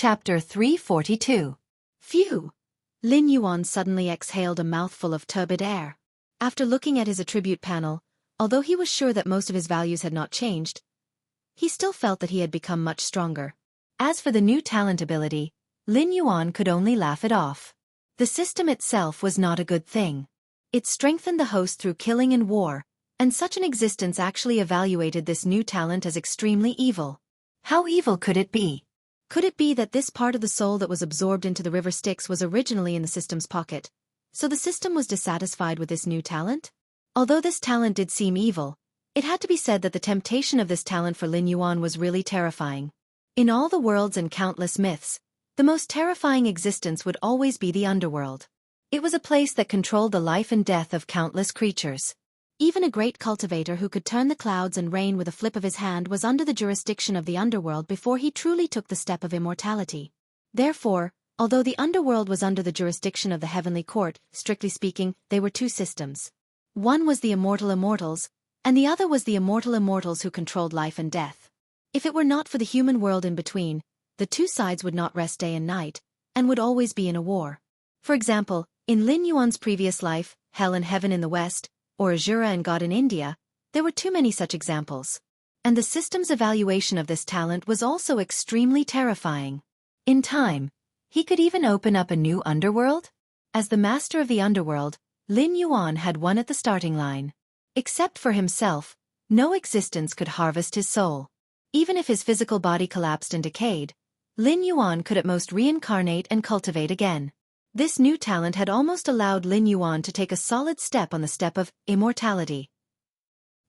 Chapter 342. Phew! Lin Yuan suddenly exhaled a mouthful of turbid air. After looking at his attribute panel, although he was sure that most of his values had not changed, he still felt that he had become much stronger. As for the new talent ability, Lin Yuan could only laugh it off. The system itself was not a good thing. It strengthened the host through killing and war, and such an existence actually evaluated this new talent as extremely evil. How evil could it be? Could it be that this part of the soul that was absorbed into the river Styx was originally in the system's pocket, so the system was dissatisfied with this new talent? Although this talent did seem evil, it had to be said that the temptation of this talent for Lin Yuan was really terrifying. In all the worlds and countless myths, the most terrifying existence would always be the underworld. It was a place that controlled the life and death of countless creatures. Even a great cultivator who could turn the clouds and rain with a flip of his hand was under the jurisdiction of the underworld before he truly took the step of immortality. Therefore, although the underworld was under the jurisdiction of the heavenly court, strictly speaking, they were two systems. One was the immortal immortals, and the other was the immortal immortals who controlled life and death. If it were not for the human world in between, the two sides would not rest day and night, and would always be in a war. For example, in Lin Yuan's previous life, Hell and Heaven in the West, or Asura and God in India, there were too many such examples. And the system's evaluation of this talent was also extremely terrifying. In time, he could even open up a new underworld? As the master of the underworld, Lin Yuan had won at the starting line. Except for himself, no existence could harvest his soul. Even if his physical body collapsed and decayed, Lin Yuan could at most reincarnate and cultivate again. This new talent had almost allowed Lin Yuan to take a solid step on the step of immortality.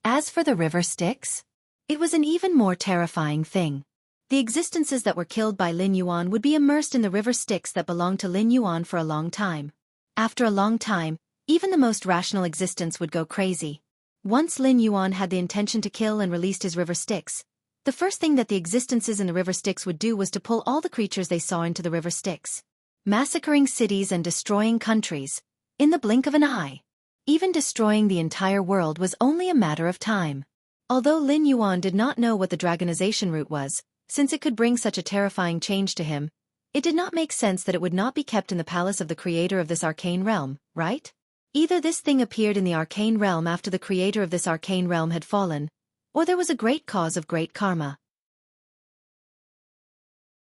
As for the river Styx, it was an even more terrifying thing. The existences that were killed by Lin Yuan would be immersed in the river Styx that belonged to Lin Yuan for a long time. After a long time, even the most rational existence would go crazy. Once Lin Yuan had the intention to kill and released his river Styx, the first thing that the existences in the river Styx would do was to pull all the creatures they saw into the river Styx, massacring cities and destroying countries, in the blink of an eye. Even destroying the entire world was only a matter of time. Although Lin Yuan did not know what the dragonization route was, since it could bring such a terrifying change to him, it did not make sense that it would not be kept in the palace of the creator of this arcane realm, right? Either this thing appeared in the arcane realm after the creator of this arcane realm had fallen, or there was a great cause of great karma.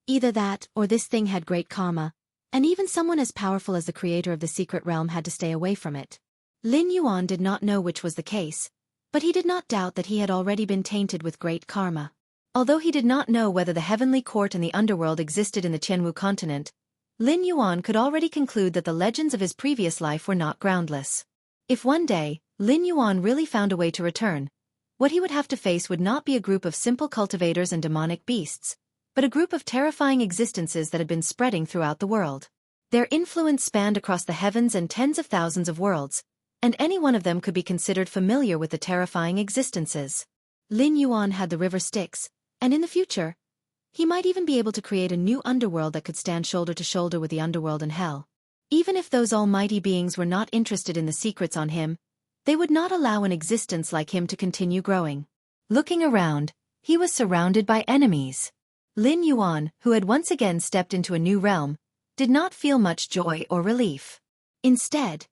Either that, or this thing had great karma, and even someone as powerful as the creator of the secret realm had to stay away from it. Lin Yuan did not know which was the case, but he did not doubt that he had already been tainted with great karma. Although he did not know whether the heavenly court and the underworld existed in the Qianwu continent, Lin Yuan could already conclude that the legends of his previous life were not groundless. If one day, Lin Yuan really found a way to return, what he would have to face would not be a group of simple cultivators and demonic beasts, but a group of terrifying existences that had been spreading throughout the world. Their influence spanned across the heavens and tens of thousands of worlds, and any one of them could be considered familiar with the terrifying existences. Lin Yuan had the river Styx, and in the future, he might even be able to create a new underworld that could stand shoulder to shoulder with the underworld and hell. Even if those almighty beings were not interested in the secrets on him, they would not allow an existence like him to continue growing. Looking around, he was surrounded by enemies. Lin Yuan, who had once again stepped into a new realm, did not feel much joy or relief. Instead,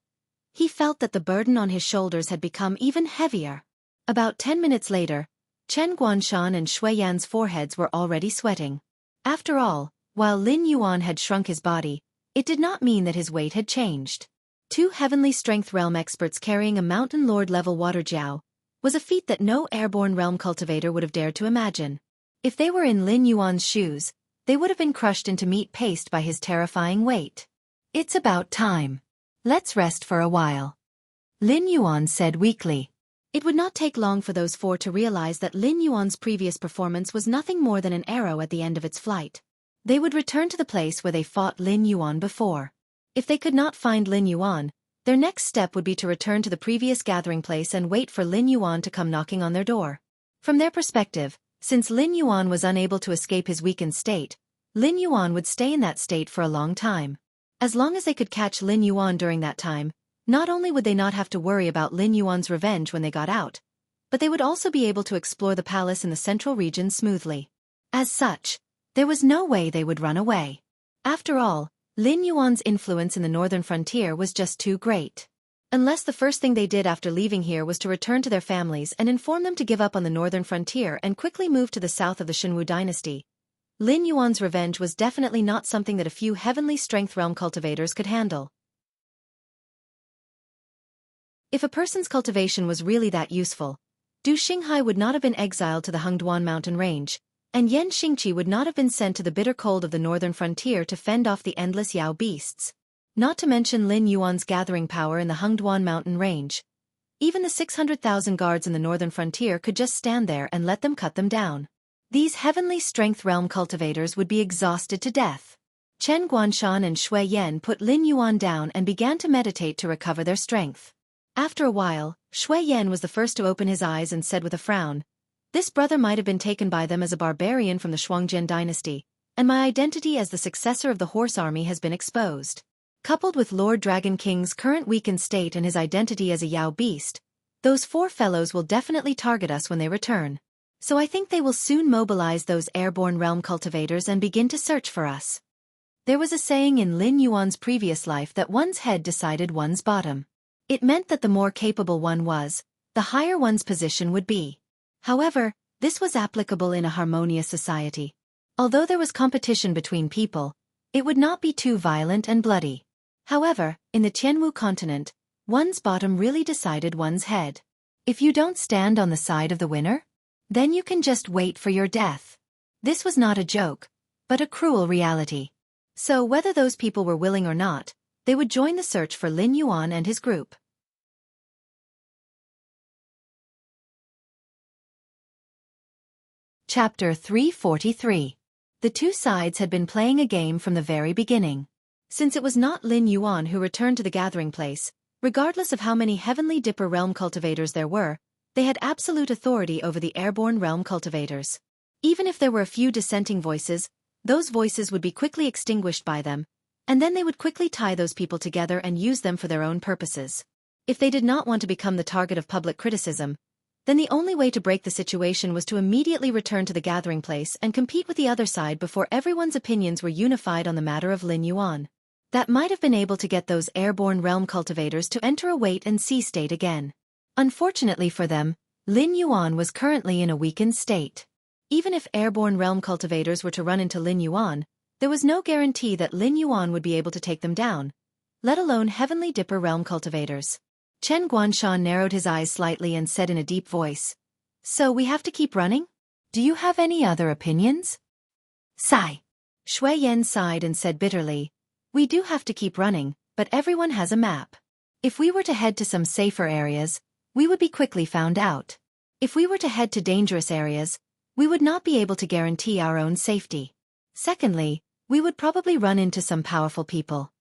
he felt that the burden on his shoulders had become even heavier. About 10 minutes later, Chen Guanshan and Shui Yan's foreheads were already sweating. After all, while Lin Yuan had shrunk his body, it did not mean that his weight had changed. 2 heavenly strength realm experts carrying a mountain lord level water jiao was a feat that no airborne realm cultivator would have dared to imagine. If they were in Lin Yuan's shoes, they would have been crushed into meat paste by his terrifying weight. It's about time. Let's rest for a while, Lin Yuan said weakly. It would not take long for those 4 to realize that Lin Yuan's previous performance was nothing more than an arrow at the end of its flight. They would return to the place where they fought Lin Yuan before. If they could not find Lin Yuan, their next step would be to return to the previous gathering place and wait for Lin Yuan to come knocking on their door. From their perspective, since Lin Yuan was unable to escape his weakened state, Lin Yuan would stay in that state for a long time. As long as they could catch Lin Yuan during that time, not only would they not have to worry about Lin Yuan's revenge when they got out, but they would also be able to explore the palace in the central region smoothly. As such, There was no way they would run away. After all, Lin Yuan's influence in the northern frontier was just too great. Unless the first thing they did after leaving here was to return to their families and inform them to give up on the northern frontier and quickly move to the south of the Xinwu dynasty, Lin Yuan's revenge was definitely not something that a few heavenly strength realm cultivators could handle. If a person's cultivation was really that useful, Du Xinghai would not have been exiled to the Hengduan mountain range, and Yan Xingqi would not have been sent to the bitter cold of the northern frontier to fend off the endless Yao beasts. Not to mention Lin Yuan's gathering power in the Hengduan mountain range. Even the 600,000 guards in the northern frontier could just stand there and let them cut them down. These heavenly strength realm cultivators would be exhausted to death. Chen Guanshan and Shui Yan put Lin Yuan down and began to meditate to recover their strength. After a while, Shui Yan was the first to open his eyes and said with a frown, "This brother might have been taken by them as a barbarian from the Shuangjian dynasty, and my identity as the successor of the horse army has been exposed. Coupled with Lord Dragon King's current weakened state and his identity as a Yao beast, those four fellows will definitely target us when they return. So I think they will soon mobilize those airborne realm cultivators and begin to search for us." There was a saying in Lin Yuan's previous life that one's head decided one's bottom. It meant that the more capable one was, the higher one's position would be. However, this was applicable in a harmonious society. Although there was competition between people, it would not be too violent and bloody. However, in the Tianwu continent, one's bottom really decided one's head. If you don't stand on the side of the winner, then you can just wait for your death. This was not a joke, but a cruel reality. So whether those people were willing or not, they would join the search for Lin Yuan and his group. Chapter 343. The two sides had been playing a game from the very beginning. Since it was not Lin Yuan who returned to the gathering place, regardless of how many Heavenly Dipper realm cultivators there were, they had absolute authority over the airborne realm cultivators. Even if there were a few dissenting voices, those voices would be quickly extinguished by them, and then they would quickly tie those people together and use them for their own purposes. If they did not want to become the target of public criticism, then the only way to break the situation was to immediately return to the gathering place and compete with the other side before everyone's opinions were unified on the matter of Lin Yuan. That might have been able to get those airborne realm cultivators to enter a wait-and-see state again. Unfortunately for them, Lin Yuan was currently in a weakened state. Even if airborne realm cultivators were to run into Lin Yuan, there was no guarantee that Lin Yuan would be able to take them down, let alone Heavenly Dipper realm cultivators. Chen Guanshan narrowed his eyes slightly and said in a deep voice, "So we have to keep running? Do you have any other opinions?" Sigh. Shui Yan sighed and said bitterly, "We do have to keep running, but everyone has a map. If we were to head to some safer areas, we would be quickly found out. If we were to head to dangerous areas, we would not be able to guarantee our own safety. Secondly, we would probably run into some powerful people."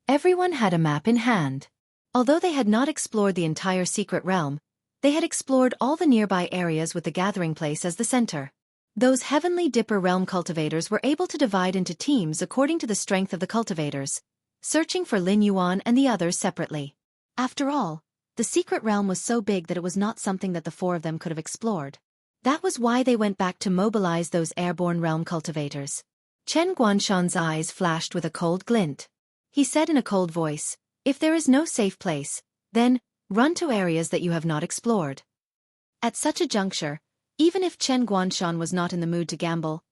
Everyone had a map in hand. Although they had not explored the entire secret realm, they had explored all the nearby areas with the gathering place as the center. Those Heavenly Dipper realm cultivators were able to divide into teams according to the strength of the cultivators, searching for Lin Yuan and the others separately. After all, the secret realm was so big that it was not something that the four of them could have explored. That was why they went back to mobilize those airborne realm cultivators. Chen Guanshan's eyes flashed with a cold glint. He said in a cold voice, "If there is no safe place, then, run to areas that you have not explored." At such a juncture, even if Chen Guanshan was not in the mood to gamble,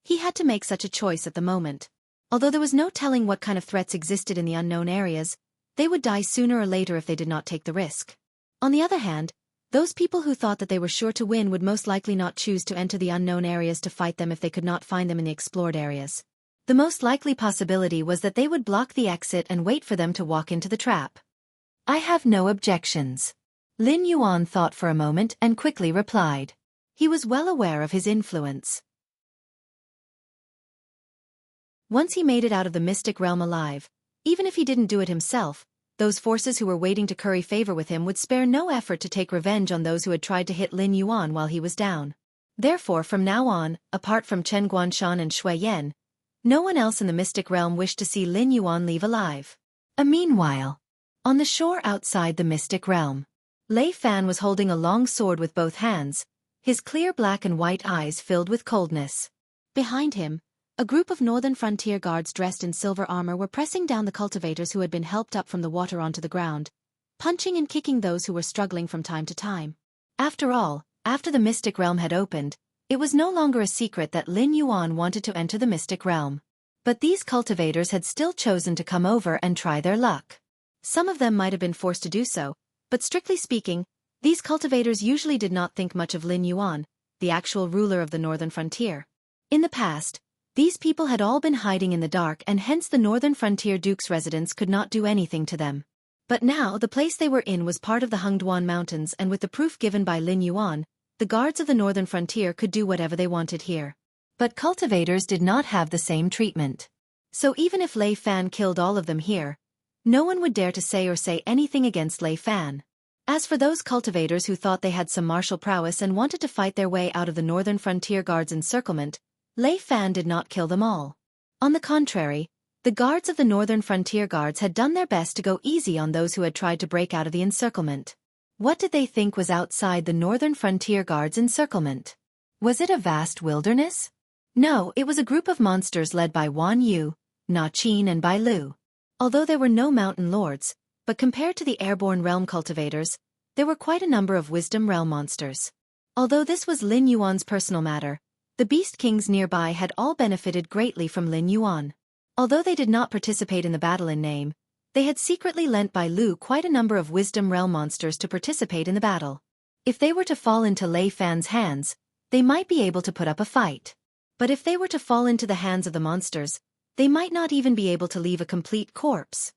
he had to make such a choice at the moment. Although there was no telling what kind of threats existed in the unknown areas, they would die sooner or later if they did not take the risk. On the other hand, those people who thought that they were sure to win would most likely not choose to enter the unknown areas to fight them if they could not find them in the explored areas. The most likely possibility was that they would block the exit and wait for them to walk into the trap. "I have no objections." Lin Yuan thought for a moment and quickly replied. He was well aware of his influence. Once he made it out of the mystic realm alive, even if he didn't do it himself, those forces who were waiting to curry favor with him would spare no effort to take revenge on those who had tried to hit Lin Yuan while he was down. Therefore from now on, apart from Chen Guanshan and Shui Yan, no one else in the mystic realm wished to see Lin Yuan leave alive. Meanwhile, on the shore outside the mystic realm, Lei Fan was holding a long sword with both hands, his clear black and white eyes filled with coldness. Behind him, a group of northern frontier guards dressed in silver armor were pressing down the cultivators who had been helped up from the water onto the ground, punching and kicking those who were struggling from time to time. After all, after the Mystic Realm had opened, it was no longer a secret that Lin Yuan wanted to enter the Mystic Realm. But these cultivators had still chosen to come over and try their luck. Some of them might have been forced to do so, but strictly speaking, these cultivators usually did not think much of Lin Yuan, the actual ruler of the northern frontier. In the past, these people had all been hiding in the dark, and hence the northern frontier duke's residents could not do anything to them. But now the place they were in was part of the Hengduan Mountains, and with the proof given by Lin Yuan, the guards of the northern frontier could do whatever they wanted here. But cultivators did not have the same treatment. So even if Lei Fan killed all of them here, no one would dare to say anything against Lei Fan. As for those cultivators who thought they had some martial prowess and wanted to fight their way out of the northern frontier guards' encirclement, Lei Fan did not kill them all. On the contrary, the guards of the northern frontier guards had done their best to go easy on those who had tried to break out of the encirclement. What did they think was outside the northern frontier guards' encirclement? Was it a vast wilderness? No, it was a group of monsters led by Wan Yu, Na Qin and Bai Lu. Although there were no mountain lords, but compared to the airborne realm cultivators, there were quite a number of wisdom realm monsters. Although this was Lin Yuan's personal matter, the beast kings nearby had all benefited greatly from Lin Yuan. Although they did not participate in the battle in name, they had secretly lent Bai Lu quite a number of wisdom realm monsters to participate in the battle. If they were to fall into Lei Fan's hands, they might be able to put up a fight. But if they were to fall into the hands of the monsters, they might not even be able to leave a complete corpse.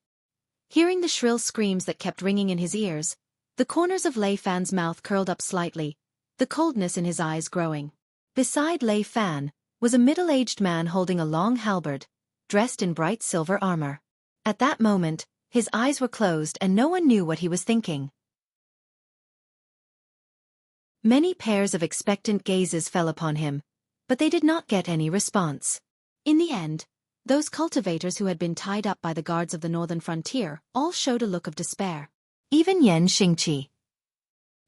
Hearing the shrill screams that kept ringing in his ears, the corners of Lei Fan's mouth curled up slightly, the coldness in his eyes growing. Beside Lei Fan was a middle-aged man holding a long halberd, dressed in bright silver armor. At that moment, his eyes were closed and no one knew what he was thinking. Many pairs of expectant gazes fell upon him, but they did not get any response. In the end, those cultivators who had been tied up by the guards of the northern frontier all showed a look of despair. Even Yan Xingqi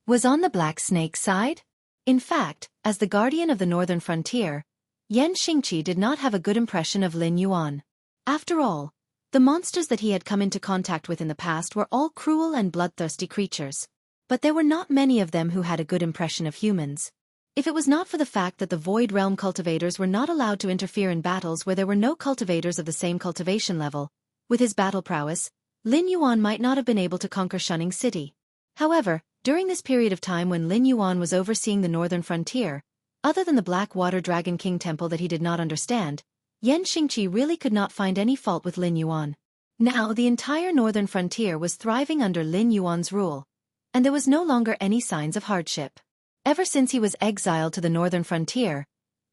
was on the Black Snake's side. In fact, as the guardian of the northern frontier, Yan Xingqi did not have a good impression of Lin Yuan. After all, the monsters that he had come into contact with in the past were all cruel and bloodthirsty creatures. But there were not many of them who had a good impression of humans. If it was not for the fact that the Void Realm cultivators were not allowed to interfere in battles where there were no cultivators of the same cultivation level, with his battle prowess, Lin Yuan might not have been able to conquer Shunning City. However, during this period of time when Lin Yuan was overseeing the northern frontier, other than the Black Water Dragon King Temple that he did not understand, Yan Xingqi really could not find any fault with Lin Yuan. Now the entire northern frontier was thriving under Lin Yuan's rule, and there was no longer any signs of hardship. Ever since he was exiled to the northern frontier,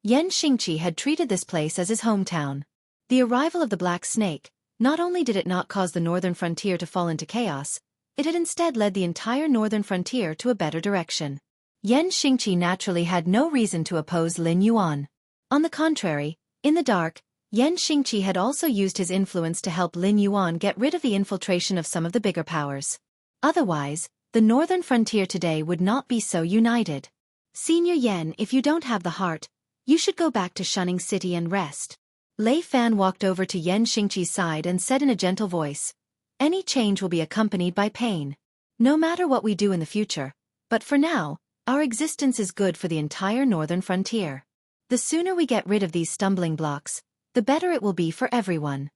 Yan Xingqi had treated this place as his hometown. The arrival of the Black Snake, not only did it not cause the northern frontier to fall into chaos, it had instead led the entire northern frontier to a better direction. Yan Xingqi naturally had no reason to oppose Lin Yuan. On the contrary, in the dark, Yan Xingqi had also used his influence to help Lin Yuan get rid of the infiltration of some of the bigger powers. Otherwise, the northern frontier today would not be so united. Senior Yan, if you don't have the heart, you should go back to Shunning City and rest. Lei Fan walked over to Yan Xingqi's side and said in a gentle voice, "Any change will be accompanied by pain. No matter what we do in the future, but for now, our existence is good for the entire northern frontier. The sooner we get rid of these stumbling blocks, the better it will be for everyone."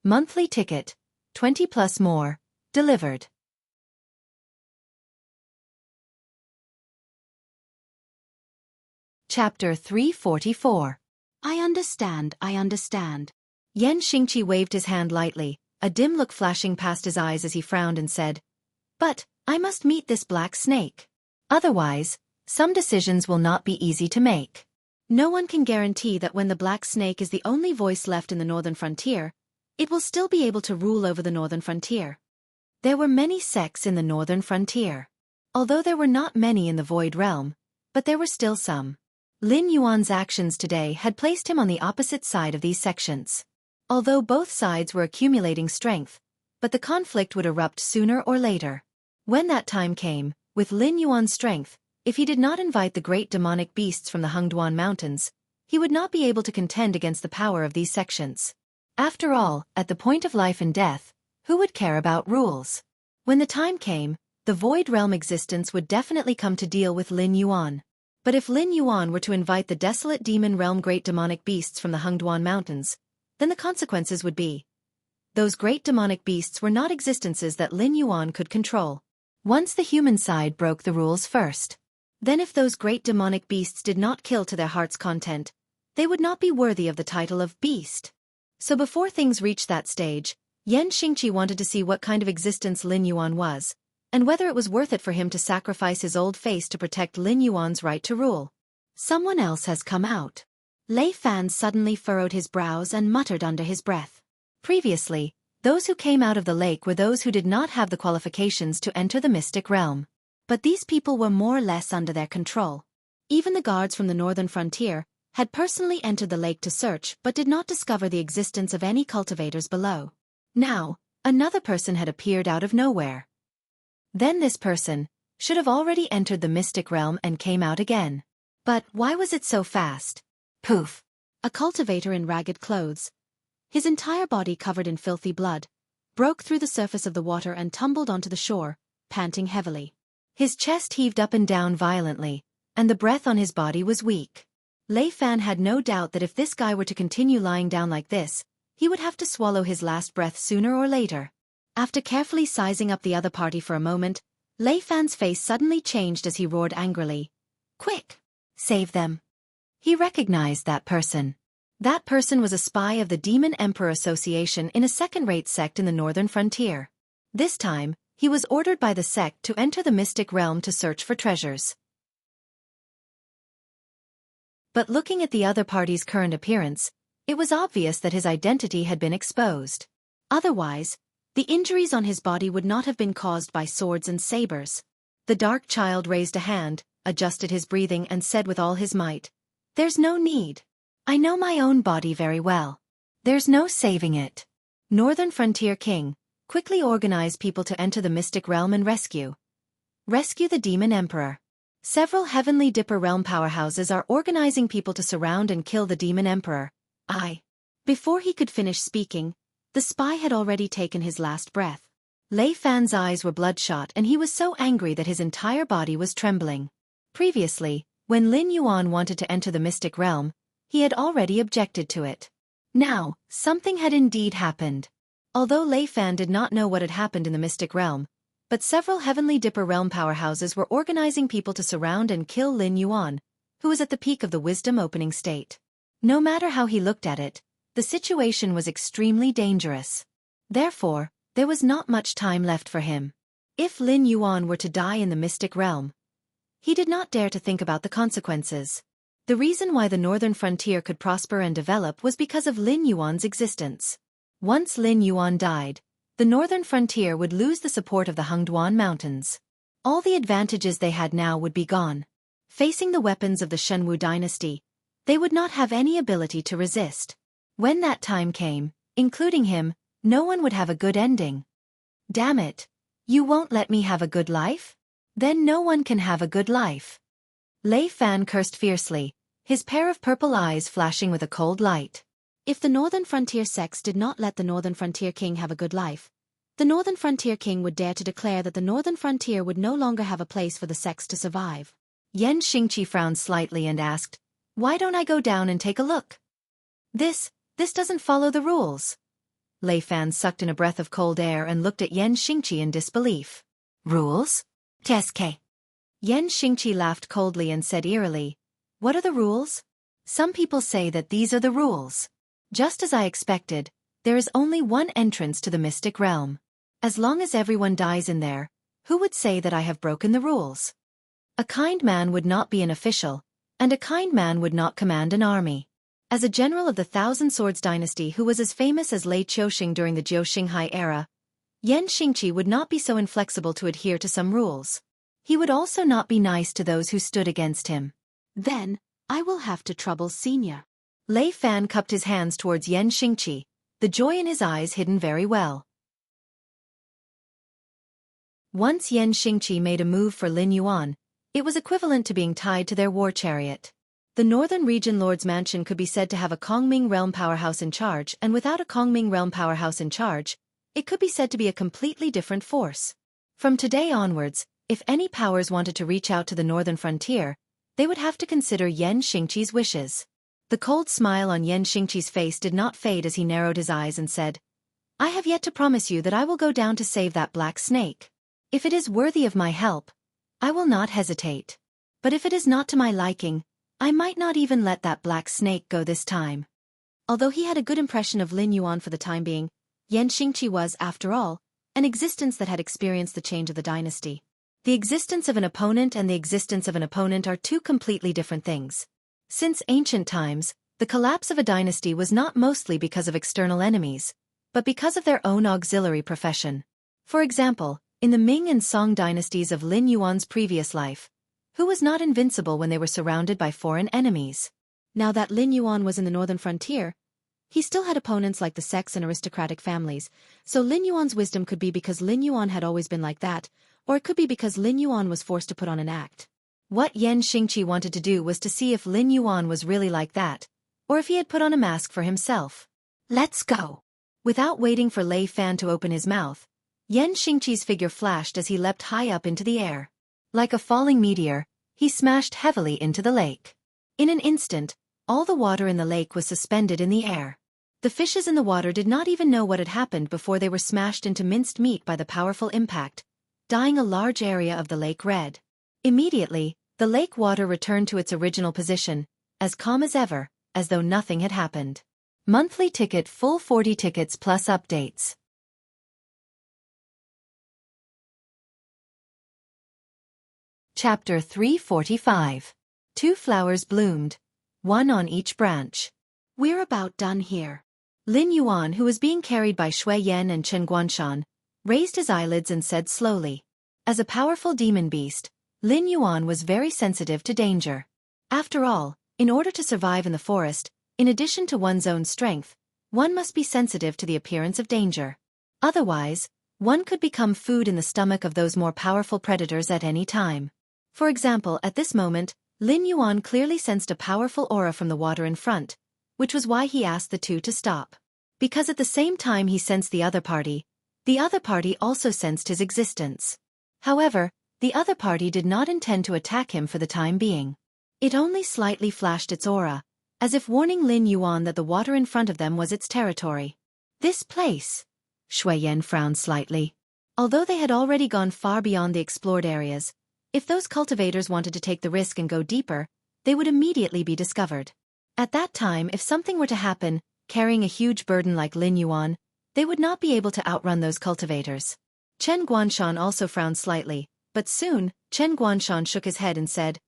Monthly ticket, 20 plus more, delivered. Chapter 344. I understand. Yan Xingqi waved his hand lightly, a dim look flashing past his eyes as he frowned and said, "But, I must meet this Black Snake. Otherwise, some decisions will not be easy to make. No one can guarantee that when the Black Snake is the only voice left in the northern frontier, it will still be able to rule over the northern frontier." There were many sects in the northern frontier. Although there were not many in the Void Realm, but there were still some. Lin Yuan's actions today had placed him on the opposite side of these sections. Although both sides were accumulating strength, but the conflict would erupt sooner or later. When that time came, with Lin Yuan's strength, if he did not invite the great demonic beasts from the Hengduan Mountains, he would not be able to contend against the power of these sections. After all, at the point of life and death, who would care about rules? When the time came, the Void Realm existence would definitely come to deal with Lin Yuan. But if Lin Yuan were to invite the desolate demon realm great demonic beasts from the Hengduan Mountains, then the consequences would be. Those great demonic beasts were not existences that Lin Yuan could control. Once the human side broke the rules first. Then if those great demonic beasts did not kill to their heart's content, they would not be worthy of the title of beast. So before things reached that stage, Yan Xingqi wanted to see what kind of existence Lin Yuan was, and whether it was worth it for him to sacrifice his old face to protect Lin Yuan's right to rule. Someone else has come out. Lei Fan suddenly furrowed his brows and muttered under his breath. Previously, those who came out of the lake were those who did not have the qualifications to enter the mystic realm. But these people were more or less under their control. Even the guards from the northern frontier had personally entered the lake to search but did not discover the existence of any cultivators below. Now, another person had appeared out of nowhere. Then this person should have already entered the mystic realm and came out again. But why was it so fast? Poof! A cultivator in ragged clothes, his entire body covered in filthy blood, broke through the surface of the water and tumbled onto the shore, panting heavily. His chest heaved up and down violently, and the breath on his body was weak. Lei Fan had no doubt that if this guy were to continue lying down like this, he would have to swallow his last breath sooner or later. After carefully sizing up the other party for a moment, Lei Fan's face suddenly changed as he roared angrily. Quick! Save them! He recognized that person. That person was a spy of the Demon Emperor Association in a second-rate sect in the northern frontier. This time, he was ordered by the sect to enter the mystic realm to search for treasures. But looking at the other party's current appearance, it was obvious that his identity had been exposed. Otherwise, the injuries on his body would not have been caused by swords and sabers. The dark child raised a hand, adjusted his breathing and said with all his might, "There's no need. I know my own body very well. There's no saving it." Northern Frontier King, quickly organize people to enter the mystic realm and rescue the Demon Emperor. Several Heavenly Dipper realm powerhouses are organizing people to surround and kill the Demon Emperor. Before he could finish speaking, the spy had already taken his last breath. Lei Fan's eyes were bloodshot and he was so angry that his entire body was trembling. Previously, when Lin Yuan wanted to enter the mystic realm, he had already objected to it. Now, something had indeed happened. Although Lei Fan did not know what had happened in the mystic realm, but several Heavenly Dipper realm powerhouses were organizing people to surround and kill Lin Yuan, who was at the peak of the wisdom opening state. No matter how he looked at it, the situation was extremely dangerous. Therefore, there was not much time left for him. If Lin Yuan were to die in the mystic realm, he did not dare to think about the consequences. The reason why the northern frontier could prosper and develop was because of Lin Yuan's existence. Once Lin Yuan died, the northern frontier would lose the support of the Hengduan Mountains. All the advantages they had now would be gone. Facing the weapons of the Shenwu dynasty, they would not have any ability to resist. When that time came, including him, no one would have a good ending. Damn it! You won't let me have a good life? Then no one can have a good life. Lei Fan cursed fiercely, his pair of purple eyes flashing with a cold light. If the Northern Frontier sects did not let the Northern Frontier King have a good life, the Northern Frontier King would dare to declare that the Northern Frontier would no longer have a place for the sects to survive. Yan Xingqi frowned slightly and asked, "Why don't I go down and take a look?" This doesn't follow the rules." Lei Fan sucked in a breath of cold air and looked at Yan Xingqi in disbelief. "Rules? Qu'est-ce? Yan Xingqi laughed coldly and said eerily, "What are the rules? Some people say that these are the rules. Just as I expected, there is only one entrance to the mystic realm. As long as everyone dies in there, who would say that I have broken the rules? A kind man would not be an official, and a kind man would not command an army. As a general of the Thousand Swords dynasty who was as famous as Lei Qiuxing during the Jiuxinghai era, Yan Xingqi would not be so inflexible to adhere to some rules. He would also not be nice to those who stood against him. Then, I will have to trouble Senior." Lei Fan cupped his hands towards Yan Xingqi, the joy in his eyes hidden very well. Once Yan Xingqi made a move for Lin Yuan, it was equivalent to being tied to their war chariot. The Northern Region Lord's Mansion could be said to have a Kongming Realm powerhouse in charge, and without a Kongming Realm powerhouse in charge, it could be said to be a completely different force. From today onwards, if any powers wanted to reach out to the northern frontier, they would have to consider Yan Xingqi's wishes. The cold smile on Yan Xingqi's face did not fade as he narrowed his eyes and said, "I have yet to promise you that I will go down to save that black snake. If it is worthy of my help, I will not hesitate. But if it is not to my liking, I might not even let that black snake go this time." Although he had a good impression of Lin Yuan for the time being, Yan Xingqi was, after all, an existence that had experienced the change of the dynasty. The existence of an opponent and the existence of an opponent are two completely different things. Since ancient times, the collapse of a dynasty was not mostly because of external enemies, but because of their own auxiliary profession. For example, in the Ming and Song dynasties of Lin Yuan's previous life, who was not invincible when they were surrounded by foreign enemies? Now that Lin Yuan was in the northern frontier, he still had opponents like the sects and aristocratic families, so Lin Yuan's wisdom could be because Lin Yuan had always been like that, or it could be because Lin Yuan was forced to put on an act. What Yan Xingqi wanted to do was to see if Lin Yuan was really like that, or if he had put on a mask for himself. "Let's go." Without waiting for Lei Fan to open his mouth, Yan Xingqi's figure flashed as he leapt high up into the air. Like a falling meteor, he smashed heavily into the lake. In an instant, all the water in the lake was suspended in the air. The fishes in the water did not even know what had happened before they were smashed into minced meat by the powerful impact, dyeing a large area of the lake red. Immediately, the lake water returned to its original position, as calm as ever, as though nothing had happened. Monthly ticket full 40 tickets plus updates. Chapter 345. 2 flowers bloomed, one on each branch. "We're about done here." Lin Yuan, who was being carried by Shui Yan and Chen Guanshan, raised his eyelids and said slowly. As a powerful demon beast, Lin Yuan was very sensitive to danger. After all, in order to survive in the forest, in addition to one's own strength, one must be sensitive to the appearance of danger. Otherwise, one could become food in the stomach of those more powerful predators at any time. For example, at this moment, Lin Yuan clearly sensed a powerful aura from the water in front, which was why he asked the two to stop. Because at the same time he sensed the other party also sensed his existence. However, the other party did not intend to attack him for the time being. It only slightly flashed its aura, as if warning Lin Yuan that the water in front of them was its territory. "This place." Shui Yan frowned slightly. Although they had already gone far beyond the explored areas, if those cultivators wanted to take the risk and go deeper, they would immediately be discovered. At that time, if something were to happen, carrying a huge burden like Lin Yuan, they would not be able to outrun those cultivators. Chen Guanshan also frowned slightly, but soon, Chen Guanshan shook his head and said,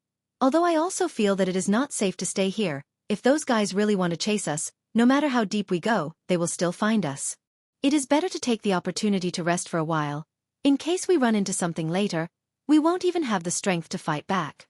"Although I also feel that it is not safe to stay here, if those guys really want to chase us, no matter how deep we go, they will still find us. It is better to take the opportunity to rest for a while. In case we run into something later, we won't even have the strength to fight back."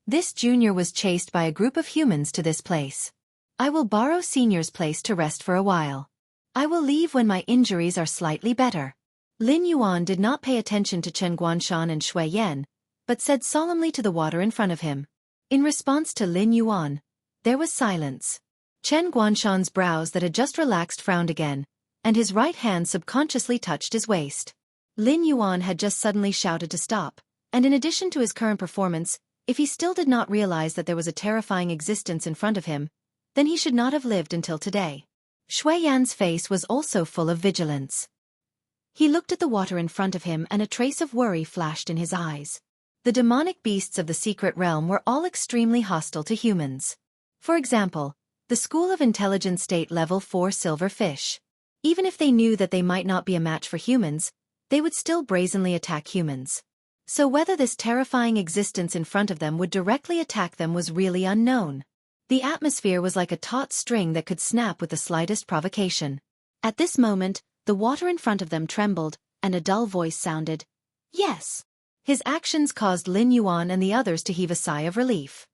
This junior was chased by a group of humans to this place. "I will borrow senior's place to rest for a while. I will leave when my injuries are slightly better." Lin Yuan did not pay attention to Chen Guanshan and Shui Yan, but said solemnly to the water in front of him. In response to Lin Yuan, there was silence. Chen Guanshan's brows that had just relaxed frowned again, and his right hand subconsciously touched his waist. Lin Yuan had just suddenly shouted to stop, and in addition to his current performance, if he still did not realize that there was a terrifying existence in front of him, then he should not have lived until today. Shui Yan's face was also full of vigilance. He looked at the water in front of him and a trace of worry flashed in his eyes. The demonic beasts of the secret realm were all extremely hostile to humans. For example, the School of Intelligence State Level 4 Silver Fish. Even if they knew that they might not be a match for humans, they would still brazenly attack humans. So whether this terrifying existence in front of them would directly attack them was really unknown. The atmosphere was like a taut string that could snap with the slightest provocation. At this moment, the water in front of them trembled, and a dull voice sounded, "Yes." His actions caused Lin Yuan and the others to heave a sigh of relief.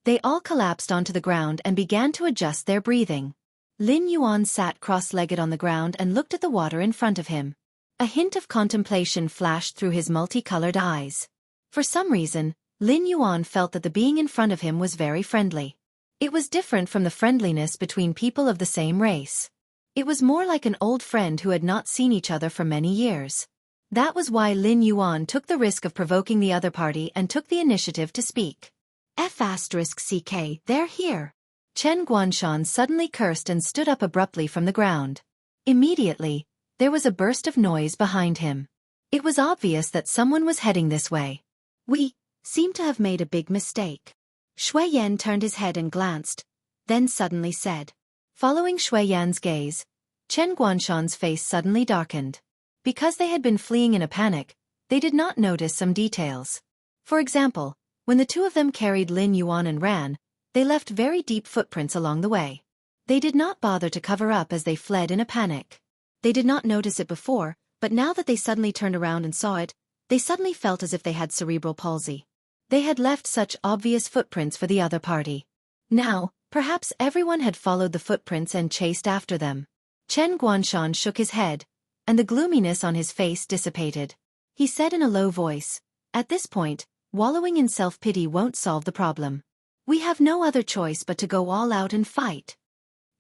They all collapsed onto the ground and began to adjust their breathing. Lin Yuan sat cross-legged on the ground and looked at the water in front of him. A hint of contemplation flashed through his multicolored eyes. For some reason, Lin Yuan felt that the being in front of him was very friendly. It was different from the friendliness between people of the same race. It was more like an old friend who had not seen each other for many years. That was why Lin Yuan took the risk of provoking the other party and took the initiative to speak. F***ck, they're here. Chen Guanshan suddenly cursed and stood up abruptly from the ground. Immediately, there was a burst of noise behind him. It was obvious that someone was heading this way. We seem to have made a big mistake. Shui Yan turned his head and glanced, then suddenly said. Following Shui Yan's gaze, Chen Guanshan's face suddenly darkened. Because they had been fleeing in a panic, they did not notice some details. For example, when the two of them carried Lin Yuan and ran, they left very deep footprints along the way. They did not bother to cover up as they fled in a panic. They did not notice it before, but now that they suddenly turned around and saw it, they suddenly felt as if they had cerebral palsy. They had left such obvious footprints for the other party. Now, perhaps everyone had followed the footprints and chased after them. Chen Guanshan shook his head, and the gloominess on his face dissipated. He said in a low voice, "At this point, wallowing in self-pity won't solve the problem. We have no other choice but to go all out and fight."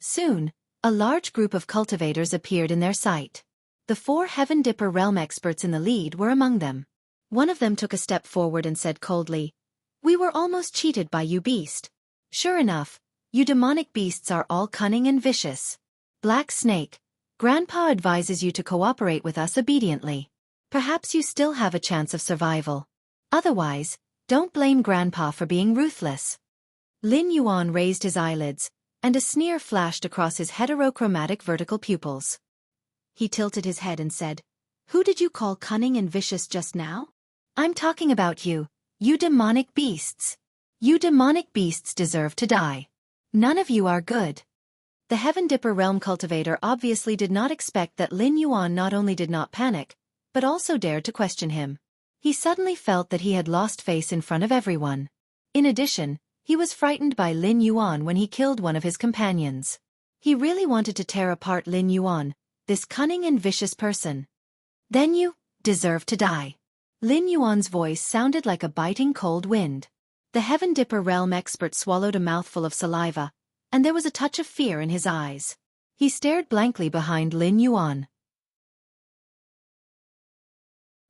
Soon, a large group of cultivators appeared in their sight. The 4 Heaven Dipper realm experts in the lead were among them. One of them took a step forward and said coldly, "We were almost cheated by you, beast. Sure enough, you demonic beasts are all cunning and vicious. Black Snake, Grandpa advises you to cooperate with us obediently. Perhaps you still have a chance of survival. Otherwise, don't blame Grandpa for being ruthless." Lin Yuan raised his eyelids, and a sneer flashed across his heterochromatic vertical pupils. He tilted his head and said, "Who did you call cunning and vicious just now?" "I'm talking about you, you demonic beasts. You demonic beasts deserve to die. None of you are good." The Heaven Dipper realm cultivator obviously did not expect that Lin Yuan not only did not panic, but also dared to question him. He suddenly felt that he had lost face in front of everyone. In addition, he was frightened by Lin Yuan when he killed one of his companions. He really wanted to tear apart Lin Yuan, this cunning and vicious person. "Then you deserve to die." Lin Yuan's voice sounded like a biting cold wind. The Heaven Dipper realm expert swallowed a mouthful of saliva, and there was a touch of fear in his eyes. He stared blankly behind Lin Yuan.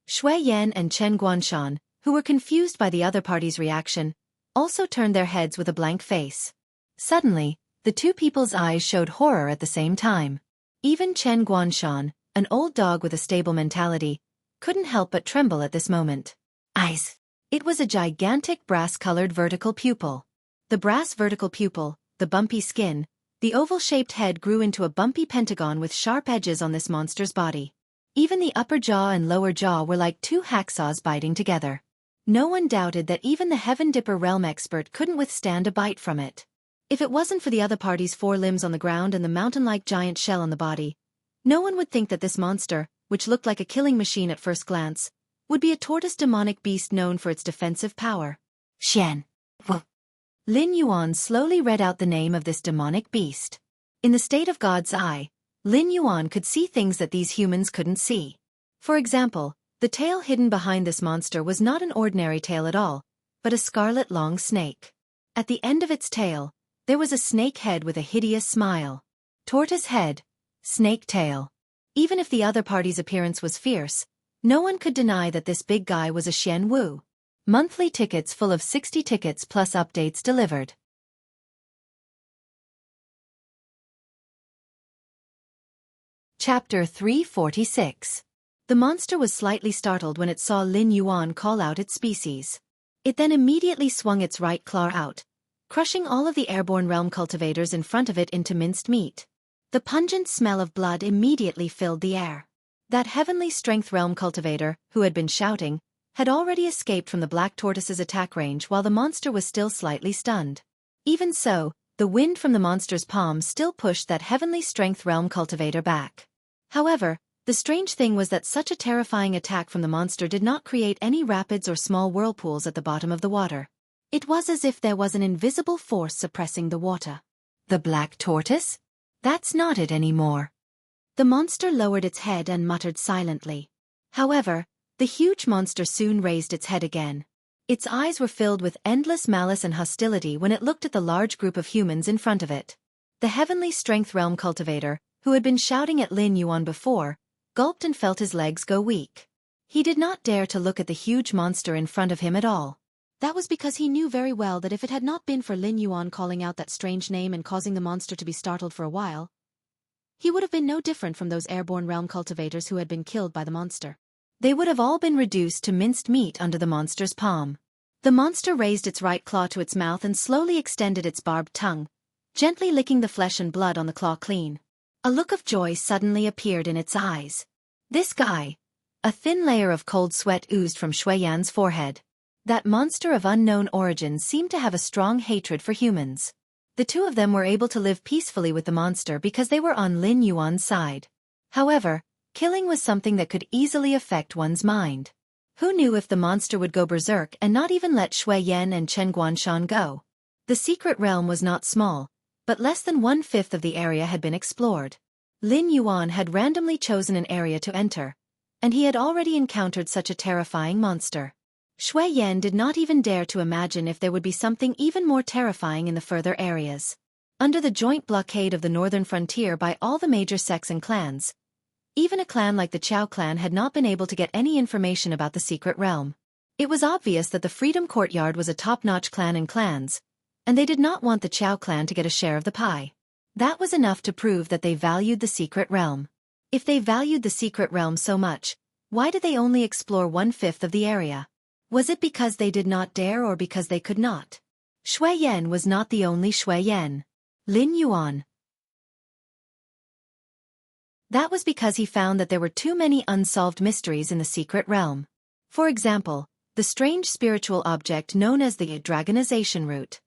Shui Yan and Chen Guanshan, who were confused by the other party's reaction, also turned their heads with a blank face. Suddenly, the two people's eyes showed horror at the same time. Even Chen Guanshan, an old dog with a stable mentality, couldn't help but tremble at this moment. Eyes. It was a gigantic brass-colored vertical pupil. The brass vertical pupil, the bumpy skin, the oval-shaped head grew into a bumpy pentagon with sharp edges on this monster's body. Even the upper jaw and lower jaw were like 2 hacksaws biting together. No one doubted that even the Heaven Dipper realm expert couldn't withstand a bite from it. If it wasn't for the other party's 4 limbs on the ground and the mountain-like giant shell on the body, no one would think that this monster, which looked like a killing machine at first glance, would be a tortoise demonic beast known for its defensive power. Xian. Lin Yuan slowly read out the name of this demonic beast. In the state of God's eye, Lin Yuan could see things that these humans couldn't see. For example, the tail hidden behind this monster was not an ordinary tail at all, but a scarlet long snake. At the end of its tail, there was a snake head with a hideous smile. Tortoise head, snake tail. Even if the other party's appearance was fierce, no one could deny that this big guy was a Xian Wu. Monthly tickets full of 60 tickets plus updates delivered. Chapter 346. The monster was slightly startled when it saw Lin Yuan call out its species. It then immediately swung its right claw out, crushing all of the airborne realm cultivators in front of it into minced meat. The pungent smell of blood immediately filled the air. That heavenly strength realm cultivator, who had been shouting, had already escaped from the black tortoise's attack range while the monster was still slightly stunned. Even so, the wind from the monster's palm still pushed that heavenly strength realm cultivator back. However, the strange thing was that such a terrifying attack from the monster did not create any rapids or small whirlpools at the bottom of the water. It was as if there was an invisible force suppressing the water. The black tortoise? That's not it anymore. The monster lowered its head and muttered silently. However, the huge monster soon raised its head again. Its eyes were filled with endless malice and hostility when it looked at the large group of humans in front of it. The Heavenly Strength Realm cultivator, who had been shouting at Lin Yuan before, gulped and felt his legs go weak. He did not dare to look at the huge monster in front of him at all. That was because he knew very well that if it had not been for Lin Yuan calling out that strange name and causing the monster to be startled for a while, he would have been no different from those airborne realm cultivators who had been killed by the monster. They would have all been reduced to minced meat under the monster's palm. The monster raised its right claw to its mouth and slowly extended its barbed tongue, gently licking the flesh and blood on the claw clean. A look of joy suddenly appeared in its eyes. This guy. A thin layer of cold sweat oozed from Shui Yan's forehead. That monster of unknown origin seemed to have a strong hatred for humans. The two of them were able to live peacefully with the monster because they were on Lin Yuan's side. However, killing was something that could easily affect one's mind. Who knew if the monster would go berserk and not even let Shui Yan and Chen Guanshan go? The secret realm was not small, but less than 1/5 of the area had been explored. Lin Yuan had randomly chosen an area to enter, and he had already encountered such a terrifying monster. Shui Yan did not even dare to imagine if there would be something even more terrifying in the further areas. Under the joint blockade of the northern frontier by all the major sects and clans, even a clan like the Chao clan had not been able to get any information about the secret realm. It was obvious that the Freedom Courtyard was a top-notch clan and clans, and they did not want the Chao clan to get a share of the pie. That was enough to prove that they valued the secret realm. If they valued the secret realm so much, why did they only explore 1/5 of the area? Was it because they did not dare or because they could not? Shui Yan was not the only Shui Yan. Lin Yuan. That was because he found that there were too many unsolved mysteries in the secret realm. For example, the strange spiritual object known as the dragonization root.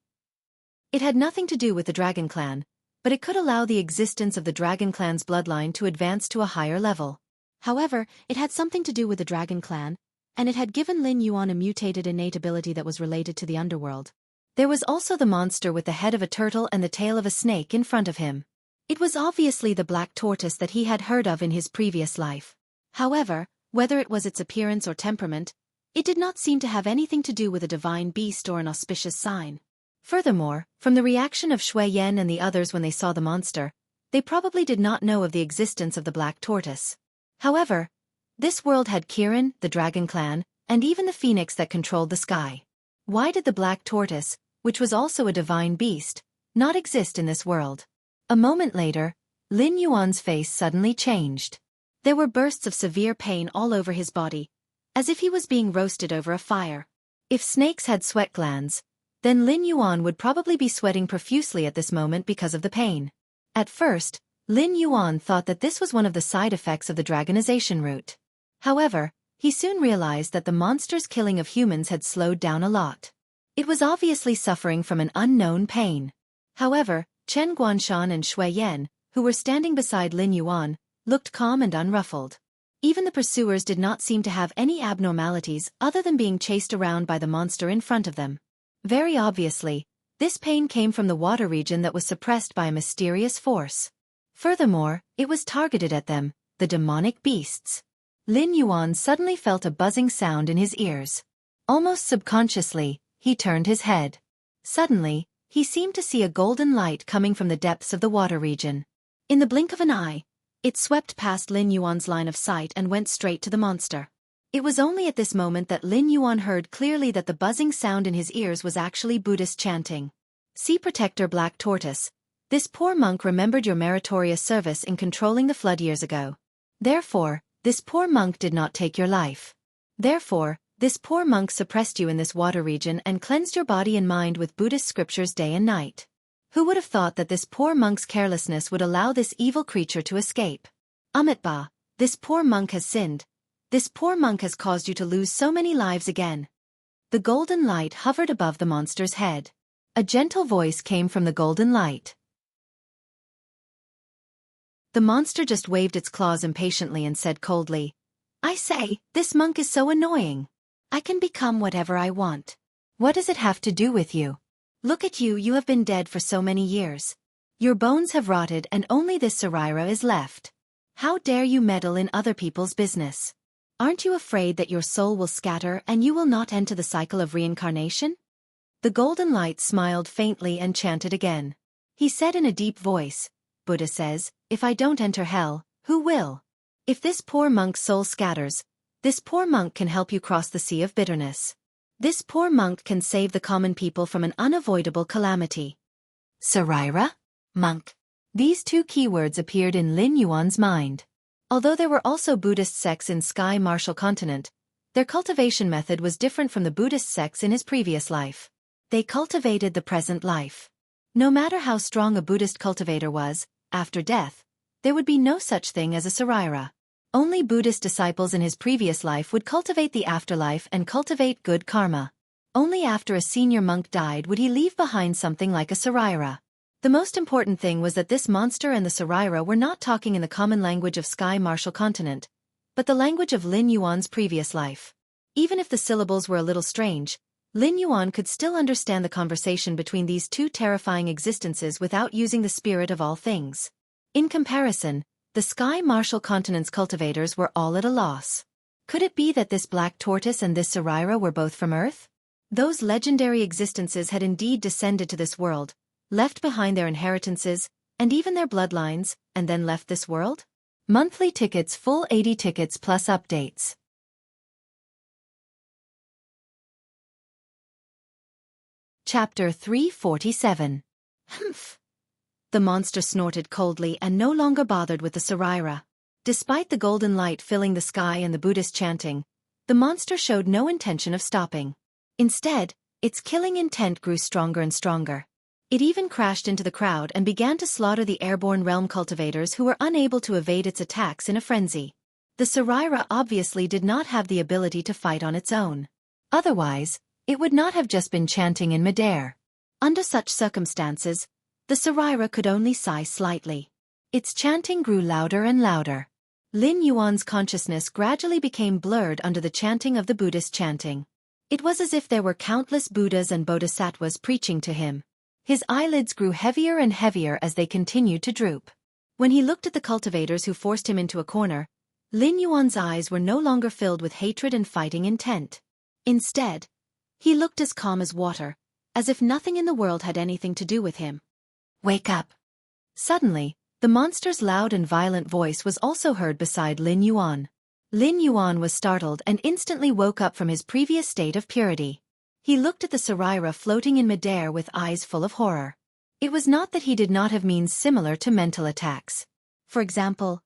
It had nothing to do with the Dragon Clan, but it could allow the existence of the Dragon Clan's bloodline to advance to a higher level. However, it had something to do with the Dragon Clan, and it had given Lin Yuan a mutated innate ability that was related to the underworld. There was also the monster with the head of a turtle and the tail of a snake in front of him. It was obviously the black tortoise that he had heard of in his previous life. However, whether it was its appearance or temperament, it did not seem to have anything to do with a divine beast or an auspicious sign. Furthermore, from the reaction of Shui Yan and the others when they saw the monster, they probably did not know of the existence of the black tortoise. However, this world had Kirin, the Dragon Clan, and even the phoenix that controlled the sky. Why did the black tortoise, which was also a divine beast, not exist in this world? A moment later, Lin Yuan's face suddenly changed. There were bursts of severe pain all over his body, as if he was being roasted over a fire. If snakes had sweat glands, then Lin Yuan would probably be sweating profusely at this moment because of the pain. At first, Lin Yuan thought that this was one of the side effects of the dragonization root. However, he soon realized that the monster's killing of humans had slowed down a lot. It was obviously suffering from an unknown pain. However, Chen Guanshan and Shui Yan, who were standing beside Lin Yuan, looked calm and unruffled. Even the pursuers did not seem to have any abnormalities other than being chased around by the monster in front of them. Very obviously, this pain came from the water region that was suppressed by a mysterious force. Furthermore, it was targeted at them, the demonic beasts. Lin Yuan suddenly felt a buzzing sound in his ears. Almost subconsciously, he turned his head. Suddenly, he seemed to see a golden light coming from the depths of the water region. In the blink of an eye, it swept past Lin Yuan's line of sight and went straight to the monster. It was only at this moment that Lin Yuan heard clearly that the buzzing sound in his ears was actually Buddhist chanting. Sea Protector Black Tortoise, this poor monk remembered your meritorious service in controlling the flood years ago. Therefore, this poor monk did not take your life. Therefore, this poor monk suppressed you in this water region and cleansed your body and mind with Buddhist scriptures day and night. Who would have thought that this poor monk's carelessness would allow this evil creature to escape? Amitba, this poor monk has sinned. This poor monk has caused you to lose so many lives again. The golden light hovered above the monster's head. A gentle voice came from the golden light. The monster just waved its claws impatiently and said coldly, I say, this monk is so annoying. I can become whatever I want. What does it have to do with you? Look at you, you have been dead for so many years. Your bones have rotted and only this Surreal is left. How dare you meddle in other people's business? Aren't you afraid that your soul will scatter and you will not enter the cycle of reincarnation? The golden light smiled faintly and chanted again. He said in a deep voice, Buddha says, if I don't enter hell, who will? If this poor monk's soul scatters, this poor monk can help you cross the sea of bitterness. This poor monk can save the common people from an unavoidable calamity. Surreal? Monk. These two keywords appeared in Lin Yuan's mind. Although there were also Buddhist sects in Sky Martial Continent, their cultivation method was different from the Buddhist sects in his previous life. They cultivated the present life. No matter how strong a Buddhist cultivator was, after death, there would be no such thing as a Surreal. Only Buddhist disciples in his previous life would cultivate the afterlife and cultivate good karma. Only after a senior monk died would he leave behind something like a Surreal. The most important thing was that this monster and the Surreal were not talking in the common language of Sky Martial Continent, but the language of Lin Yuan's previous life. Even if the syllables were a little strange, Lin Yuan could still understand the conversation between these two terrifying existences without using the spirit of all things. In comparison, the Sky Martial Continent's cultivators were all at a loss. Could it be that this black tortoise and this Surreal were both from Earth? Those legendary existences had indeed descended to this world, left behind their inheritances, and even their bloodlines, and then left this world? Monthly tickets, full 80 tickets plus updates. Chapter 347. Humph. The monster snorted coldly and no longer bothered with the Surreal. Despite the golden light filling the sky and the Buddhist chanting, the monster showed no intention of stopping. Instead, its killing intent grew stronger and stronger. It even crashed into the crowd and began to slaughter the airborne realm cultivators who were unable to evade its attacks in a frenzy. The Surreal obviously did not have the ability to fight on its own. Otherwise, it would not have just been chanting in midair. Under such circumstances, the Surreal could only sigh slightly. Its chanting grew louder and louder. Lin Yuan's consciousness gradually became blurred under the chanting of the Buddhist chanting. It was as if there were countless Buddhas and Bodhisattvas preaching to him. His eyelids grew heavier and heavier as they continued to droop. When he looked at the cultivators who forced him into a corner, Lin Yuan's eyes were no longer filled with hatred and fighting intent. Instead, he looked as calm as water, as if nothing in the world had anything to do with him. Wake up! Suddenly, the monster's loud and violent voice was also heard beside Lin Yuan. Lin Yuan was startled and instantly woke up from his previous state of purity. He looked at the Surreal floating in midair with eyes full of horror. It was not that he did not have means similar to mental attacks. For example,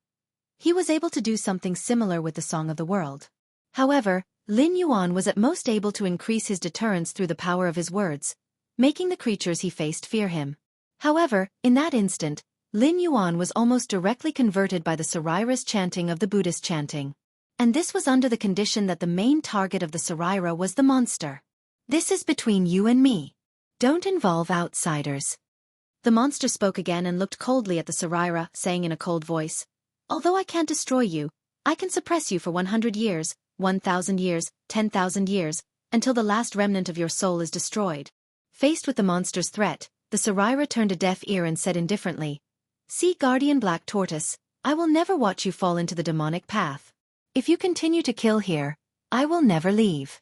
he was able to do something similar with the Song of the World. However, Lin Yuan was at most able to increase his deterrence through the power of his words, making the creatures he faced fear him. However, in that instant, Lin Yuan was almost directly converted by the Surreal's chanting of the Buddhist chanting. And this was under the condition that the main target of the Surreal was the monster. This is between you and me. Don't involve outsiders. The monster spoke again and looked coldly at the Surreal, saying in a cold voice, although I can't destroy you, I can suppress you for 100 years, 1,000 years, 10,000 years, until the last remnant of your soul is destroyed. Faced with the monster's threat, the Surreal turned a deaf ear and said indifferently, see, Guardian Black Tortoise, I will never watch you fall into the demonic path. If you continue to kill here, I will never leave.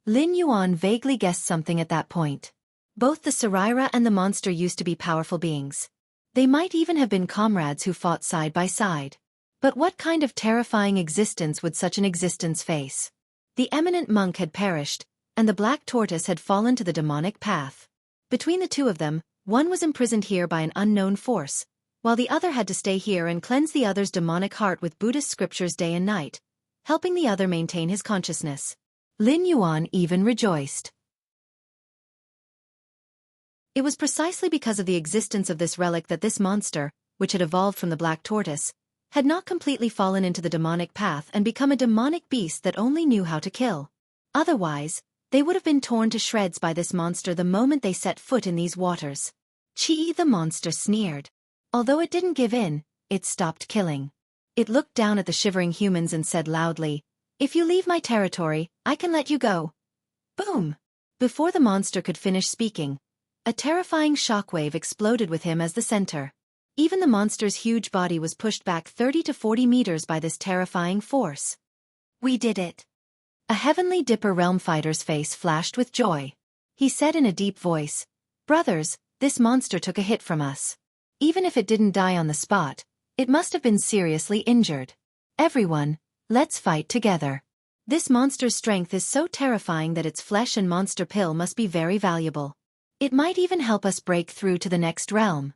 Lin Yuan vaguely guessed something at that point. Both the Surreal and the monster used to be powerful beings. They might even have been comrades who fought side by side. But what kind of terrifying existence would such an existence face? The eminent monk had perished, and the black tortoise had fallen to the demonic path. Between the two of them, one was imprisoned here by an unknown force, while the other had to stay here and cleanse the other's demonic heart with Buddhist scriptures day and night, helping the other maintain his consciousness. Lin Yuan even rejoiced. It was precisely because of the existence of this relic that this monster, which had evolved from the black tortoise, had not completely fallen into the demonic path and become a demonic beast that only knew how to kill. Otherwise, they would have been torn to shreds by this monster the moment they set foot in these waters. Chi, the monster sneered. Although it didn't give in, it stopped killing. It looked down at the shivering humans and said loudly, if you leave my territory, I can let you go. Boom! Before the monster could finish speaking, a terrifying shockwave exploded with him as the center. Even the monster's huge body was pushed back 30 to 40 meters by this terrifying force. We did it. A Heavenly Dipper Realm fighter's face flashed with joy. He said in a deep voice, "Brothers, this monster took a hit from us. Even if it didn't die on the spot, it must have been seriously injured. Everyone, let's fight together. This monster's strength is so terrifying that its flesh and monster pill must be very valuable. It might even help us break through to the next realm."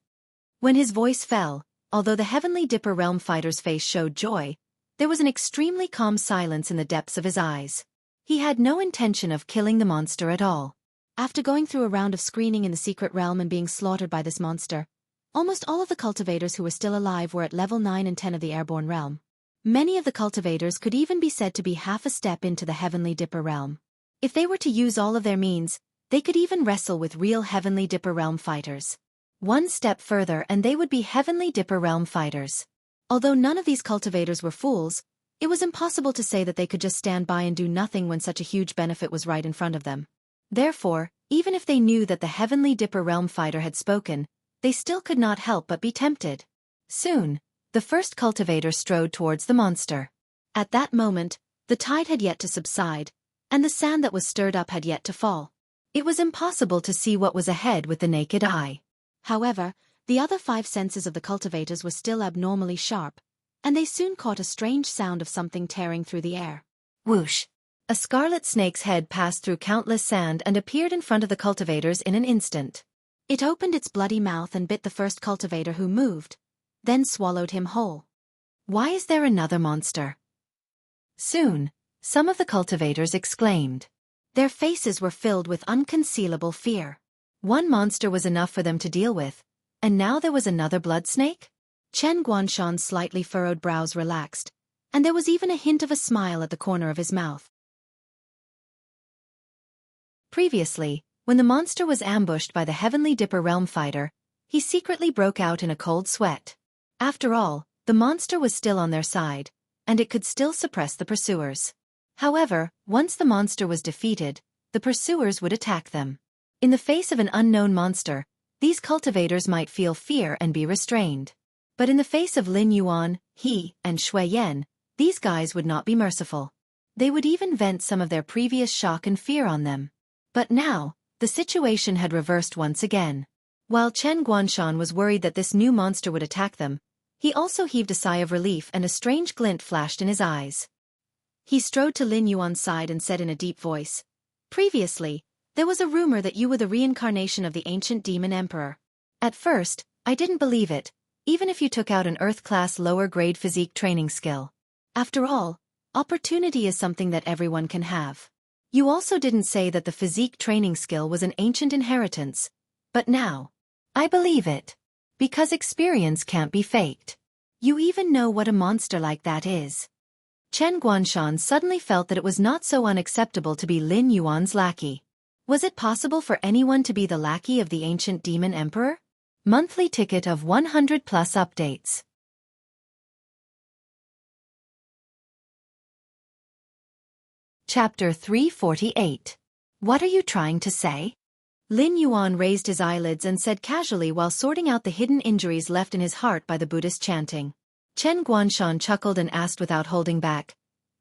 When his voice fell, although the Heavenly Dipper Realm fighter's face showed joy, there was an extremely calm silence in the depths of his eyes. He had no intention of killing the monster at all. After going through a round of screening in the secret realm and being slaughtered by this monster, almost all of the cultivators who were still alive were at level 9 and 10 of the airborne realm. Many of the cultivators could even be said to be half a step into the Heavenly Dipper realm. If they were to use all of their means, they could even wrestle with real Heavenly Dipper realm fighters. One step further and they would be Heavenly Dipper realm fighters. Although none of these cultivators were fools, it was impossible to say that they could just stand by and do nothing when such a huge benefit was right in front of them. Therefore, even if they knew that the Heavenly Dipper realm fighter had spoken, they still could not help but be tempted. Soon, the first cultivator strode towards the monster. At that moment, the tide had yet to subside, and the sand that was stirred up had yet to fall. It was impossible to see what was ahead with the naked eye. However, the other 5 senses of the cultivators were still abnormally sharp, and they soon caught a strange sound of something tearing through the air. Whoosh! A scarlet snake's head passed through countless sand and appeared in front of the cultivators in an instant. It opened its bloody mouth and bit the first cultivator who moved, then swallowed him whole. Why is there another monster? Soon, some of the cultivators exclaimed. Their faces were filled with unconcealable fear. One monster was enough for them to deal with, and now there was another blood snake? Chen Guanshan's slightly furrowed brows relaxed, and there was even a hint of a smile at the corner of his mouth. Previously, when the monster was ambushed by the Heavenly Dipper realm fighter, he secretly broke out in a cold sweat. After all, the monster was still on their side, and it could still suppress the pursuers. However, once the monster was defeated, the pursuers would attack them. In the face of an unknown monster, these cultivators might feel fear and be restrained. But in the face of Lin Yuan, He, and Shui Yan, these guys would not be merciful. They would even vent some of their previous shock and fear on them. But now, the situation had reversed once again. While Chen Guanshan was worried that this new monster would attack them, he also heaved a sigh of relief and a strange glint flashed in his eyes. He strode to Lin Yuan's side and said in a deep voice, "Previously, there was a rumor that you were the reincarnation of the ancient demon emperor. At first, I didn't believe it, even if you took out an Earth-class lower-grade physique training skill. After all, opportunity is something that everyone can have. You also didn't say that the physique training skill was an ancient inheritance, but now, I believe it. Because experience can't be faked. You even know what a monster like that is." Chen Guanshan suddenly felt that it was not so unacceptable to be Lin Yuan's lackey. Was it possible for anyone to be the lackey of the ancient demon emperor? Monthly ticket of 100 plus updates. Chapter 348. What are you trying to say? Lin Yuan raised his eyelids and said casually while sorting out the hidden injuries left in his heart by the Buddhist chanting. Chen Guanshan chuckled and asked without holding back,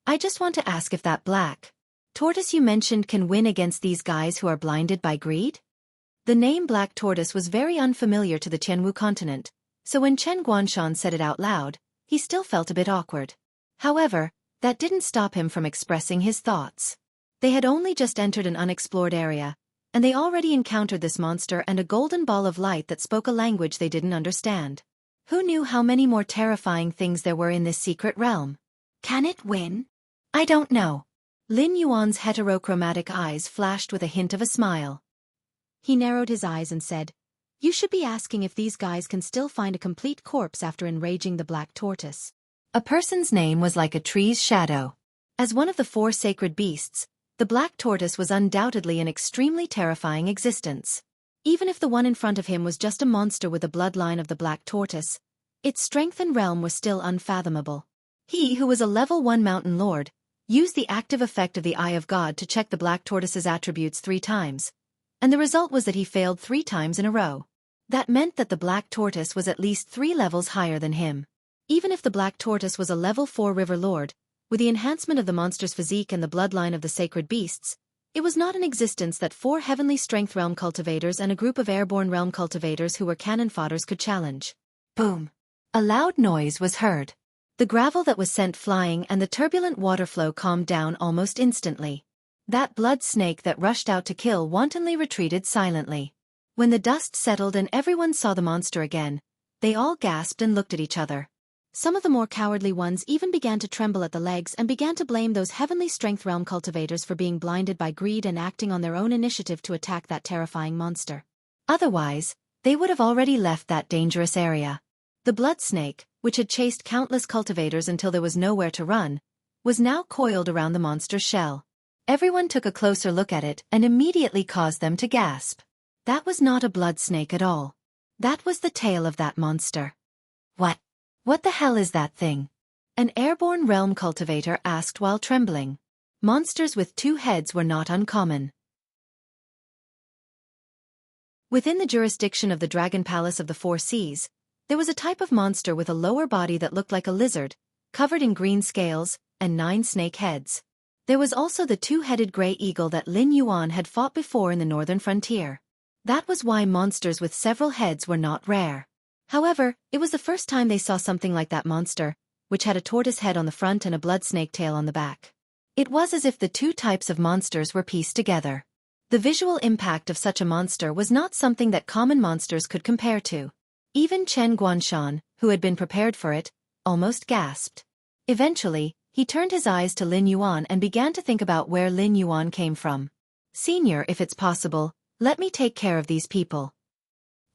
"I just want to ask if that black tortoise you mentioned can win against these guys who are blinded by greed?" The name Black Tortoise was very unfamiliar to the Tianwu continent, so when Chen Guanshan said it out loud, he still felt a bit awkward. However, that didn't stop him from expressing his thoughts. They had only just entered an unexplored area, and they already encountered this monster and a golden ball of light that spoke a language they didn't understand. Who knew how many more terrifying things there were in this secret realm? Can it win? I don't know. Lin Yuan's heterochromatic eyes flashed with a hint of a smile. He narrowed his eyes and said, "You should be asking if these guys can still find a complete corpse after enraging the black tortoise." A person's name was like a tree's shadow. As one of the 4 sacred beasts, the black tortoise was undoubtedly an extremely terrifying existence. Even if the one in front of him was just a monster with the bloodline of the black tortoise, its strength and realm was still unfathomable. He, who was a level 1 mountain lord, used the active effect of the Eye of God to check the black tortoise's attributes 3 times, and the result was that he failed 3 times in a row. That meant that the black tortoise was at least 3 levels higher than him. Even if the black tortoise was a level 4 river lord, With the enhancement of the monster's physique and the bloodline of the sacred beasts, it was not an existence that 4 heavenly strength realm cultivators and a group of airborne realm cultivators who were cannon fodders could challenge. Boom! A loud noise was heard. The gravel that was sent flying and the turbulent water flow calmed down almost instantly. That blood snake that rushed out to kill wantonly retreated silently. When the dust settled and everyone saw the monster again, they all gasped and looked at each other. Some of the more cowardly ones even began to tremble at the legs and began to blame those heavenly strength realm cultivators for being blinded by greed and acting on their own initiative to attack that terrifying monster. Otherwise, they would have already left that dangerous area. The blood snake, which had chased countless cultivators until there was nowhere to run, was now coiled around the monster's shell. Everyone took a closer look at it and immediately caused them to gasp. That was not a blood snake at all. That was the tail of that monster. What the hell is that thing? An airborne realm cultivator asked while trembling. Monsters with 2 heads were not uncommon. Within the jurisdiction of the Dragon Palace of the 4 Seas, there was a type of monster with a lower body that looked like a lizard, covered in green scales, and 9 snake heads. There was also the 2-headed gray eagle that Lin Yuan had fought before in the northern frontier. That was why monsters with several heads were not rare. However, it was the first time they saw something like that monster, which had a tortoise head on the front and a blood snake tail on the back. It was as if the 2 types of monsters were pieced together. The visual impact of such a monster was not something that common monsters could compare to. Even Chen Guanshan, who had been prepared for it, almost gasped. Eventually, he turned his eyes to Lin Yuan and began to think about where Lin Yuan came from. "Senior, if it's possible, let me take care of these people."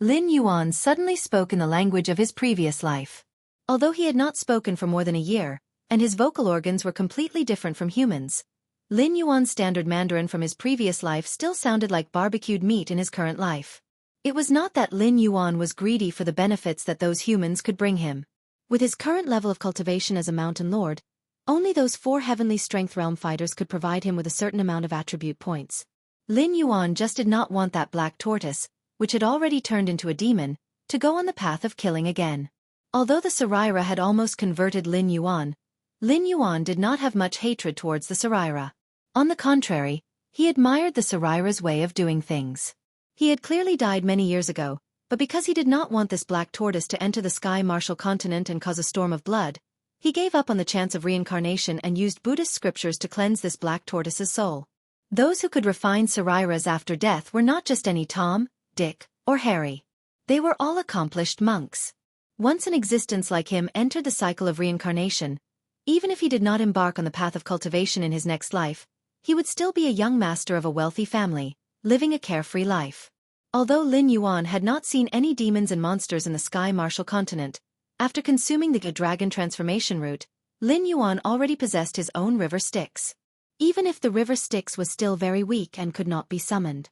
Lin Yuan suddenly spoke in the language of his previous life. Although he had not spoken for more than a year, and his vocal organs were completely different from humans, Lin Yuan's standard Mandarin from his previous life still sounded like barbecued meat in his current life. It was not that Lin Yuan was greedy for the benefits that those humans could bring him. With his current level of cultivation as a mountain lord, only those 4 heavenly strength realm fighters could provide him with a certain amount of attribute points. Lin Yuan just did not want that black tortoise, which had already turned into a demon, to go on the path of killing again. Although the Surreal had almost converted Lin Yuan did not have much hatred towards the Surreal. On the contrary, he admired the Surreal's way of doing things. He had clearly died many years ago, but because he did not want this black tortoise to enter the Sky Martial continent and cause a storm of blood, he gave up on the chance of reincarnation and used Buddhist scriptures to cleanse this black tortoise's soul. Those who could refine Surreals after death were not just any Tom, Dick, or Harry. They were all accomplished monks. Once an existence like him entered the cycle of reincarnation, even if he did not embark on the path of cultivation in his next life, he would still be a young master of a wealthy family, living a carefree life. Although Lin Yuan had not seen any demons and monsters in the Sky Martial continent, after consuming the dragon transformation root, Lin Yuan already possessed his own river Styx. Even if the river Styx was still very weak and could not be summoned.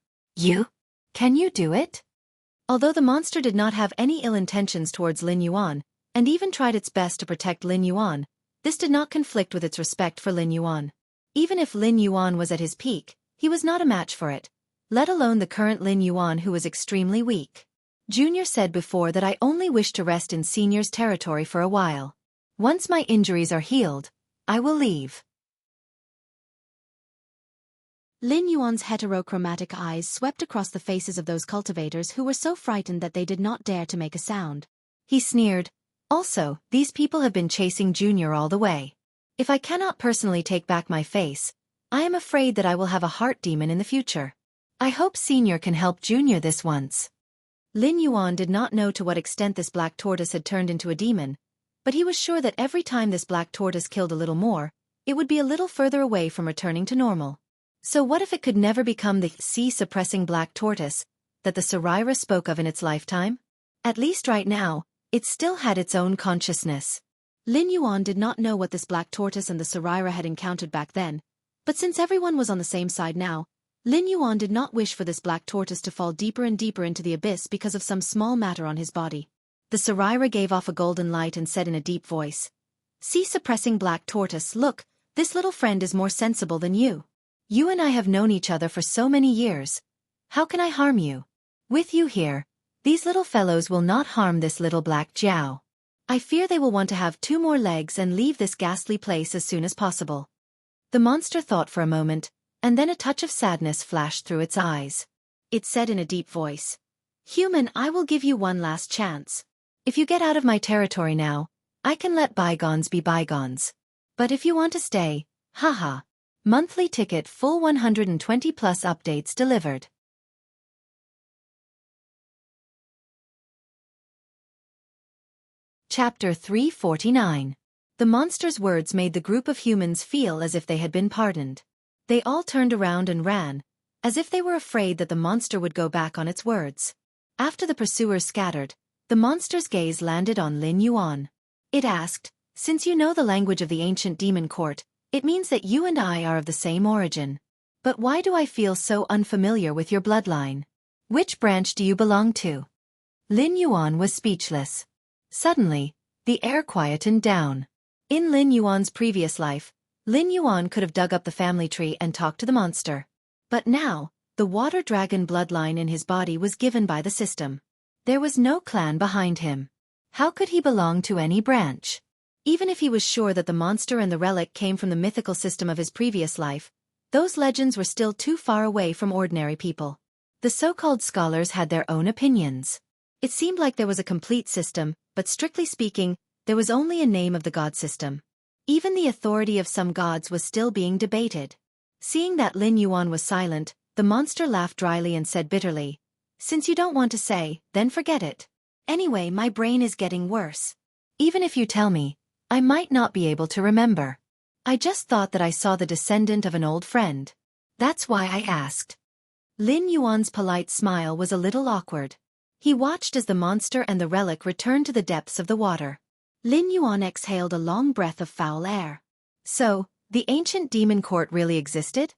Can you do it? Although the monster did not have any ill intentions towards Lin Yuan, and even tried its best to protect Lin Yuan, this did not conflict with its respect for Lin Yuan. Even if Lin Yuan was at his peak, he was not a match for it, let alone the current Lin Yuan who was extremely weak. Junior said before that I only wish to rest in Senior's territory for a while. Once my injuries are healed, I will leave. Lin Yuan's heterochromatic eyes swept across the faces of those cultivators who were so frightened that they did not dare to make a sound. He sneered, "Also, these people have been chasing Junior all the way. If I cannot personally take back my face, I am afraid that I will have a heart demon in the future. I hope Senior can help Junior this once." Lin Yuan did not know to what extent this black tortoise had turned into a demon, but he was sure that every time this black tortoise killed a little more, it would be a little further away from returning to normal. So what if it could never become the sea-suppressing black tortoise that the Surreal spoke of in its lifetime? At least right now, it still had its own consciousness. Lin Yuan did not know what this black tortoise and the Surreal had encountered back then, but since everyone was on the same side now, Lin Yuan did not wish for this black tortoise to fall deeper and deeper into the abyss because of some small matter on his body. The Surreal gave off a golden light and said in a deep voice, "Sea-suppressing black tortoise, look, this little friend is more sensible than you. You and I have known each other for so many years. How can I harm you? With you here, these little fellows will not harm this little black Jiao." I fear they will want to have 2 more legs and leave this ghastly place as soon as possible. The monster thought for a moment, and then a touch of sadness flashed through its eyes. It said in a deep voice, "Human, I will give you one last chance. If you get out of my territory now, I can let bygones be bygones. But if you want to stay, haha. Monthly ticket full 120 plus updates delivered." Chapter 349. The monster's words made the group of humans feel as if they had been pardoned. They all turned around and ran, as if they were afraid that the monster would go back on its words. After the pursuers scattered, the monster's gaze landed on Lin Yuan. It asked, "Since you know the language of the ancient demon court, it means that you and I are of the same origin. But why do I feel so unfamiliar with your bloodline? Which branch do you belong to?" Lin Yuan was speechless. Suddenly, the air quietened down. In Lin Yuan's previous life, Lin Yuan could have dug up the family tree and talked to the monster. But now, the water dragon bloodline in his body was given by the system. There was no clan behind him. How could he belong to any branch? Even if he was sure that the monster and the relic came from the mythical system of his previous life, those legends were still too far away from ordinary people. The so-called scholars had their own opinions. It seemed like there was a complete system, but strictly speaking, there was only a name of the god system. Even the authority of some gods was still being debated. Seeing that Lin Yuan was silent, the monster laughed dryly and said bitterly, "Since you don't want to say, then forget it. Anyway, my brain is getting worse. Even if you tell me, I might not be able to remember. I just thought that I saw the descendant of an old friend. That's why I asked." Lin Yuan's polite smile was a little awkward. He watched as the monster and the relic returned to the depths of the water. Lin Yuan exhaled a long breath of foul air. So, the ancient demon court really existed?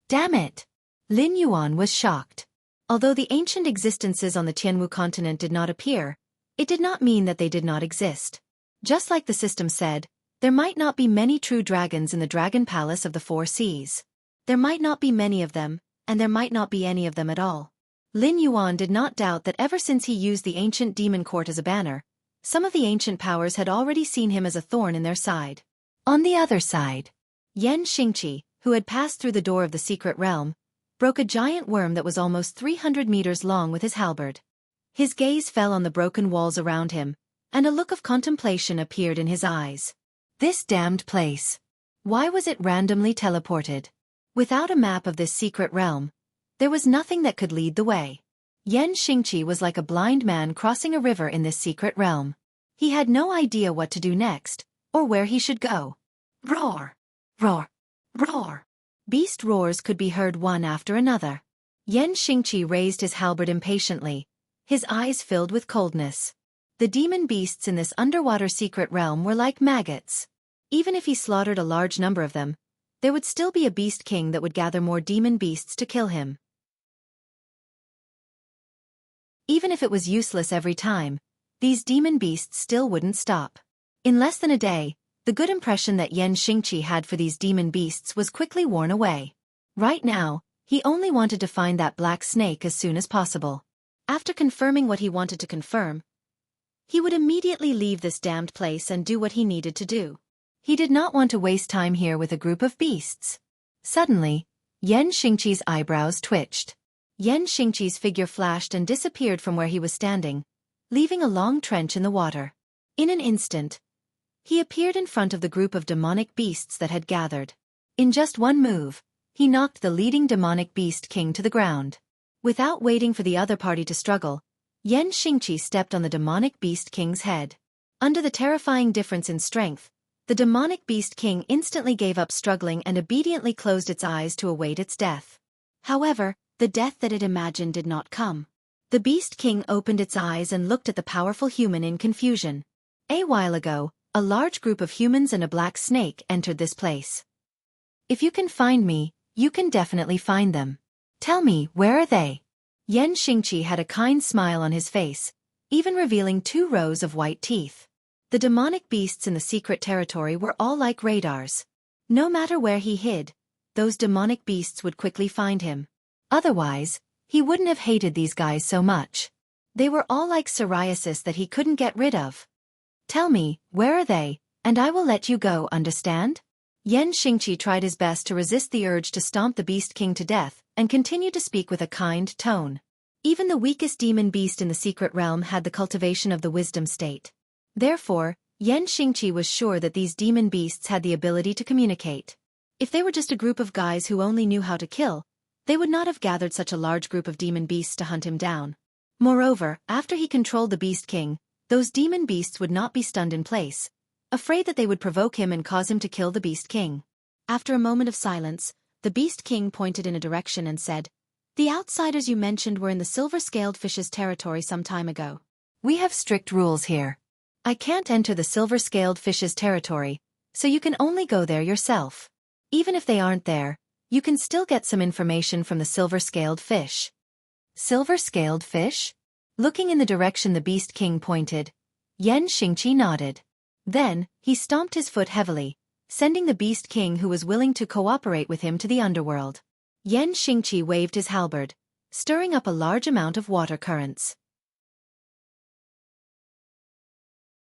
Damn it! Lin Yuan was shocked. Although the ancient existences on the Tianwu continent did not appear, it did not mean that they did not exist. Just like the system said, there might not be many true dragons in the Dragon Palace of the Four Seas. There might not be many of them, and there might not be any of them at all. Lin Yuan did not doubt that ever since he used the ancient demon court as a banner, some of the ancient powers had already seen him as a thorn in their side. On the other side, Yan Xingqi, who had passed through the door of the secret realm, broke a giant worm that was almost 300 meters long with his halberd. His gaze fell on the broken walls around him, and a look of contemplation appeared in his eyes. This damned place. Why was it randomly teleported? Without a map of this secret realm, there was nothing that could lead the way. Yan Xingqi was like a blind man crossing a river in this secret realm. He had no idea what to do next, or where he should go. Roar! Roar! Roar! Beast roars could be heard one after another. Yan Xingqi raised his halberd impatiently, his eyes filled with coldness. The demon beasts in this underwater secret realm were like maggots. Even if he slaughtered a large number of them, there would still be a beast king that would gather more demon beasts to kill him. Even if it was useless every time, these demon beasts still wouldn't stop. In less than a day, the good impression that Yan Xingqi had for these demon beasts was quickly worn away. Right now, he only wanted to find that black snake as soon as possible. After confirming what he wanted to confirm, he would immediately leave this damned place and do what he needed to do. He did not want to waste time here with a group of beasts. Suddenly, Yan Xingqi's eyebrows twitched. Yan Xingqi's figure flashed and disappeared from where he was standing, leaving a long trench in the water. In an instant, he appeared in front of the group of demonic beasts that had gathered. In just one move, he knocked the leading demonic beast king to the ground. Without waiting for the other party to struggle, Yan Xingqi stepped on the demonic beast king's head. Under the terrifying difference in strength, the demonic beast king instantly gave up struggling and obediently closed its eyes to await its death. However, the death that it imagined did not come. The beast king opened its eyes and looked at the powerful human in confusion. A while ago, a large group of humans and a black snake entered this place. If you can find me, you can definitely find them. Tell me, where are they? Yan Xingqi had a kind smile on his face, even revealing 2 rows of white teeth. The demonic beasts in the secret territory were all like radars. No matter where he hid, those demonic beasts would quickly find him. Otherwise, he wouldn't have hated these guys so much. They were all like psoriasis that he couldn't get rid of. Tell me, where are they, and I will let you go, understand? Yan Xingqi tried his best to resist the urge to stomp the Beast King to death, and continued to speak with a kind tone. Even the weakest demon beast in the secret realm had the cultivation of the wisdom state. Therefore, Yan Xingqi was sure that these demon beasts had the ability to communicate. If they were just a group of guys who only knew how to kill, they would not have gathered such a large group of demon beasts to hunt him down. Moreover, after he controlled the Beast King, those demon beasts would not be stunned in place, afraid that they would provoke him and cause him to kill the Beast King. After a moment of silence, the Beast King pointed in a direction and said, "The outsiders you mentioned were in the silver-scaled fish's territory some time ago. We have strict rules here. I can't enter the silver-scaled fish's territory, so you can only go there yourself. Even if they aren't there, you can still get some information from the silver-scaled fish." Silver-scaled fish? Looking in the direction the Beast King pointed, Yan Xingqi nodded. Then, he stomped his foot heavily, sending the Beast King who was willing to cooperate with him to the underworld. Yan Xingqi waved his halberd, stirring up a large amount of water currents.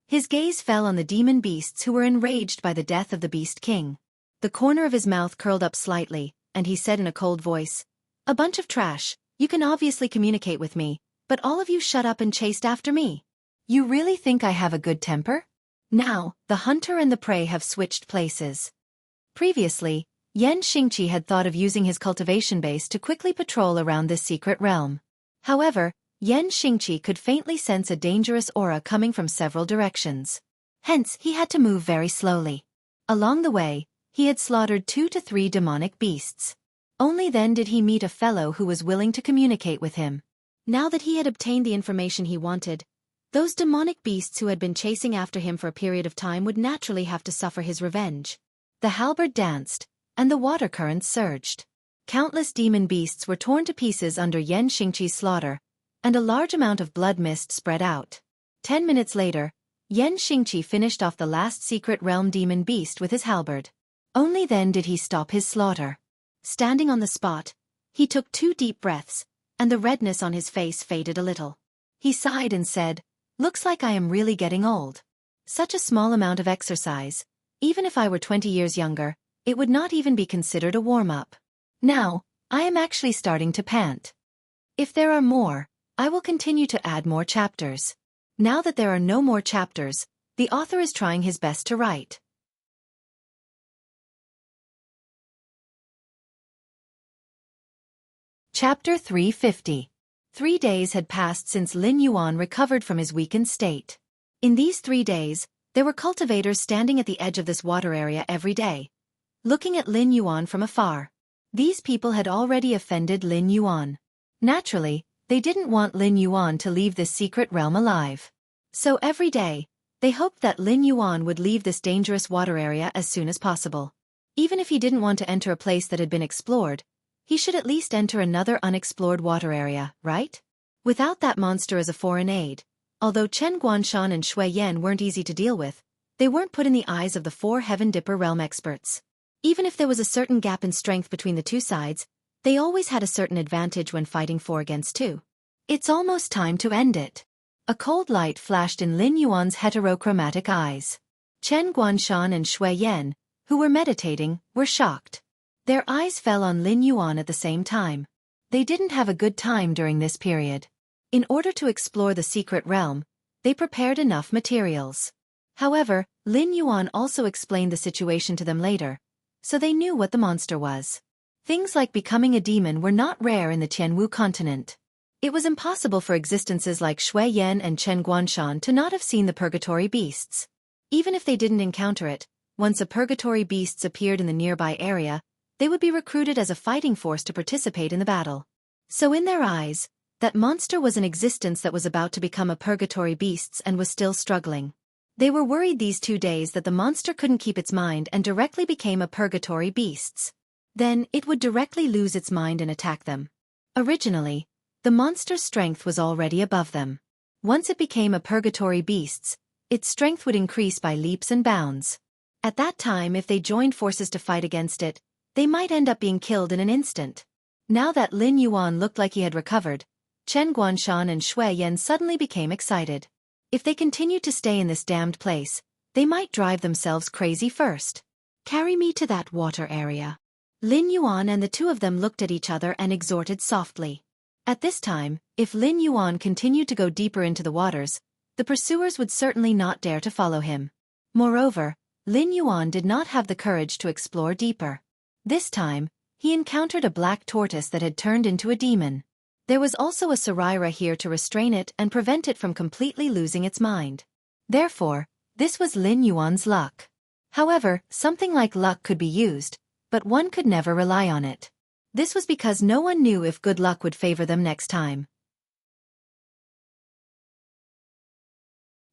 His gaze fell on the demon beasts who were enraged by the death of the Beast King. The corner of his mouth curled up slightly, and he said in a cold voice, "A bunch of trash, you can obviously communicate with me, but all of you shut up and chased after me. You really think I have a good temper?" Now, the hunter and the prey have switched places. Previously, Yan Xingqi had thought of using his cultivation base to quickly patrol around this secret realm. However, Yan Xingqi could faintly sense a dangerous aura coming from several directions. Hence, he had to move very slowly. Along the way, he had slaughtered 2 to 3 demonic beasts. Only then did he meet a fellow who was willing to communicate with him. Now that he had obtained the information he wanted, those demonic beasts who had been chasing after him for a period of time would naturally have to suffer his revenge. The halberd danced, and the water currents surged. Countless demon beasts were torn to pieces under Yan Xingqi's slaughter, and a large amount of blood mist spread out. 10 minutes later, Yan Xingqi finished off the last secret realm demon beast with his halberd. Only then did he stop his slaughter. Standing on the spot, he took 2 deep breaths, and the redness on his face faded a little. He sighed and said, "Looks like I am really getting old. Such a small amount of exercise, even if I were 20 years younger, it would not even be considered a warm-up. Now, I am actually starting to pant. If there are more, I will continue to add more chapters." Now that there are no more chapters, the author is trying his best to write. Chapter 350. 3 days had passed since Lin Yuan recovered from his weakened state. In these 3 days, there were cultivators standing at the edge of this water area every day, looking at Lin Yuan from afar. These people had already offended Lin Yuan. Naturally, they didn't want Lin Yuan to leave this secret realm alive. So every day, they hoped that Lin Yuan would leave this dangerous water area as soon as possible. Even if he didn't want to enter a place that had been explored, he should at least enter another unexplored water area, right? Without that monster as a foreign aid, although Chen Guanshan and Shui Yan weren't easy to deal with, they weren't put in the eyes of the 4 Heaven Dipper realm experts. Even if there was a certain gap in strength between the 2 sides, they always had a certain advantage when fighting 4 against 2. It's almost time to end it. A cold light flashed in Lin Yuan's heterochromatic eyes. Chen Guanshan and Shui Yan, who were meditating, were shocked. Their eyes fell on Lin Yuan at the same time. They didn't have a good time during this period. In order to explore the secret realm, they prepared enough materials. However, Lin Yuan also explained the situation to them later, so they knew what the monster was. Things like becoming a demon were not rare in the Tianwu continent. It was impossible for existences like Shui Yan and Chen Guanshan to not have seen the purgatory beasts. Even if they didn't encounter it, once a purgatory beasts appeared in the nearby area, they would be recruited as a fighting force to participate in the battle. So in their eyes, that monster was an existence that was about to become a purgatory beasts and was still struggling. They were worried these 2 days that the monster couldn't keep its mind and directly became a purgatory beasts. Then, it would directly lose its mind and attack them. Originally, the monster's strength was already above them. Once it became a purgatory beasts, its strength would increase by leaps and bounds. At that time, if they joined forces to fight against it, they might end up being killed in an instant. Now that Lin Yuan looked like he had recovered, Chen Guanshan and Shui Yan suddenly became excited. If they continued to stay in this damned place, they might drive themselves crazy first. Carry me to that water area. Lin Yuan and the two of them looked at each other and exhorted softly. At this time, if Lin Yuan continued to go deeper into the waters, the pursuers would certainly not dare to follow him. Moreover, Lin Yuan did not have the courage to explore deeper. This time, he encountered a black tortoise that had turned into a demon. There was also a Surreal here to restrain it and prevent it from completely losing its mind. Therefore, this was Lin Yuan's luck. However, something like luck could be used, but one could never rely on it. This was because no one knew if good luck would favor them next time.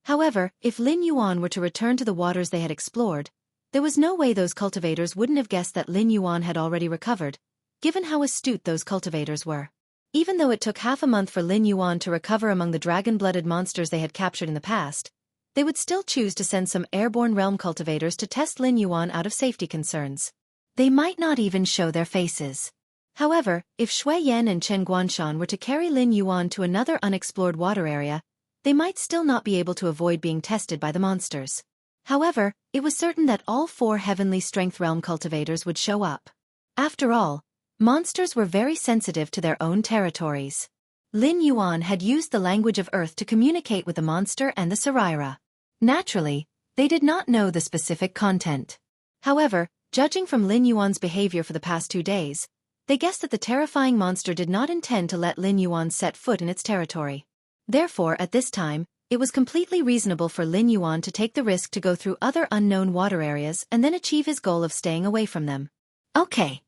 However, if Lin Yuan were to return to the waters they had explored, there was no way those cultivators wouldn't have guessed that Lin Yuan had already recovered, given how astute those cultivators were. Even though it took half a month for Lin Yuan to recover among the dragon-blooded monsters they had captured in the past, they would still choose to send some airborne realm cultivators to test Lin Yuan out of safety concerns. They might not even show their faces. However, if Shui Yan and Chen Guanshan were to carry Lin Yuan to another unexplored water area, they might still not be able to avoid being tested by the monsters. However, it was certain that all 4 heavenly strength realm cultivators would show up. After all, monsters were very sensitive to their own territories. Lin Yuan had used the language of Earth to communicate with the monster and the Surreal. Naturally, they did not know the specific content. However, judging from Lin Yuan's behavior for the past 2 days, they guessed that the terrifying monster did not intend to let Lin Yuan set foot in its territory. Therefore, at this time, it was completely reasonable for Lin Yuan to take the risk to go through other unknown water areas and then achieve his goal of staying away from them. Okay.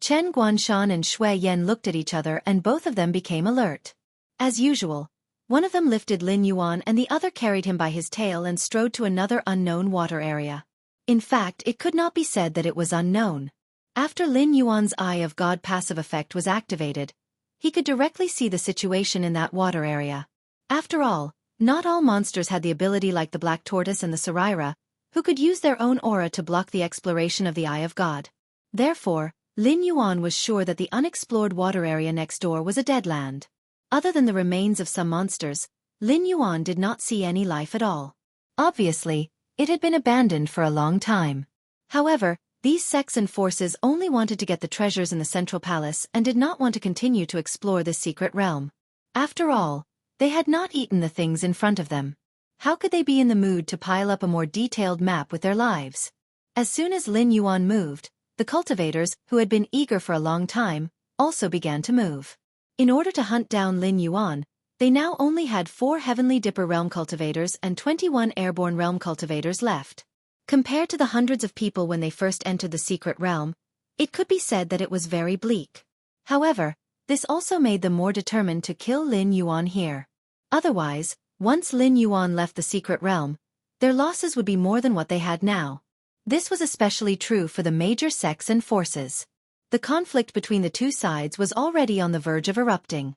Chen Guanshan and Shui Yan looked at each other and both of them became alert. As usual, one of them lifted Lin Yuan and the other carried him by his tail and strode to another unknown water area. In fact, it could not be said that it was unknown. After Lin Yuan's Eye of God passive effect was activated, he could directly see the situation in that water area. After all, not all monsters had the ability like the black tortoise and the Surreal, who could use their own aura to block the exploration of the Eye of God. Therefore, Lin Yuan was sure that the unexplored water area next door was a dead land. Other than the remains of some monsters, Lin Yuan did not see any life at all. Obviously, it had been abandoned for a long time. However, these sects and forces only wanted to get the treasures in the central palace and did not want to continue to explore this secret realm. After all, they had not eaten the things in front of them. How could they be in the mood to pile up a more detailed map with their lives? As soon as Lin Yuan moved, the cultivators, who had been eager for a long time, also began to move. In order to hunt down Lin Yuan, they now only had 4 Heavenly Dipper realm cultivators and 21 airborne realm cultivators left. Compared to the hundreds of people when they first entered the secret realm, it could be said that it was very bleak. However, this also made them more determined to kill Lin Yuan here. Otherwise, once Lin Yuan left the secret realm, their losses would be more than what they had now. This was especially true for the major sects and forces. The conflict between the two sides was already on the verge of erupting.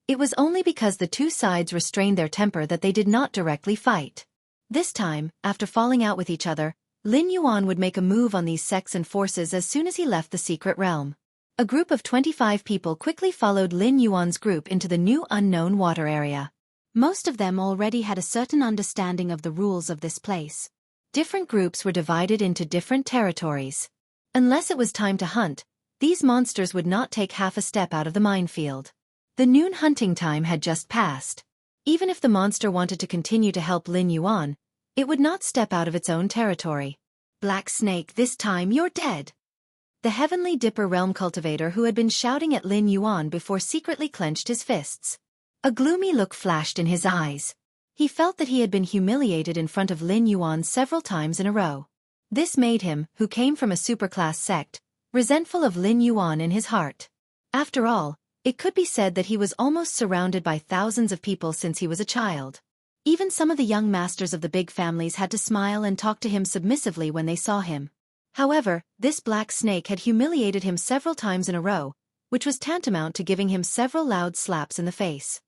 It was only because the two sides restrained their temper that they did not directly fight. This time, after falling out with each other, Lin Yuan would make a move on these sects and forces as soon as he left the secret realm. A group of 25 people quickly followed Lin Yuan's group into the new unknown water area. Most of them already had a certain understanding of the rules of this place. Different groups were divided into different territories. Unless it was time to hunt, these monsters would not take half a step out of the minefield. The noon hunting time had just passed. Even if the monster wanted to continue to help Lin Yuan, it would not step out of its own territory. Black Snake, this time you're dead. The Heavenly Dipper realm cultivator who had been shouting at Lin Yuan before secretly clenched his fists. A gloomy look flashed in his eyes. He felt that he had been humiliated in front of Lin Yuan several times in a row. This made him, who came from a superclass sect, resentful of Lin Yuan in his heart. After all, it could be said that he was almost surrounded by thousands of people since he was a child. Even some of the young masters of the big families had to smile and talk to him submissively when they saw him. However, this Black Snake had humiliated him several times in a row, which was tantamount to giving him several loud slaps in the face.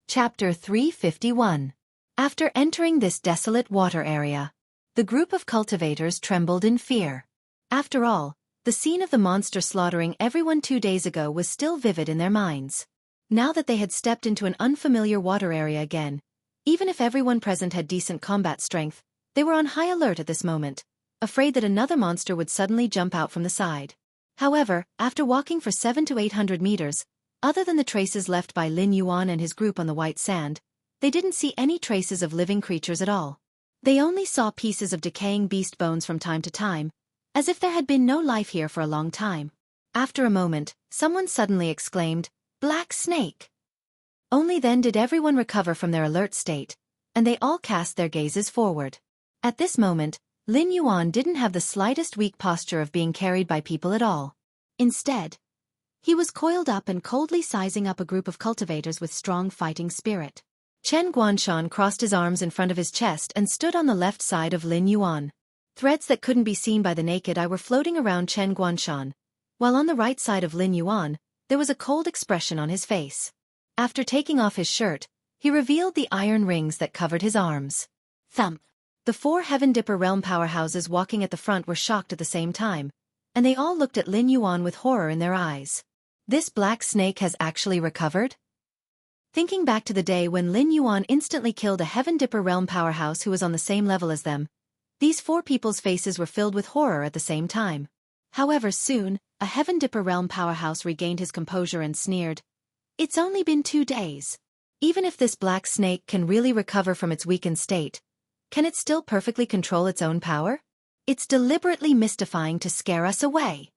Chapter 351. After entering this desolate water area, the group of cultivators trembled in fear. After all, The scene of the monster slaughtering everyone 2 days ago was still vivid in their minds. Now that they had stepped into an unfamiliar water area again, even if everyone present had decent combat strength, they were on high alert at this moment, afraid that another monster would suddenly jump out from the side. However, after walking for 700 to 800 meters, other than the traces left by Lin Yuan and his group on the white sand, they didn't see any traces of living creatures at all. They only saw pieces of decaying beast bones from time to time, as if there had been no life here for a long time. After a moment, someone suddenly exclaimed, "Black snake!" Only then did everyone recover from their alert state, and they all cast their gazes forward. At this moment, Lin Yuan didn't have the slightest weak posture of being carried by people at all. Instead, he was coiled up and coldly sizing up a group of cultivators with strong fighting spirit. Chen Guanshan crossed his arms in front of his chest and stood on the left side of Lin Yuan. Threads that couldn't be seen by the naked eye were floating around Chen Guanshan, while on the right side of Lin Yuan, there was a cold expression on his face. After taking off his shirt, he revealed the iron rings that covered his arms. Thump! The 4 Heaven Dipper realm powerhouses walking at the front were shocked at the same time, and they all looked at Lin Yuan with horror in their eyes. This black snake has actually recovered? Thinking back to the day when Lin Yuan instantly killed a Heaven Dipper realm powerhouse who was on the same level as them, these 4 people's faces were filled with horror at the same time. However, soon, a Heaven Dipper realm powerhouse regained his composure and sneered, "It's only been 2 days. Even if this black snake can really recover from its weakened state, can it still perfectly control its own power? It's deliberately mystifying to scare us away."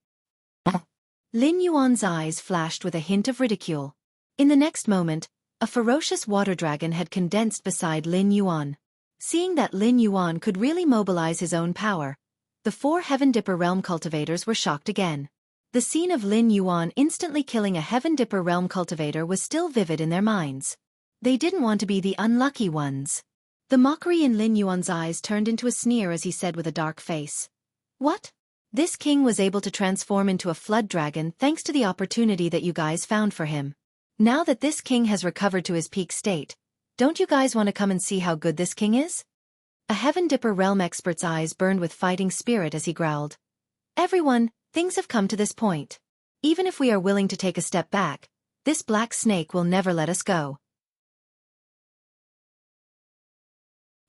Lin Yuan's eyes flashed with a hint of ridicule. In the next moment, a ferocious water dragon had condensed beside Lin Yuan. Seeing that Lin Yuan could really mobilize his own power, the 4 Heaven Dipper realm cultivators were shocked again. The scene of Lin Yuan instantly killing a Heaven Dipper realm cultivator was still vivid in their minds. They didn't want to be the unlucky ones. The mockery in Lin Yuan's eyes turned into a sneer as he said with a dark face, "What? This king was able to transform into a flood dragon thanks to the opportunity that you guys found for him. Now that this king has recovered to his peak state, don't you guys want to come and see how good this king is?" A Heaven Dipper realm expert's eyes burned with fighting spirit as he growled, "Everyone, things have come to this point. Even if we are willing to take a step back, this black snake will never let us go.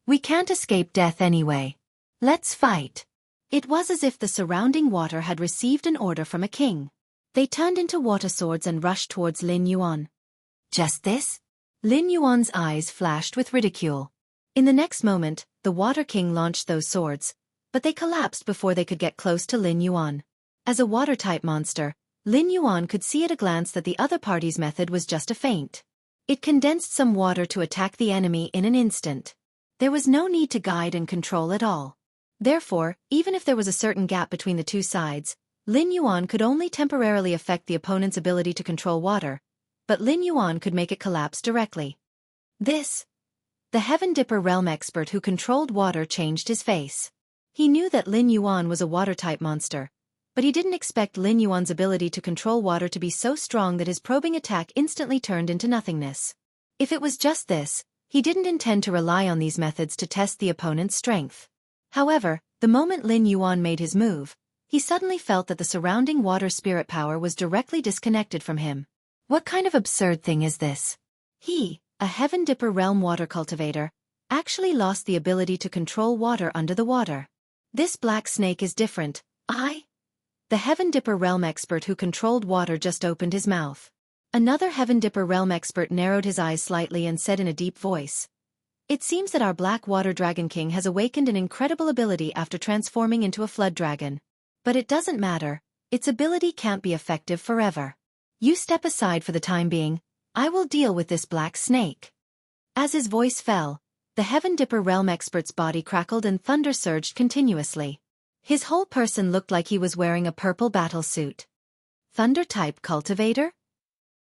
We can't escape death anyway. Let's fight." It was as if the surrounding water had received an order from a king. They turned into water swords and rushed towards Lin Yuan. Just this? Lin Yuan's eyes flashed with ridicule. In the next moment, the Water King launched those swords, but they collapsed before they could get close to Lin Yuan. As a water-type monster, Lin Yuan could see at a glance that the other party's method was just a feint. It condensed some water to attack the enemy in an instant. There was no need to guide and control at all. Therefore, even if there was a certain gap between the two sides, Lin Yuan could only temporarily affect the opponent's ability to control water, but Lin Yuan could make it collapse directly. The Heaven Dipper realm expert who controlled water changed his face. He knew that Lin Yuan was a water-type monster, but he didn't expect Lin Yuan's ability to control water to be so strong that his probing attack instantly turned into nothingness. If it was just this, he didn't intend to rely on these methods to test the opponent's strength. However, the moment Lin Yuan made his move, he suddenly felt that the surrounding water spirit power was directly disconnected from him. What kind of absurd thing is this? He, a Heaven Dipper realm water cultivator, actually lost the ability to control water under the water. This black snake is different. The Heaven Dipper realm expert who controlled water just opened his mouth. Another Heaven Dipper realm expert narrowed his eyes slightly and said in a deep voice, "It seems that our Black Water Dragon King has awakened an incredible ability after transforming into a flood dragon. But it doesn't matter, its ability can't be effective forever. You step aside for the time being, I will deal with this black snake." As his voice fell, the Heaven Dipper realm expert's body crackled and thunder surged continuously. His whole person looked like he was wearing a purple battle suit. Thunder-type cultivator?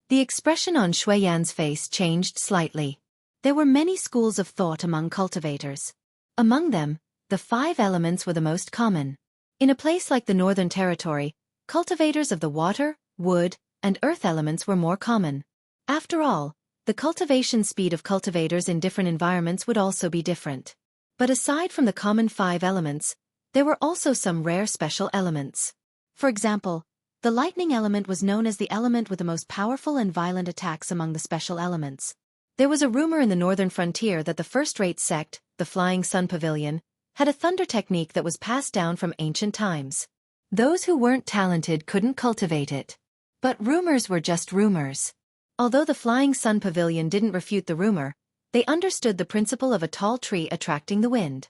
The expression on Shuiyan's face changed slightly. There were many schools of thought among cultivators. Among them, the 5 elements were the most common. In a place like the Northern Territory, cultivators of the water, wood, and earth elements were more common. After all, the cultivation speed of cultivators in different environments would also be different. But aside from the common 5 elements, there were also some rare special elements. For example, the lightning element was known as the element with the most powerful and violent attacks among the special elements. There was a rumor in the northern frontier that the first-rate sect, the Flying Sun Pavilion, had a thunder technique that was passed down from ancient times. Those who weren't talented couldn't cultivate it. But rumors were just rumors. Although the Flying Sun Pavilion didn't refute the rumor, they understood the principle of a tall tree attracting the wind.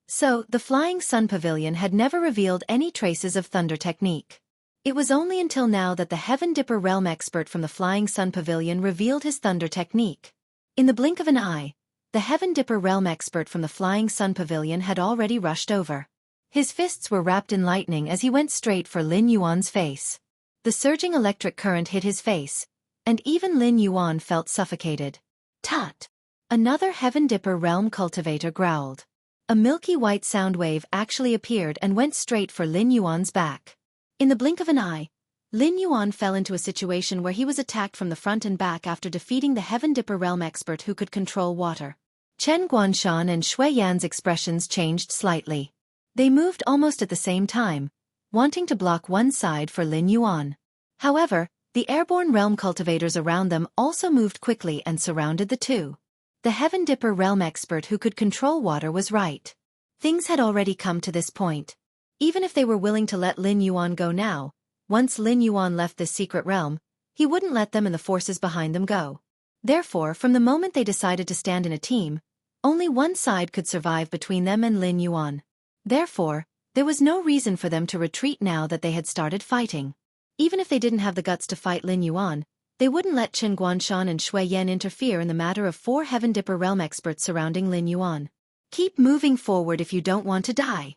So, the Flying Sun Pavilion had never revealed any traces of thunder technique. It was only until now that the Heaven Dipper realm expert from the Flying Sun Pavilion revealed his thunder technique. In the blink of an eye, the Heaven Dipper realm expert from the Flying Sun Pavilion had already rushed over. His fists were wrapped in lightning as he went straight for Lin Yuan's face. The surging electric current hit his face, and even Lin Yuan felt suffocated. Tut! Another Heaven Dipper realm cultivator growled. A milky white sound wave actually appeared and went straight for Lin Yuan's back. In the blink of an eye, Lin Yuan fell into a situation where he was attacked from the front and back after defeating the Heaven Dipper realm expert who could control water. Chen Guanshan and Shui Yan's expressions changed slightly. They moved almost at the same time, wanting to block one side for Lin Yuan. However, the airborne realm cultivators around them also moved quickly and surrounded the two. The Heaven Dipper realm expert who could control water was right. Things had already come to this point. Even if they were willing to let Lin Yuan go now, once Lin Yuan left this secret realm, he wouldn't let them and the forces behind them go. Therefore, from the moment they decided to stand in a team, only one side could survive between them and Lin Yuan. Therefore, there was no reason for them to retreat now that they had started fighting. Even if they didn't have the guts to fight Lin Yuan, they wouldn't let Chen Guanshan and Shui Yan interfere in the matter of 4 Heaven Dipper realm experts surrounding Lin Yuan. Keep moving forward if you don't want to die.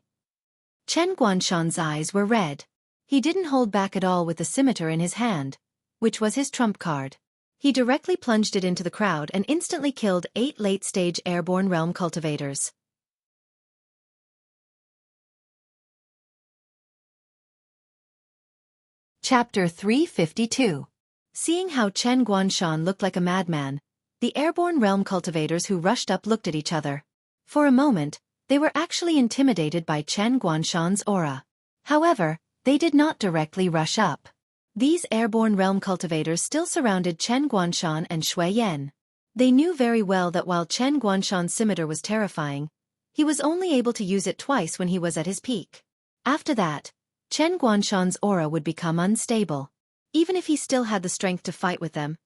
Chen Guanshan's eyes were red. He didn't hold back at all with the scimitar in his hand, which was his trump card. He directly plunged it into the crowd and instantly killed 8 late-stage airborne realm cultivators. Chapter 352. Seeing how Chen Guanshan looked like a madman, the airborne realm cultivators who rushed up looked at each other. For a moment, they were actually intimidated by Chen Guanshan's aura. However, they did not directly rush up. These airborne realm cultivators still surrounded Chen Guanshan and Shui Yan. They knew very well that while Chen Guanshan's scimitar was terrifying, he was only able to use it twice when he was at his peak. After that, Chen Guanshan's aura would become unstable. Even if he still had the strength to fight with them,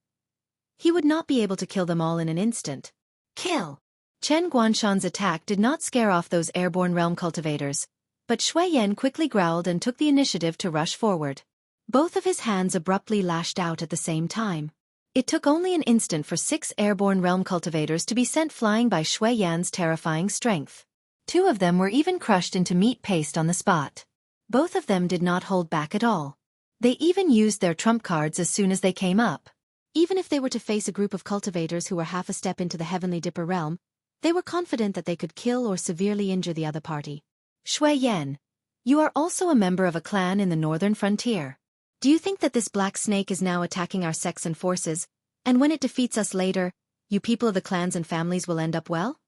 he would not be able to kill them all in an instant. Kill! Chen Guanshan's attack did not scare off those airborne realm cultivators, but Shui Yan quickly growled and took the initiative to rush forward. Both of his hands abruptly lashed out at the same time. It took only an instant for 6 airborne realm cultivators to be sent flying by Shui Yan's terrifying strength. 2 of them were even crushed into meat paste on the spot. Both of them did not hold back at all. They even used their trump cards as soon as they came up. Even if they were to face a group of cultivators who were half a step into the Heavenly Dipper realm, they were confident that they could kill or severely injure the other party. Shui Yan, you are also a member of a clan in the northern frontier. Do you think that this black snake is now attacking our sects and forces, and when it defeats us later, you people of the clans and families will end up well?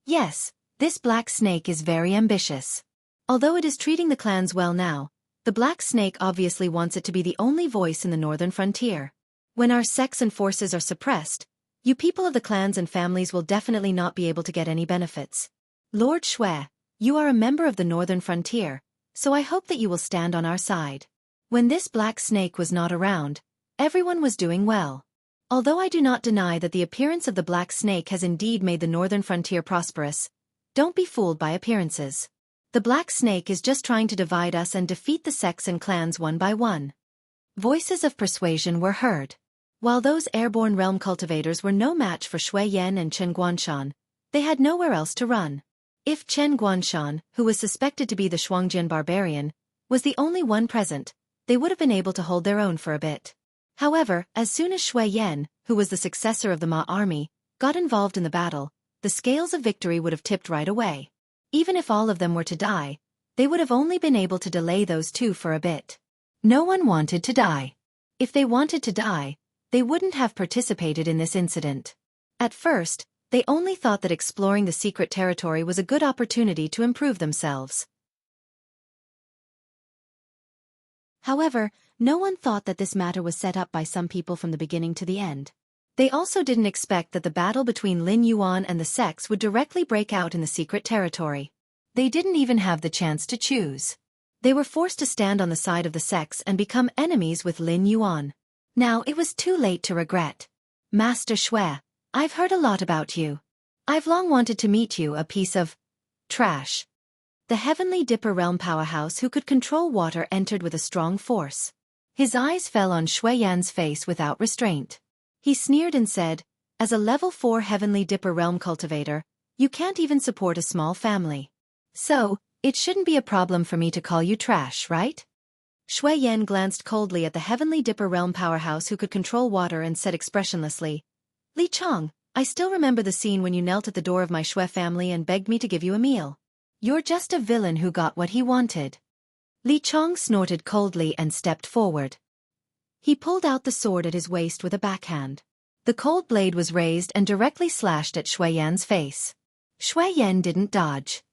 Yes, this black snake is very ambitious. Although it is treating the clans well now, the black snake obviously wants it to be the only voice in the northern frontier. When our sects and forces are suppressed, you people of the clans and families will definitely not be able to get any benefits. Lord Shui, you are a member of the northern frontier, so I hope that you will stand on our side. When this black snake was not around, everyone was doing well. Although I do not deny that the appearance of the black snake has indeed made the northern frontier prosperous, don't be fooled by appearances. The black snake is just trying to divide us and defeat the sects and clans one by one. Voices of persuasion were heard. While those airborne realm cultivators were no match for Shui Yan and Chen Guanshan, they had nowhere else to run. If Chen Guanshan, who was suspected to be the Shuangjian barbarian, was the only one present, they would have been able to hold their own for a bit. However, as soon as Shui Yan, who was the successor of the Ma army, got involved in the battle, the scales of victory would have tipped right away. Even if all of them were to die, they would have only been able to delay those 2 for a bit. No one wanted to die. If they wanted to die, they wouldn't have participated in this incident. At first, They only thought that exploring the secret territory was a good opportunity to improve themselves. However, no one thought that this matter was set up by some people from the beginning to the end. They also didn't expect that the battle between Lin Yuan and the sects would directly break out in the secret territory. They didn't even have the chance to choose. They were forced to stand on the side of the sects and become enemies with Lin Yuan. Now it was too late to regret. Master Shui, I've heard a lot about you. I've long wanted to meet you, a piece of trash. The Heavenly Dipper Realm powerhouse who could control water entered with a strong force. His eyes fell on Shui Yan's face without restraint. He sneered and said, as a level 4 Heavenly Dipper Realm cultivator, you can't even support a small family. So, it shouldn't be a problem for me to call you trash, right? Shui Yan glanced coldly at the Heavenly Dipper Realm powerhouse who could control water and said expressionlessly, Li Chong, I still remember the scene when you knelt at the door of my Shui family and begged me to give you a meal. You're just a villain who got what he wanted. Li Chong snorted coldly and stepped forward. He pulled out the sword at his waist with a backhand. The cold blade was raised and directly slashed at Shui Yan's face. Shui Yan didn't dodge.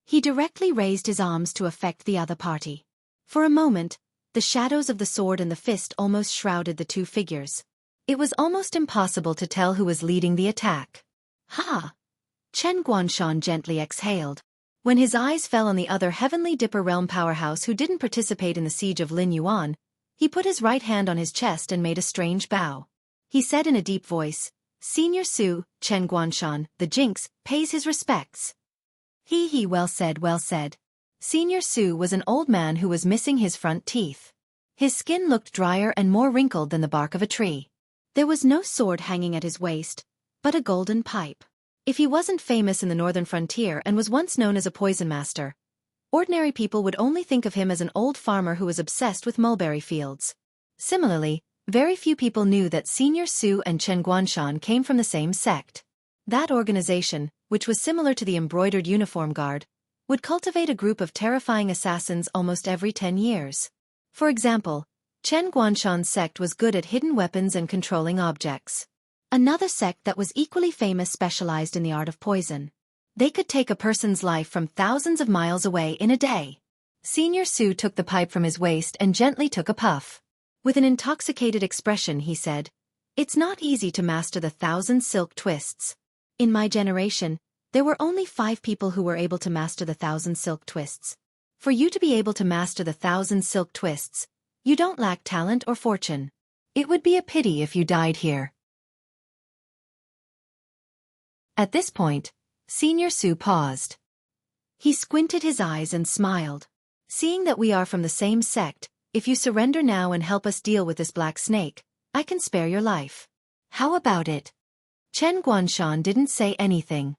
He directly raised his arms to affect the other party. For a moment, the shadows of the sword and the fist almost shrouded the two figures. It was almost impossible to tell who was leading the attack. Ha! Chen Guanshan gently exhaled. When his eyes fell on the other Heavenly Dipper Realm powerhouse who didn't participate in the siege of Lin Yuan, he put his right hand on his chest and made a strange bow. He said in a deep voice, Senior Su, Chen Guanshan, the Jinx, pays his respects. He, well said, well said. Senior Su was an old man who was missing his front teeth. His skin looked drier and more wrinkled than the bark of a tree. There was no sword hanging at his waist, but a golden pipe. If he wasn't famous in the northern frontier and was once known as a poison master, ordinary people would only think of him as an old farmer who was obsessed with mulberry fields. Similarly, very few people knew that Senior Su and Chen Guanshan came from the same sect. That organization, which was similar to the embroidered uniform guard, would cultivate a group of terrifying assassins almost every 10 years. For example, Chen Guanshan's sect was good at hidden weapons and controlling objects. Another sect that was equally famous specialized in the art of poison. They could take a person's life from thousands of miles away in a day. Senior Su took the pipe from his waist and gently took a puff. With an intoxicated expression he said, It's not easy to master the 1,000 silk twists. In my generation, there were only 5 people who were able to master the 1,000 silk twists. For you to be able to master the 1,000 silk twists, you don't lack talent or fortune. It would be a pity if you died here. At this point, Senior Su paused. He squinted his eyes and smiled. Seeing that we are from the same sect, if you surrender now and help us deal with this black snake, I can spare your life. How about it? Chen Guanshan didn't say anything.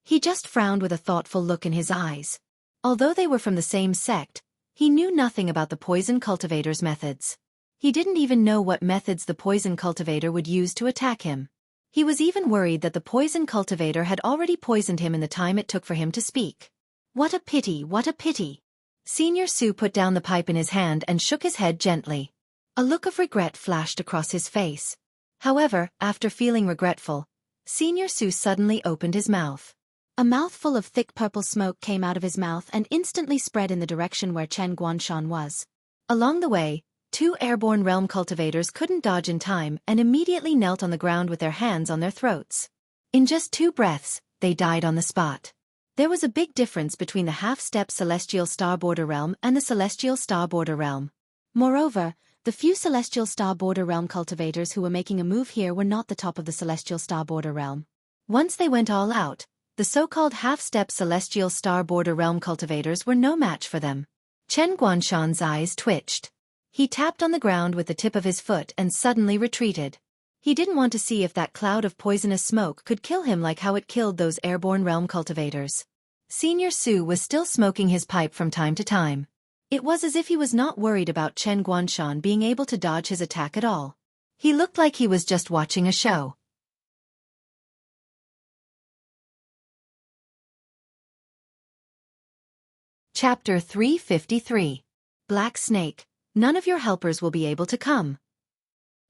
He just frowned with a thoughtful look in his eyes. Although they were from the same sect, he knew nothing about the poison cultivator's methods. He didn't even know what methods the poison cultivator would use to attack him. He was even worried that the poison cultivator had already poisoned him in the time it took for him to speak. What a pity, what a pity. Senior Su put down the pipe in his hand and shook his head gently. A look of regret flashed across his face. However, after feeling regretful, Senior Su suddenly opened his mouth. A mouthful of thick purple smoke came out of his mouth and instantly spread in the direction where Chen Guanshan was. Along the way, 2 airborne realm cultivators couldn't dodge in time and immediately knelt on the ground with their hands on their throats. In just 2 breaths, they died on the spot. There was a big difference between the half-step Celestial Star Border Realm and the Celestial Star Border Realm. Moreover, the few Celestial Star Border Realm cultivators who were making a move here were not the top of the Celestial Star Border Realm. Once they went all out, the so-called half-step Celestial Star Border Realm cultivators were no match for them. Chen Guanshan's eyes twitched. He tapped on the ground with the tip of his foot and suddenly retreated. He didn't want to see if that cloud of poisonous smoke could kill him like how it killed those airborne realm cultivators. Senior Su was still smoking his pipe from time to time. It was as if he was not worried about Chen Guanshan being able to dodge his attack at all. He looked like he was just watching a show. Chapter 353. Black Snake. None of your helpers will be able to come.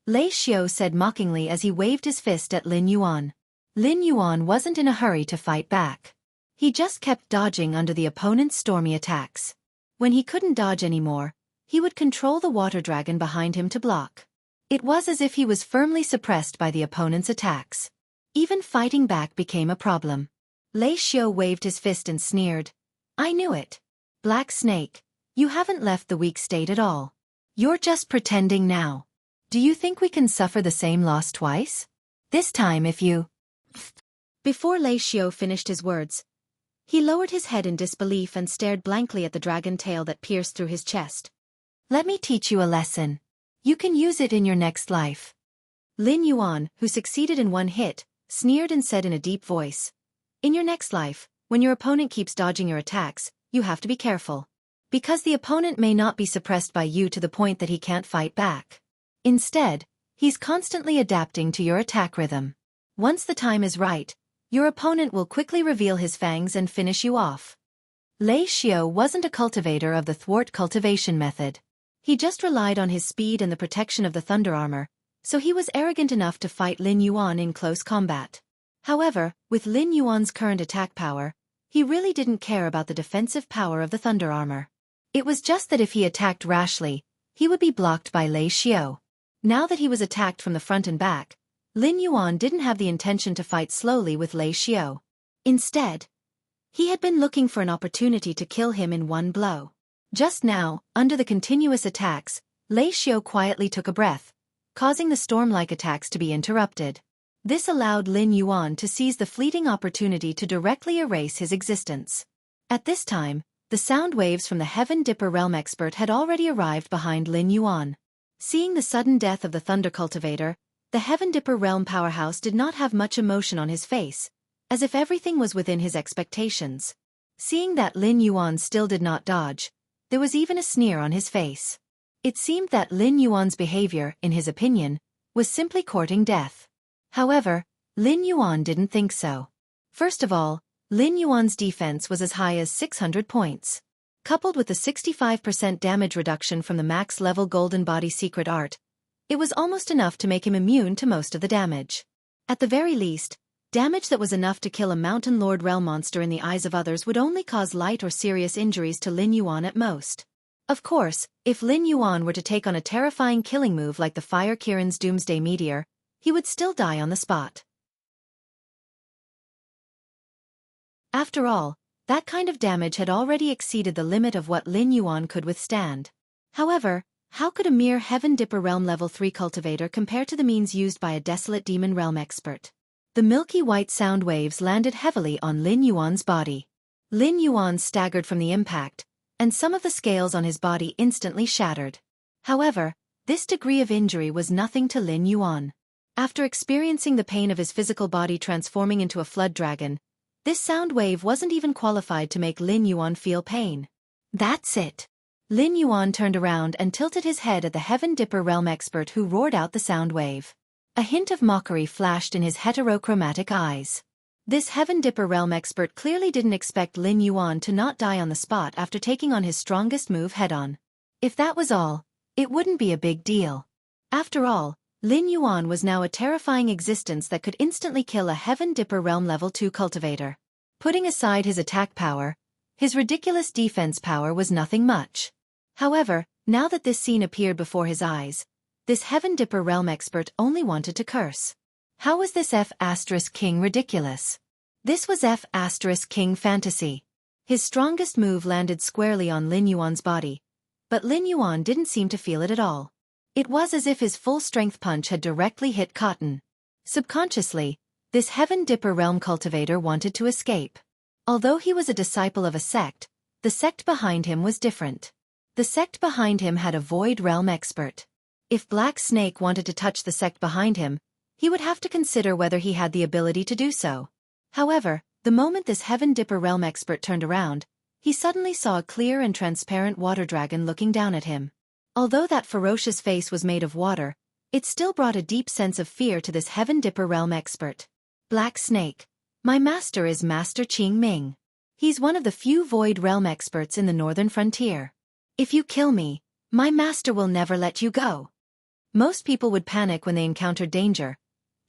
Lei Xiao said mockingly as he waved his fist at Lin Yuan. Lin Yuan wasn't in a hurry to fight back. He just kept dodging under the opponent's stormy attacks. When he couldn't dodge anymore, he would control the water dragon behind him to block. It was as if he was firmly suppressed by the opponent's attacks. Even fighting back became a problem. Lei Xiao waved his fist and sneered. I knew it. Black Snake, you haven't left the weak state at all. You're just pretending now. Do you think we can suffer the same loss twice? This time if you... Before Lei Xiao finished his words, he lowered his head in disbelief and stared blankly at the dragon tail that pierced through his chest. Let me teach you a lesson. You can use it in your next life. Lin Yuan, who succeeded in one hit, sneered and said in a deep voice. In your next life, when your opponent keeps dodging your attacks, you have to be careful. Because the opponent may not be suppressed by you to the point that he can't fight back. Instead, he's constantly adapting to your attack rhythm. Once the time is right, your opponent will quickly reveal his fangs and finish you off. Lei Xiao wasn't a cultivator of the thwart cultivation method. He just relied on his speed and the protection of the thunder armor, so he was arrogant enough to fight Lin Yuan in close combat. However, with Lin Yuan's current attack power, he really didn't care about the defensive power of the thunder armor. It was just that if he attacked rashly, he would be blocked by Lei Xiao. Now that he was attacked from the front and back, Lin Yuan didn't have the intention to fight slowly with Lei Xiao. Instead, he had been looking for an opportunity to kill him in one blow. Just now, under the continuous attacks, Lei Xiao quietly took a breath, causing the storm-like attacks to be interrupted. This allowed Lin Yuan to seize the fleeting opportunity to directly erase his existence. At this time, the sound waves from the Heaven Dipper Realm expert had already arrived behind Lin Yuan. Seeing the sudden death of the Thunder Cultivator, the Heaven Dipper Realm powerhouse did not have much emotion on his face, as if everything was within his expectations. Seeing that Lin Yuan still did not dodge, there was even a sneer on his face. It seemed that Lin Yuan's behavior, in his opinion, was simply courting death. However, Lin Yuan didn't think so. First of all, Lin Yuan's defense was as high as 600 points. Coupled with the 65% damage reduction from the max-level Golden Body Secret Art, it was almost enough to make him immune to most of the damage. At the very least, damage that was enough to kill a Mountain Lord Realm monster in the eyes of others would only cause light or serious injuries to Lin Yuan at most. Of course, if Lin Yuan were to take on a terrifying killing move like the Fire Kirin's Doomsday Meteor, he would still die on the spot. After all, that kind of damage had already exceeded the limit of what Lin Yuan could withstand. However, how could a mere Heaven Dipper Realm Level 3 cultivator compare to the means used by a Desolate Demon Realm expert? The milky white sound waves landed heavily on Lin Yuan's body. Lin Yuan staggered from the impact, and some of the scales on his body instantly shattered. However, this degree of injury was nothing to Lin Yuan. After experiencing the pain of his physical body transforming into a flood dragon, this sound wave wasn't even qualified to make Lin Yuan feel pain. That's it. Lin Yuan turned around and tilted his head at the Heaven Dipper Realm expert who roared out the sound wave. A hint of mockery flashed in his heterochromatic eyes. This Heaven Dipper Realm expert clearly didn't expect Lin Yuan to not die on the spot after taking on his strongest move head-on. If that was all, it wouldn't be a big deal. After all, Lin Yuan was now a terrifying existence that could instantly kill a Heaven Dipper Realm Level 2 cultivator. Putting aside his attack power, his ridiculous defense power was nothing much. However, now that this scene appeared before his eyes, this Heaven Dipper Realm expert only wanted to curse. How was this F*King ridiculous? This was F*King fantasy. His strongest move landed squarely on Lin Yuan's body, but Lin Yuan didn't seem to feel it at all. It was as if his full-strength punch had directly hit cotton. Subconsciously, this Heaven Dipper Realm cultivator wanted to escape. Although he was a disciple of a sect, the sect behind him was different. The sect behind him had a Void Realm expert. If Black Snake wanted to touch the sect behind him, he would have to consider whether he had the ability to do so. However, the moment this Heaven Dipper Realm expert turned around, he suddenly saw a clear and transparent water dragon looking down at him. Although that ferocious face was made of water, it still brought a deep sense of fear to this Heaven Dipper Realm expert. Black Snake. My master is Master Qing Ming. He's one of the few Void Realm experts in the northern frontier. If you kill me, my master will never let you go. Most people would panic when they encountered danger,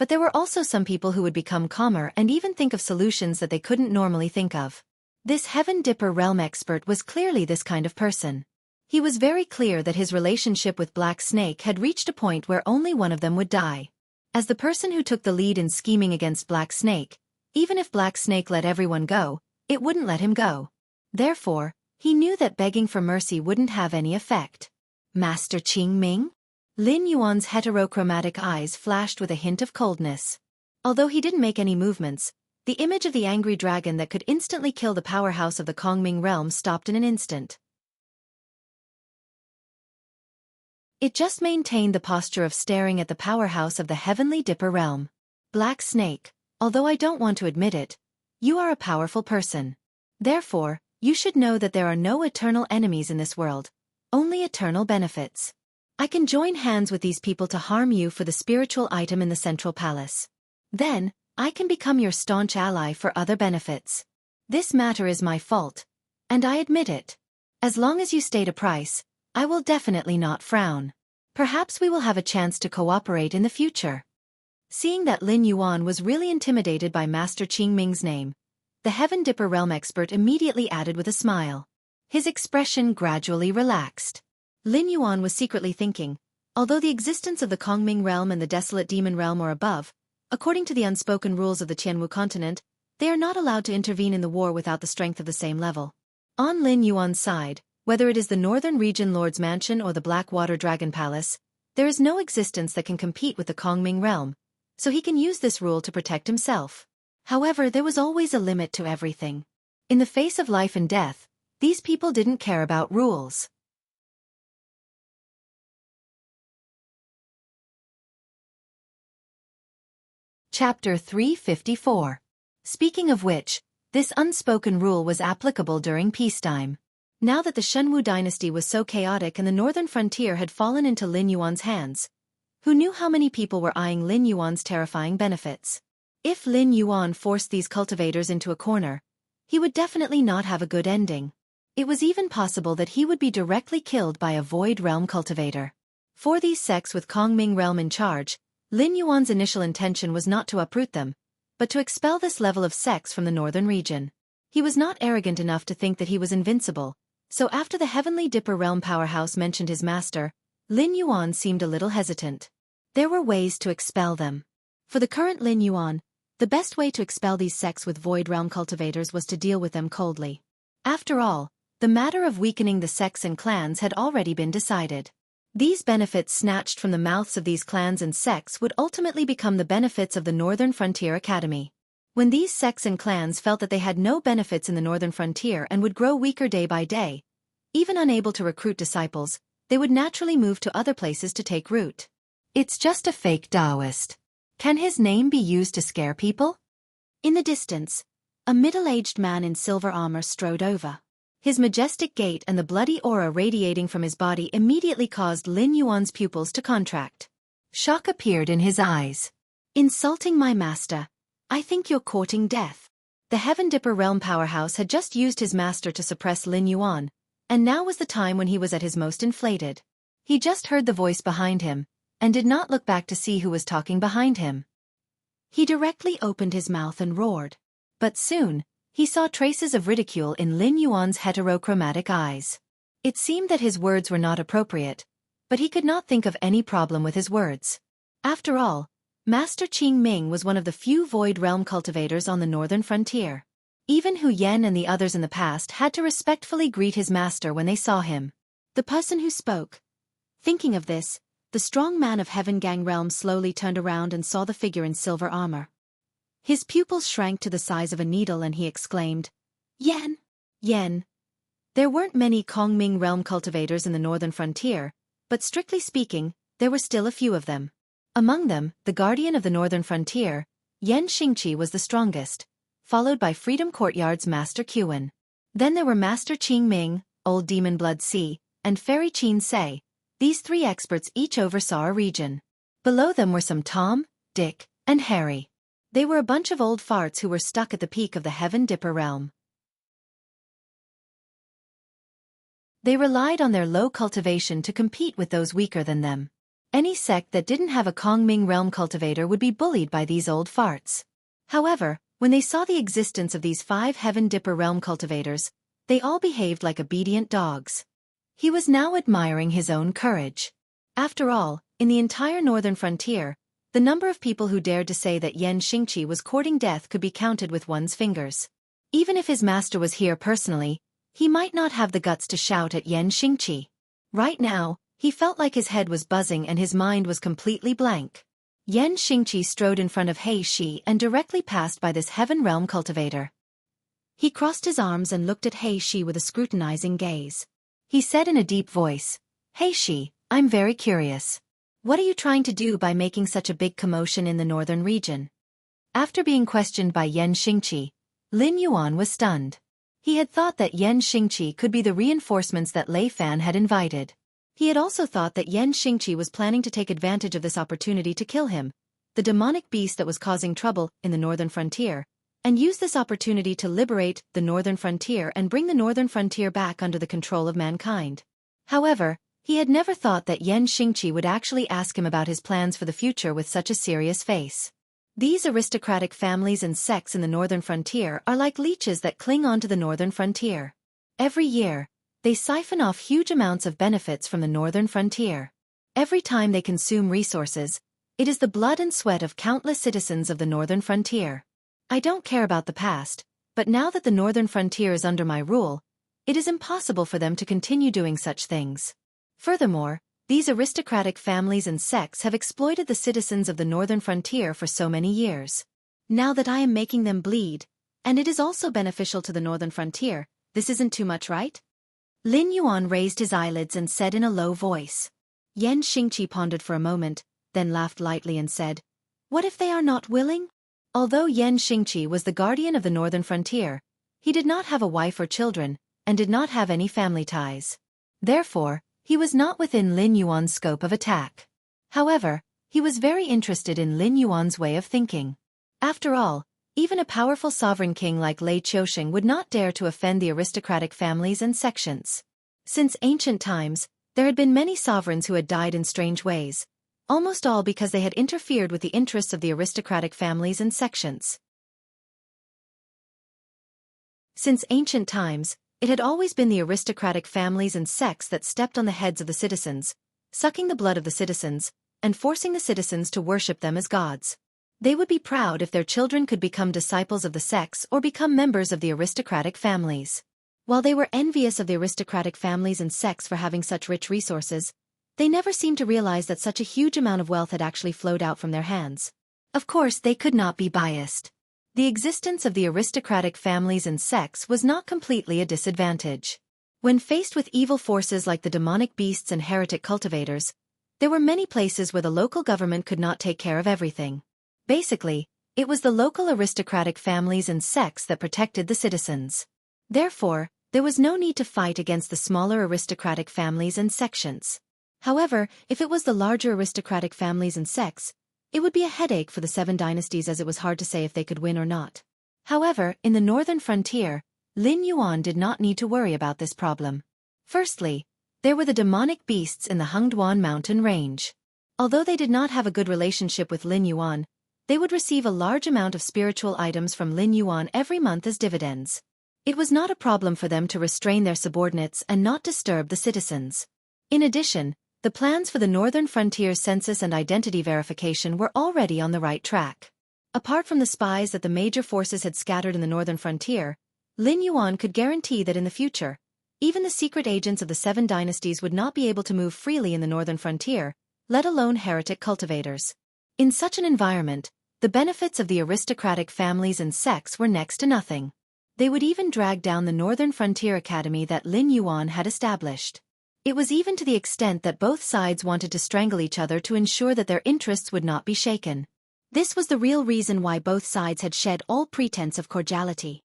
But there were also some people who would become calmer and even think of solutions that they couldn't normally think of. This Heaven Dipper realm expert was clearly this kind of person. He was very clear that his relationship with Black Snake had reached a point where only one of them would die. As the person who took the lead in scheming against Black Snake, even if Black Snake let everyone go, it wouldn't let him go. Therefore, he knew that begging for mercy wouldn't have any effect. Master Qing Ming? Lin Yuan's heterochromatic eyes flashed with a hint of coldness. Although he didn't make any movements, the image of the angry dragon that could instantly kill the powerhouse of the Kongming realm stopped in an instant. It just maintained the posture of staring at the powerhouse of the Heavenly Dipper realm. Black Snake, although I don't want to admit it, you are a powerful person. Therefore, you should know that there are no eternal enemies in this world, only eternal benefits. I can join hands with these people to harm you for the spiritual item in the Central Palace. Then, I can become your staunch ally for other benefits. This matter is my fault, and I admit it. As long as you state a price, I will definitely not frown. Perhaps we will have a chance to cooperate in the future. Seeing that Lin Yuan was really intimidated by Master Qing Ming's name, the Heaven Dipper realm expert immediately added with a smile. His expression gradually relaxed. Lin Yuan was secretly thinking, although the existence of the Kongming realm and the Desolate Demon realm are above, according to the unspoken rules of the Tianwu continent, they are not allowed to intervene in the war without the strength of the same level. On Lin Yuan's side, whether it is the Northern Region Lord's Mansion or the Blackwater Dragon Palace, there is no existence that can compete with the Kongming realm, so he can use this rule to protect himself. However, there was always a limit to everything. In the face of life and death, these people didn't care about rules. Chapter 354. Speaking of which, this unspoken rule was applicable during peacetime. Now that the Shenwu dynasty was so chaotic and the northern frontier had fallen into Lin Yuan's hands, who knew how many people were eyeing Lin Yuan's terrifying benefits? If Lin Yuan forced these cultivators into a corner, he would definitely not have a good ending. It was even possible that he would be directly killed by a Void Realm cultivator. For these sects with Kongming realm in charge, Lin Yuan's initial intention was not to uproot them, but to expel this level of sects from the northern region. He was not arrogant enough to think that he was invincible, so after the Heavenly Dipper realm powerhouse mentioned his master, Lin Yuan seemed a little hesitant. There were ways to expel them. For the current Lin Yuan, the best way to expel these sects with Void Realm cultivators was to deal with them coldly. After all, the matter of weakening the sects and clans had already been decided. These benefits snatched from the mouths of these clans and sects would ultimately become the benefits of the Northern Frontier Academy. When these sects and clans felt that they had no benefits in the Northern Frontier and would grow weaker day by day, even unable to recruit disciples, they would naturally move to other places to take root. It's just a fake Taoist. Can his name be used to scare people? In the distance, a middle-aged man in silver armor strode over. His majestic gait and the bloody aura radiating from his body immediately caused Lin Yuan's pupils to contract. Shock appeared in his eyes. Insulting my master. I think you're courting death. The Heaven Dipper realm powerhouse had just used his master to suppress Lin Yuan, and now was the time when he was at his most inflated. He just heard the voice behind him, and did not look back to see who was talking behind him. He directly opened his mouth and roared. But soon, he saw traces of ridicule in Lin Yuan's heterochromatic eyes. It seemed that his words were not appropriate, but he could not think of any problem with his words. After all, Master Qing Ming was one of the few Void Realm cultivators on the northern frontier. Even Hu Yen and the others in the past had to respectfully greet his master when they saw him. The person who spoke. Thinking of this, the strong man of Heaven Gang Realm slowly turned around and saw the figure in silver armor. His pupils shrank to the size of a needle and he exclaimed, "Yen! Yen!" There weren't many Kongming Realm cultivators in the northern frontier, but strictly speaking, there were still a few of them. Among them, the guardian of the northern frontier, Yen Xingqi was the strongest, followed by Freedom Courtyard's Master Qin. Then there were Master Qing Ming, Old Demon Blood Sea, and Fairy Qin Se. These three experts each oversaw a region. Below them were some Tom, Dick, and Harry. They were a bunch of old farts who were stuck at the peak of the Heaven Dipper realm. They relied on their low cultivation to compete with those weaker than them. Any sect that didn't have a Kongming realm cultivator would be bullied by these old farts. However, when they saw the existence of these 5 Heaven Dipper realm cultivators, they all behaved like obedient dogs. He was now admiring his own courage. After all, in the entire northern frontier, the number of people who dared to say that Yan Xingqi was courting death could be counted with one's fingers. Even if his master was here personally, he might not have the guts to shout at Yan Xingqi. Right now, he felt like his head was buzzing and his mind was completely blank. Yan Xingqi strode in front of He Shi and directly passed by this heaven realm cultivator. He crossed his arms and looked at He Shi with a scrutinizing gaze. He said in a deep voice, "He Shi, I'm very curious. What are you trying to do by making such a big commotion in the northern region?" After being questioned by Yan Xingqi, Lin Yuan was stunned. He had thought that Yan Xingqi could be the reinforcements that Lei Fan had invited. He had also thought that Yan Xingqi was planning to take advantage of this opportunity to kill him, the demonic beast that was causing trouble in the northern frontier, and use this opportunity to liberate the northern frontier and bring the northern frontier back under the control of mankind. However, he had never thought that Yan Xingqi would actually ask him about his plans for the future with such a serious face. These aristocratic families and sects in the northern frontier are like leeches that cling onto the northern frontier. Every year, they siphon off huge amounts of benefits from the northern frontier. Every time they consume resources, it is the blood and sweat of countless citizens of the northern frontier. I don't care about the past, but now that the northern frontier is under my rule, it is impossible for them to continue doing such things. Furthermore, these aristocratic families and sects have exploited the citizens of the northern frontier for so many years. Now that I am making them bleed, and it is also beneficial to the northern frontier, this isn't too much, right? Lin Yuan raised his eyelids and said in a low voice. Yan Xingqi pondered for a moment, then laughed lightly and said, "What if they are not willing?" Although Yan Xingqi was the guardian of the northern frontier, he did not have a wife or children, and did not have any family ties. Therefore, he was not within Lin Yuan's scope of attack. However, he was very interested in Lin Yuan's way of thinking. After all, even a powerful sovereign king like Lei Qiusheng would not dare to offend the aristocratic families and sections. Since ancient times, there had been many sovereigns who had died in strange ways, almost all because they had interfered with the interests of the aristocratic families and sections. Since ancient times, it had always been the aristocratic families and sects that stepped on the heads of the citizens, sucking the blood of the citizens, and forcing the citizens to worship them as gods. They would be proud if their children could become disciples of the sects or become members of the aristocratic families. While they were envious of the aristocratic families and sects for having such rich resources, they never seemed to realize that such a huge amount of wealth had actually flowed out from their hands. Of course, they could not be biased. The existence of the aristocratic families and sects was not completely a disadvantage. When faced with evil forces like the demonic beasts and heretic cultivators, there were many places where the local government could not take care of everything. Basically, it was the local aristocratic families and sects that protected the citizens. Therefore, there was no need to fight against the smaller aristocratic families and sections. However, if it was the larger aristocratic families and sects, it would be a headache for the 7 dynasties, as it was hard to say if they could win or not. However, in the northern frontier, Lin Yuan did not need to worry about this problem. Firstly, there were the demonic beasts in the Hengduan mountain range. Although they did not have a good relationship with Lin Yuan, they would receive a large amount of spiritual items from Lin Yuan every month as dividends. It was not a problem for them to restrain their subordinates and not disturb the citizens. In addition, the plans for the northern frontier's census and identity verification were already on the right track. Apart from the spies that the major forces had scattered in the northern frontier, Lin Yuan could guarantee that in the future, even the secret agents of the 7 dynasties would not be able to move freely in the northern frontier, let alone heretic cultivators. In such an environment, the benefits of the aristocratic families and sects were next to nothing. They would even drag down the Northern Frontier Academy that Lin Yuan had established. It was even to the extent that both sides wanted to strangle each other to ensure that their interests would not be shaken. This was the real reason why both sides had shed all pretense of cordiality.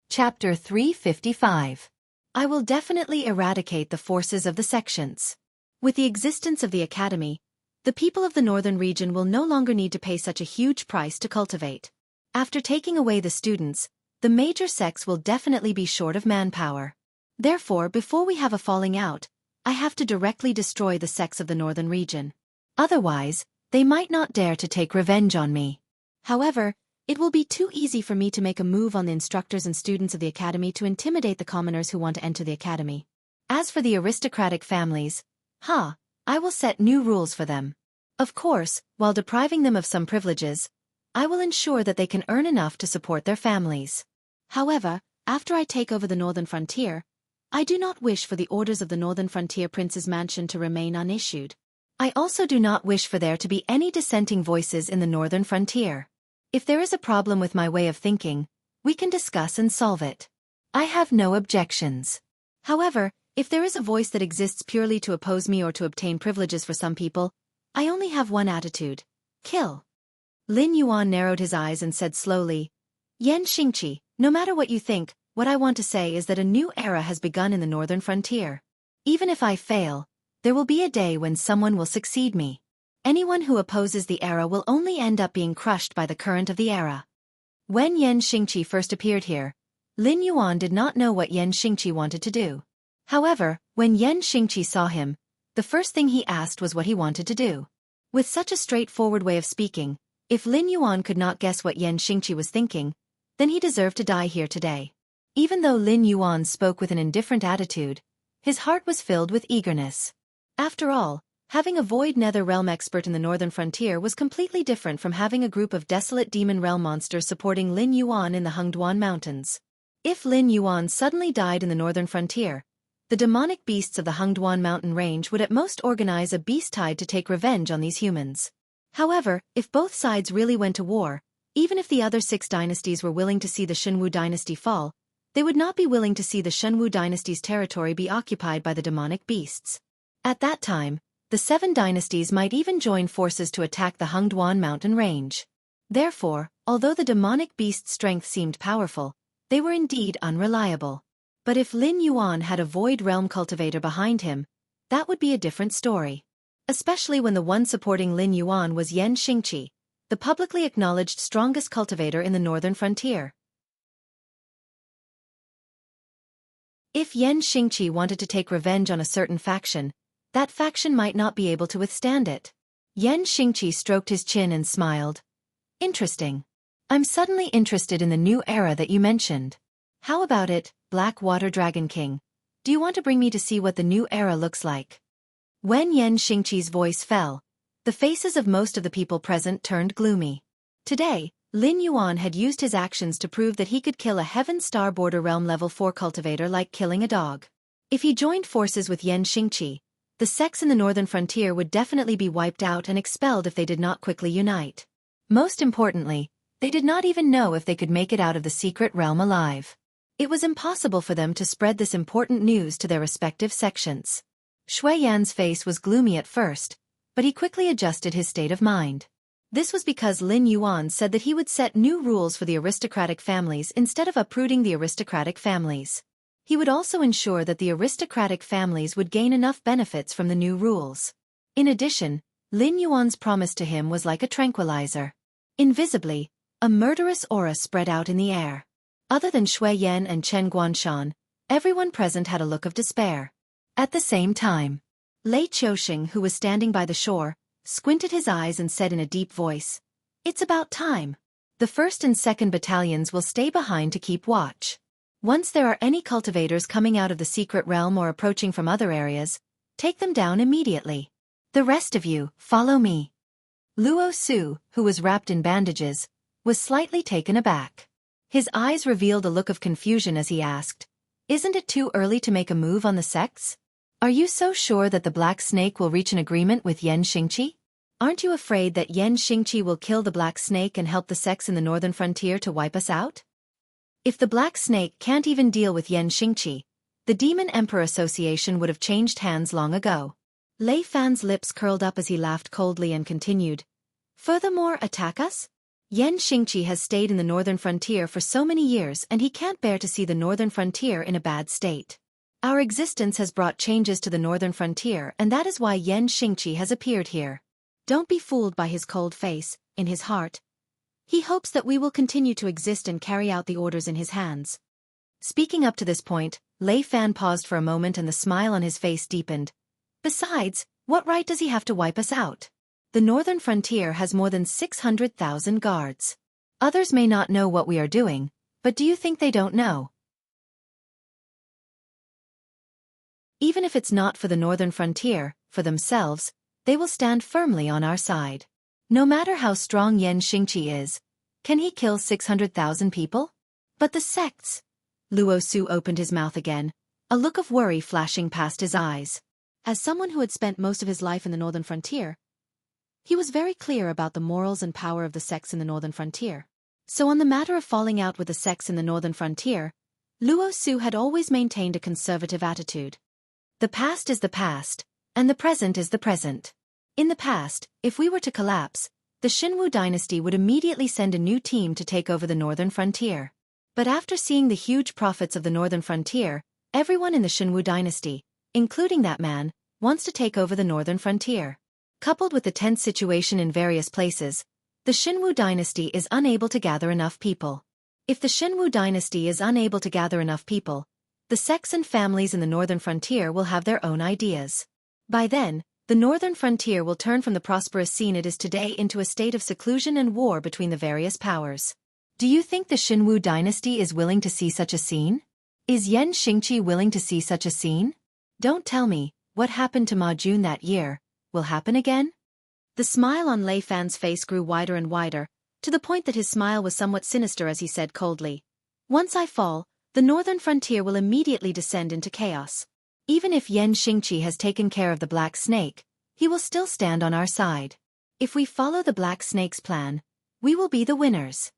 Chapter 355. I will definitely eradicate the forces of the sections. With the existence of the Academy, the people of the northern region will no longer need to pay such a huge price to cultivate. After taking away the students, the major sects will definitely be short of manpower. Therefore, before we have a falling out, I have to directly destroy the sects of the northern region. Otherwise, they might not dare to take revenge on me. However, it will be too easy for me to make a move on the instructors and students of the academy to intimidate the commoners who want to enter the academy. As for the aristocratic families, I will set new rules for them. Of course, while depriving them of some privileges, I will ensure that they can earn enough to support their families. However, after I take over the northern frontier, I do not wish for the orders of the northern frontier prince's mansion to remain unissued. I also do not wish for there to be any dissenting voices in the northern frontier. If there is a problem with my way of thinking, we can discuss and solve it. I have no objections. However, if there is a voice that exists purely to oppose me or to obtain privileges for some people, I only have one attitude: kill. Lin Yuan narrowed his eyes and said slowly, Yan Xingqi, no matter what you think, what I want to say is that a new era has begun in the northern frontier. Even if I fail, there will be a day when someone will succeed me. Anyone who opposes the era will only end up being crushed by the current of the era. When Yan Xingqi first appeared here, Lin Yuan did not know what Yan Xingqi wanted to do. However, when Yan Xingqi saw him, the first thing he asked was what he wanted to do. With such a straightforward way of speaking, if Lin Yuan could not guess what Yan Xingqi was thinking, then he deserved to die here today. Even though Lin Yuan spoke with an indifferent attitude, his heart was filled with eagerness. After all, having a Void Nether Realm expert in the northern frontier was completely different from having a group of desolate demon realm monsters supporting Lin Yuan in the Hengduan Mountains. If Lin Yuan suddenly died in the northern frontier, the demonic beasts of the Hengduan mountain range would at most organize a beast tide to take revenge on these humans. However, if both sides really went to war, even if the other 6 dynasties were willing to see the Shenwu dynasty fall, they would not be willing to see the Shenwu dynasty's territory be occupied by the demonic beasts. At that time, the 7 dynasties might even join forces to attack the Hengduan mountain range. Therefore, although the demonic beast's strength seemed powerful, they were indeed unreliable. But if Lin Yuan had a Void Realm cultivator behind him, that would be a different story. Especially when the one supporting Lin Yuan was Yan Xingqi, the publicly acknowledged strongest cultivator in the northern frontier. If Yan Xingqi wanted to take revenge on a certain faction, that faction might not be able to withstand it. Yan Xingqi stroked his chin and smiled. Interesting. I'm suddenly interested in the new era that you mentioned. How about it, Black Water Dragon King? Do you want to bring me to see what the new era looks like? When Yan Xingqi's voice fell, the faces of most of the people present turned gloomy. Today, Lin Yuan had used his actions to prove that he could kill a Heaven Star Border Realm level 4 cultivator like killing a dog. If he joined forces with Yan Xingqi, the sects in the northern frontier would definitely be wiped out and expelled if they did not quickly unite. Most importantly, they did not even know if they could make it out of the secret realm alive. It was impossible for them to spread this important news to their respective sections. Shui Yan's face was gloomy at first, but he quickly adjusted his state of mind. This was because Lin Yuan said that he would set new rules for the aristocratic families instead of uprooting the aristocratic families. He would also ensure that the aristocratic families would gain enough benefits from the new rules. In addition, Lin Yuan's promise to him was like a tranquilizer. Invisibly, a murderous aura spread out in the air. Other than Shui Yan and Chen Guanshan, everyone present had a look of despair. At the same time, Lei Qiuxing, who was standing by the shore, squinted his eyes and said in a deep voice, "It's about time. The 1st and 2nd battalions will stay behind to keep watch. Once there are any cultivators coming out of the secret realm or approaching from other areas, take them down immediately. The rest of you, follow me." Luo Su, who was wrapped in bandages, was slightly taken aback. His eyes revealed a look of confusion as he asked, "Isn't it too early to make a move on the sects? Are you so sure that the Black Snake will reach an agreement with Yan Xingqi? Aren't you afraid that Yan Xingqi will kill the Black Snake and help the sects in the northern frontier to wipe us out? If the Black Snake can't even deal with Yan Xingqi, the Demon Emperor Association would have changed hands long ago." Lei Fan's lips curled up as he laughed coldly and continued, "Furthermore, attack us? Yan Xingqi has stayed in the northern frontier for so many years and he can't bear to see the northern frontier in a bad state. Our existence has brought changes to the northern frontier and that is why Yan Xingqi has appeared here. Don't be fooled by his cold face. In his heart, he hopes that we will continue to exist and carry out the orders in his hands." Speaking up to this point, Lei Fan paused for a moment and the smile on his face deepened. Besides, what right does he have to wipe us out? The northern frontier has more than 600,000 guards. Others may not know what we are doing, but do you think they don't know? Even if it's not for the northern frontier, for themselves, they will stand firmly on our side. No matter how strong Yan Xingqi is, can he kill 600,000 people? But the sects. Luo Su opened his mouth again, a look of worry flashing past his eyes. As someone who had spent most of his life in the northern frontier, he was very clear about the morals and power of the sects in the northern frontier. So on the matter of falling out with the sects in the northern frontier, Luo Su had always maintained a conservative attitude. The past is the past, and the present is the present. In the past, if we were to collapse, the Xinwu dynasty would immediately send a new team to take over the northern frontier. But after seeing the huge profits of the northern frontier, everyone in the Xinwu dynasty, including that man, wants to take over the northern frontier. Coupled with the tense situation in various places, the Xinwu dynasty is unable to gather enough people. If the Xinwu dynasty is unable to gather enough people, the sects and families in the northern frontier will have their own ideas. By then, the northern frontier will turn from the prosperous scene it is today into a state of seclusion and war between the various powers. Do you think the Xinwu dynasty is willing to see such a scene? Is Yan Xingqi willing to see such a scene? Don't tell me, what happened to Ma Jun that year will happen again? The smile on Lei Fan's face grew wider and wider, to the point that his smile was somewhat sinister as he said coldly, "Once I fall, the northern frontier will immediately descend into chaos. Even if Yan Xingqi has taken care of the Black Snake, he will still stand on our side. If we follow the Black Snake's plan, we will be the winners."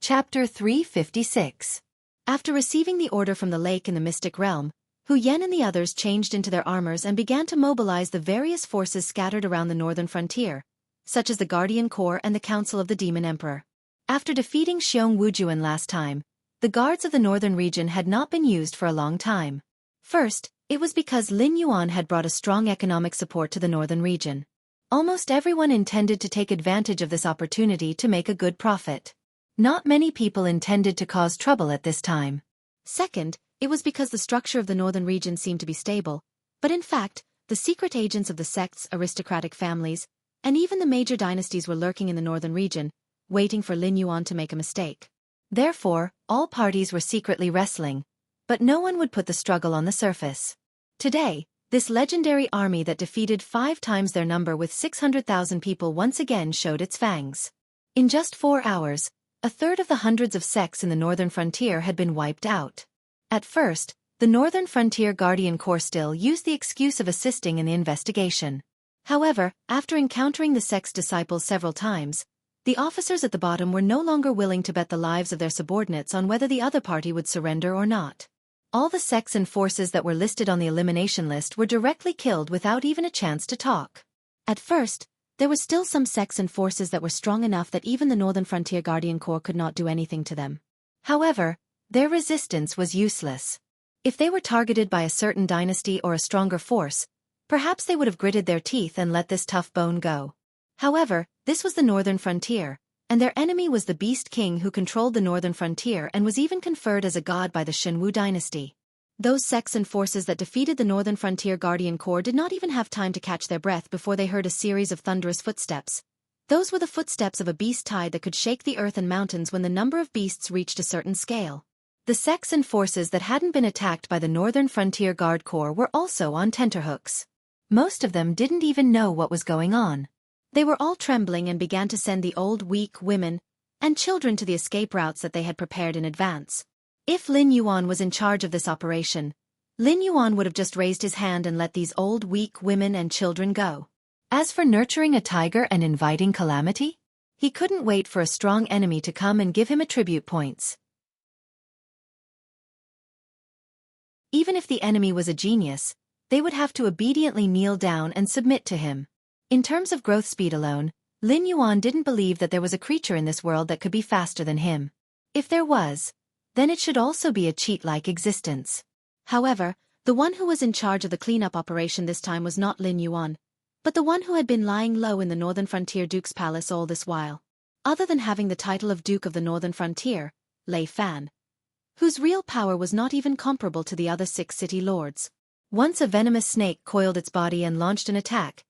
Chapter 356. After receiving the order from the lake in the mystic realm, Hu Yen and the others changed into their armors and began to mobilize the various forces scattered around the northern frontier, such as the Guardian Corps and the Council of the Demon Emperor. After defeating Xiong Wujuan last time, the guards of the northern region had not been used for a long time. First, it was because Lin Yuan had brought a strong economic support to the northern region. Almost everyone intended to take advantage of this opportunity to make a good profit. Not many people intended to cause trouble at this time. Second, it was because the structure of the northern region seemed to be stable, but in fact, the secret agents of the sects, aristocratic families, and even the major dynasties were lurking in the northern region, waiting for Lin Yuan to make a mistake. Therefore, all parties were secretly wrestling, but no one would put the struggle on the surface. Today, this legendary army that defeated 5 times their number with 600,000 people once again showed its fangs. In just 4 hours, a third of the hundreds of sects in the northern frontier had been wiped out. At first, the Northern Frontier Guardian Corps still used the excuse of assisting in the investigation. However, after encountering the sect's disciples several times, the officers at the bottom were no longer willing to bet the lives of their subordinates on whether the other party would surrender or not. All the sects and forces that were listed on the elimination list were directly killed without even a chance to talk. At first, there were still some sects and forces that were strong enough that even the Northern Frontier Guardian Corps could not do anything to them. However, their resistance was useless. If they were targeted by a certain dynasty or a stronger force, perhaps they would have gritted their teeth and let this tough bone go. However, this was the Northern Frontier, and their enemy was the Beast King who controlled the Northern Frontier and was even conferred as a god by the Xinwu dynasty. Those sects and forces that defeated the Northern Frontier Guardian Corps did not even have time to catch their breath before they heard a series of thunderous footsteps. Those were the footsteps of a beast tide that could shake the earth and mountains when the number of beasts reached a certain scale. The sects and forces that hadn't been attacked by the Northern Frontier Guard Corps were also on tenterhooks. Most of them didn't even know what was going on. They were all trembling and began to send the old, weak women and children to the escape routes that they had prepared in advance. If Lin Yuan was in charge of this operation, Lin Yuan would have just raised his hand and let these old, weak women and children go. As for nurturing a tiger and inviting calamity, he couldn't wait for a strong enemy to come and give him attribute points. Even if the enemy was a genius, they would have to obediently kneel down and submit to him. In terms of growth speed alone, Lin Yuan didn't believe that there was a creature in this world that could be faster than him. If there was, then it should also be a cheat-like existence. However, the one who was in charge of the cleanup operation this time was not Lin Yuan, but the one who had been lying low in the Northern Frontier Duke's palace all this while. other than having the title of Duke of the Northern Frontier, Xiaofan, whose real power was not even comparable to the other 6 city lords. Once a venomous snake coiled its body and launched an attack.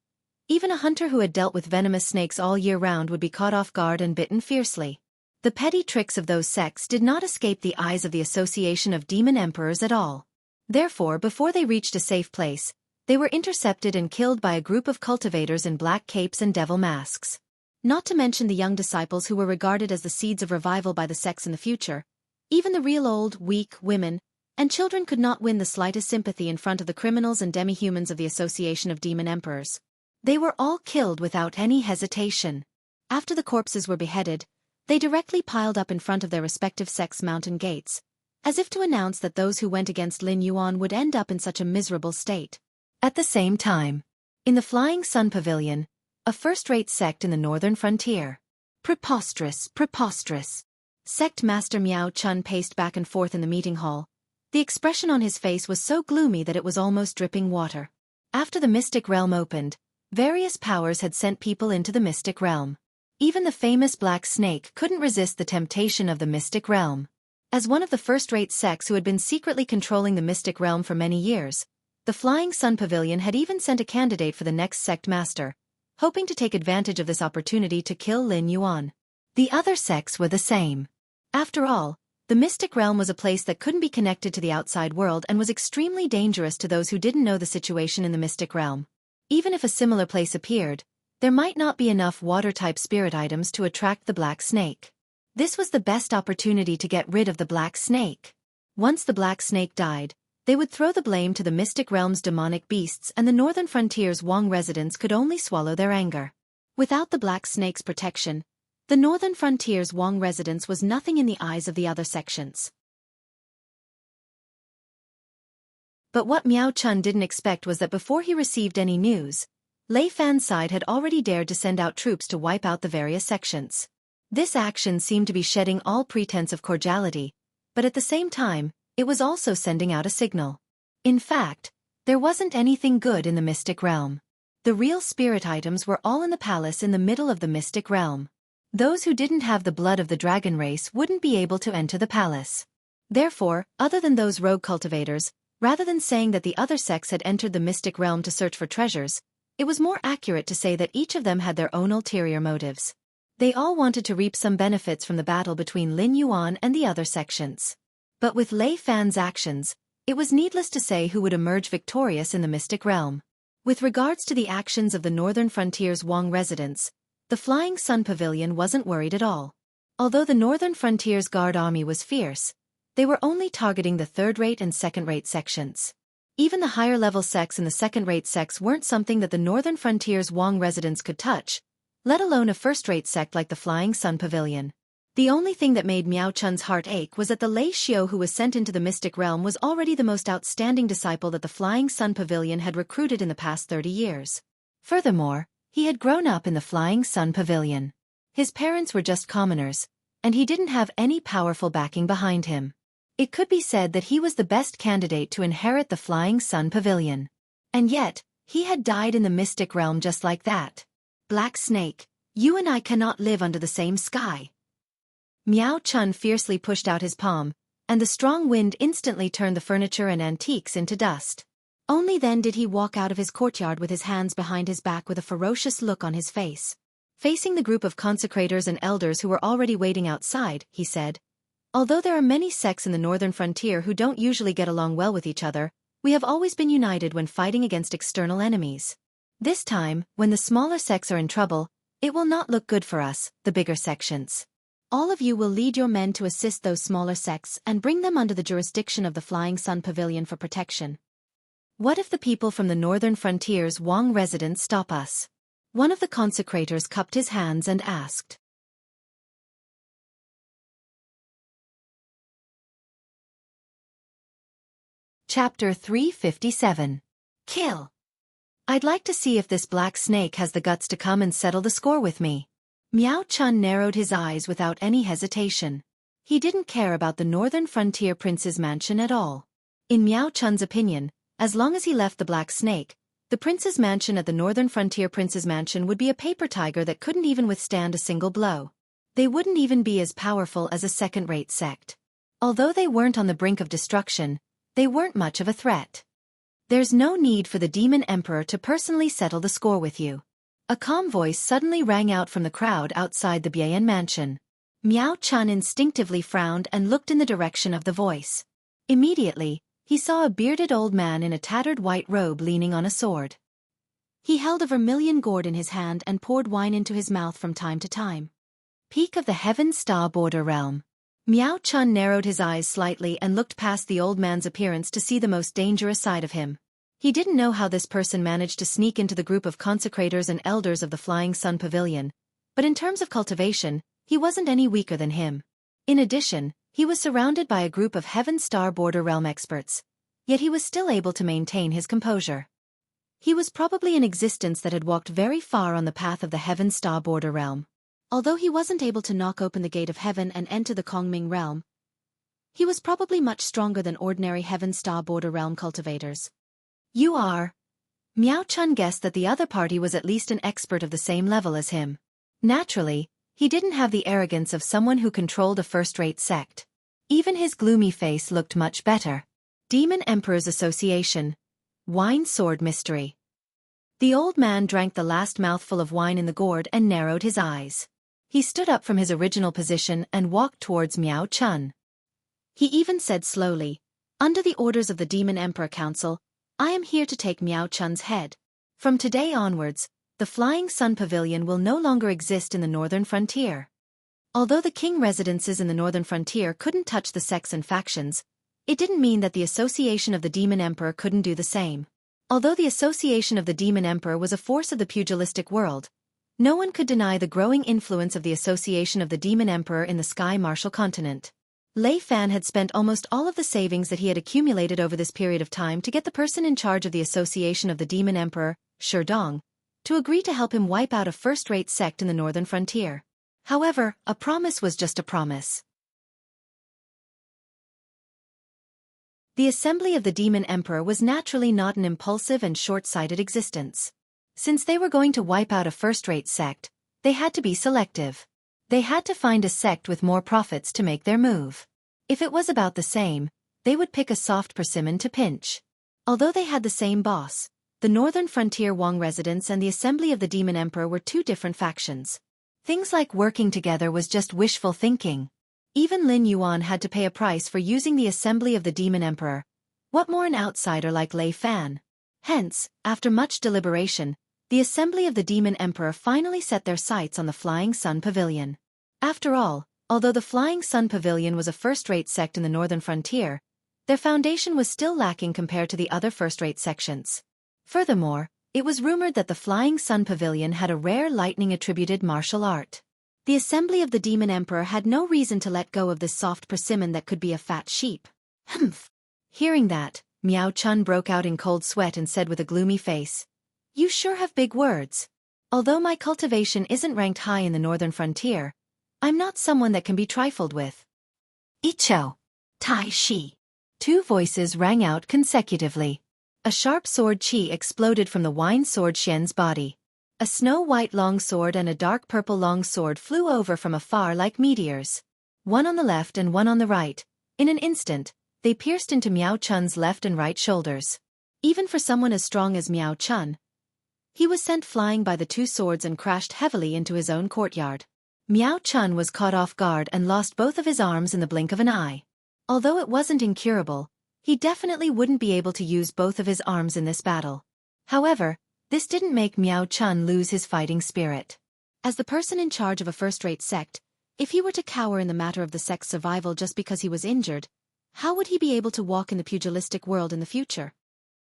Even a hunter who had dealt with venomous snakes all year round would be caught off guard and bitten fiercely. The petty tricks of those sects did not escape the eyes of the Association of Demon Emperors at all. Therefore, before they reached a safe place, they were intercepted and killed by a group of cultivators in black capes and devil masks. Not to mention the young disciples who were regarded as the seeds of revival by the sects in the future. Even the real old, weak, women, and children could not win the slightest sympathy in front of the criminals and demi-humans of the Association of Demon Emperors. They were all killed without any hesitation. After the corpses were beheaded, they directly piled up in front of their respective sects' mountain gates, as if to announce that those who went against Lin Yuan would end up in such a miserable state. At the same time, in the Flying Sun Pavilion, a first-rate sect in the northern frontier. Preposterous, preposterous. Sect Master Miao Chun paced back and forth in the meeting hall. The expression on his face was so gloomy that it was almost dripping water. After the mystic realm opened, various powers had sent people into the mystic realm. Even the famous Black Snake couldn't resist the temptation of the mystic realm. As one of the first-rate sects who had been secretly controlling the mystic realm for many years, the Flying Sun Pavilion had even sent a candidate for the next sect master, hoping to take advantage of this opportunity to kill Lin Yuan. The other sects were the same. After all, the mystic realm was a place that couldn't be connected to the outside world and was extremely dangerous to those who didn't know the situation in the mystic realm. Even if a similar place appeared, there might not be enough water-type spirit items to attract the Black Snake. This was the best opportunity to get rid of the Black Snake. Once the Black Snake died, they would throw the blame to the mystic realm's demonic beasts, and the northern frontier's Wang residents could only swallow their anger. Without the Black Snake's protection, the northern frontier's Wang residence was nothing in the eyes of the other sections. But what Miao Chun didn't expect was that before he received any news, Xiaofan's side had already dared to send out troops to wipe out the various sections. This action seemed to be shedding all pretense of cordiality, but at the same time, it was also sending out a signal. In fact, there wasn't anything good in the mystic realm. The real spirit items were all in the palace in the middle of the mystic realm. Those who didn't have the blood of the dragon race wouldn't be able to enter the palace. Therefore, other than those rogue cultivators, rather than saying that the other sects had entered the mystic realm to search for treasures, it was more accurate to say that each of them had their own ulterior motives. They all wanted to reap some benefits from the battle between Lin Yuan and the other sections. But with Xiaofan's actions, it was needless to say who would emerge victorious in the mystic realm. With regards to the actions of the northern frontier's Wang residents, the Flying Sun Pavilion wasn't worried at all. Although the northern frontier's guard army was fierce, they were only targeting the third-rate and second-rate sections. Even the higher-level sects and the second-rate sects weren't something that the northern frontier's Wang residents could touch, let alone a first-rate sect like the Flying Sun Pavilion. The only thing that made Miao Chun's heart ache was that the Lei Xiao who was sent into the mystic realm was already the most outstanding disciple that the Flying Sun Pavilion had recruited in the past 30 years. Furthermore, he had grown up in the Flying Sun Pavilion. His parents were just commoners, and he didn't have any powerful backing behind him. It could be said that he was the best candidate to inherit the Flying Sun Pavilion. And yet, he had died in the mystic realm just like that. Black Snake, you and I cannot live under the same sky. Miao Chun fiercely pushed out his palm, and the strong wind instantly turned the furniture and antiques into dust. Only then did he walk out of his courtyard with his hands behind his back with a ferocious look on his face. Facing the group of consecrators and elders who were already waiting outside, he said, "Although there are many sects in the northern frontier who don't usually get along well with each other, we have always been united when fighting against external enemies. This time, when the smaller sects are in trouble, it will not look good for us, the bigger sections. All of you will lead your men to assist those smaller sects and bring them under the jurisdiction of the Flying Sun Pavilion for protection. What if the people from the northern frontier's Wang residents stop us?" One of the consecrators cupped his hands and asked. Chapter 357. Kill. I'd like to see if this Black Snake has the guts to come and settle the score with me. Miao Chun narrowed his eyes without any hesitation. He didn't care about the northern frontier prince's mansion at all. In Miao Chun's opinion, as long as he left the Black Snake, the prince's mansion at the northern frontier prince's mansion would be a paper tiger that couldn't even withstand a single blow. They wouldn't even be as powerful as a second-rate sect. Although they weren't on the brink of destruction, they weren't much of a threat. There's no need for the Demon Emperor to personally settle the score with you. A calm voice suddenly rang out from the crowd outside the Bian mansion. Miao Chun instinctively frowned and looked in the direction of the voice. Immediately, he saw a bearded old man in a tattered white robe leaning on a sword. He held a vermilion gourd in his hand and poured wine into his mouth from time to time. Peak of the Heaven Star Border Realm. Miao Chun narrowed his eyes slightly and looked past the old man's appearance to see the most dangerous side of him. He didn't know how this person managed to sneak into the group of consecrators and elders of the Flying Sun Pavilion, but in terms of cultivation, he wasn't any weaker than him. In addition, he was surrounded by a group of Heaven Star Border Realm experts, yet he was still able to maintain his composure. He was probably an existence that had walked very far on the path of the Heaven Star Border Realm. Although he wasn't able to knock open the gate of heaven and enter the Kongming realm, he was probably much stronger than ordinary Heaven Star Border Realm cultivators. You are. Miao Chun guessed that the other party was at least an expert of the same level as him. Naturally, he didn't have the arrogance of someone who controlled a first-rate sect. Even his gloomy face looked much better. Demon Emperor's Association. Wine Sword Mystery. The old man drank the last mouthful of wine in the gourd and narrowed his eyes. He stood up from his original position and walked towards Miao Chun. He even said slowly, "Under the orders of the Demon Emperor Council, I am here to take Miao Chun's head. From today onwards, the Flying Sun Pavilion will no longer exist in the northern frontier." Although the king residences in the northern frontier couldn't touch the sects and factions, it didn't mean that the Association of the Demon Emperor couldn't do the same. Although the Association of the Demon Emperor was a force of the pugilistic world, no one could deny the growing influence of the Association of the Demon Emperor in the Sky Martial continent. Lei Fan had spent almost all of the savings that he had accumulated over this period of time to get the person in charge of the Association of the Demon Emperor, Shi Dong, to agree to help him wipe out a first-rate sect in the northern frontier. However, a promise was just a promise. The Assembly of the Demon Emperor was naturally not an impulsive and short-sighted existence. Since they were going to wipe out a first-rate sect, they had to be selective. They had to find a sect with more profits to make their move. If it was about the same, they would pick a soft persimmon to pinch. Although they had the same boss, the Northern Frontier Wang residents and the Assembly of the Demon Emperor were two different factions. Things like working together was just wishful thinking. Even Lin Yuan had to pay a price for using the Assembly of the Demon Emperor. What more an outsider like Lei Fan? Hence, after much deliberation, the Assembly of the Demon Emperor finally set their sights on the Flying Sun Pavilion. After all, although the Flying Sun Pavilion was a first-rate sect in the northern frontier, their foundation was still lacking compared to the other first-rate sections. Furthermore, it was rumored that the Flying Sun Pavilion had a rare lightning-attributed martial art. The Assembly of the Demon Emperor had no reason to let go of this soft persimmon that could be a fat sheep. Humph! Hearing that, Miao Chun broke out in cold sweat and said with a gloomy face, "You sure have big words. Although my cultivation isn't ranked high in the northern frontier, I'm not someone that can be trifled with." Icho! Tai Shi! Two voices rang out consecutively. A sharp sword chi exploded from the wine sword Xian's body. A snow-white longsword and a dark purple longsword flew over from afar like meteors. One on the left and one on the right. In an instant, they pierced into Miao Chun's left and right shoulders. Even for someone as strong as Miao Chun, he was sent flying by the two swords and crashed heavily into his own courtyard. Miao Chun was caught off guard and lost both of his arms in the blink of an eye. Although it wasn't incurable, he definitely wouldn't be able to use both of his arms in this battle. However, this didn't make Miao Chun lose his fighting spirit. As the person in charge of a first-rate sect, if he were to cower in the matter of the sect's survival just because he was injured, how would he be able to walk in the pugilistic world in the future?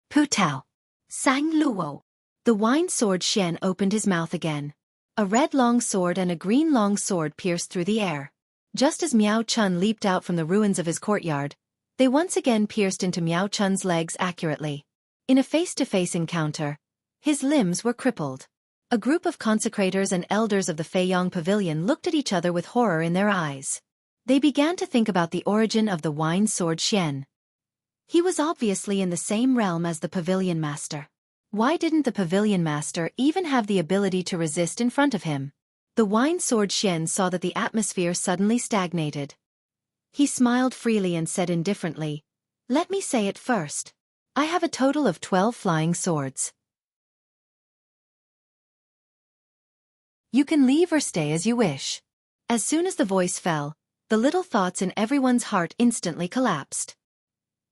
Putao! Sang Luo! The wine sword Xian opened his mouth again. A red long sword and a green long sword pierced through the air. Just as Miao Chun leaped out from the ruins of his courtyard, they once again pierced into Miao Chun's legs accurately. In a face-to-face encounter, his limbs were crippled. A group of consecrators and elders of the Feiyang Pavilion looked at each other with horror in their eyes. They began to think about the origin of the wine sword Xian. He was obviously in the same realm as the Pavilion Master. Why didn't the Pavilion Master even have the ability to resist in front of him? The wine sword Xian saw that the atmosphere suddenly stagnated. He smiled freely and said indifferently, "Let me say it first. I have a total of 12 flying swords. You can leave or stay as you wish." As soon as the voice fell, the little thoughts in everyone's heart instantly collapsed.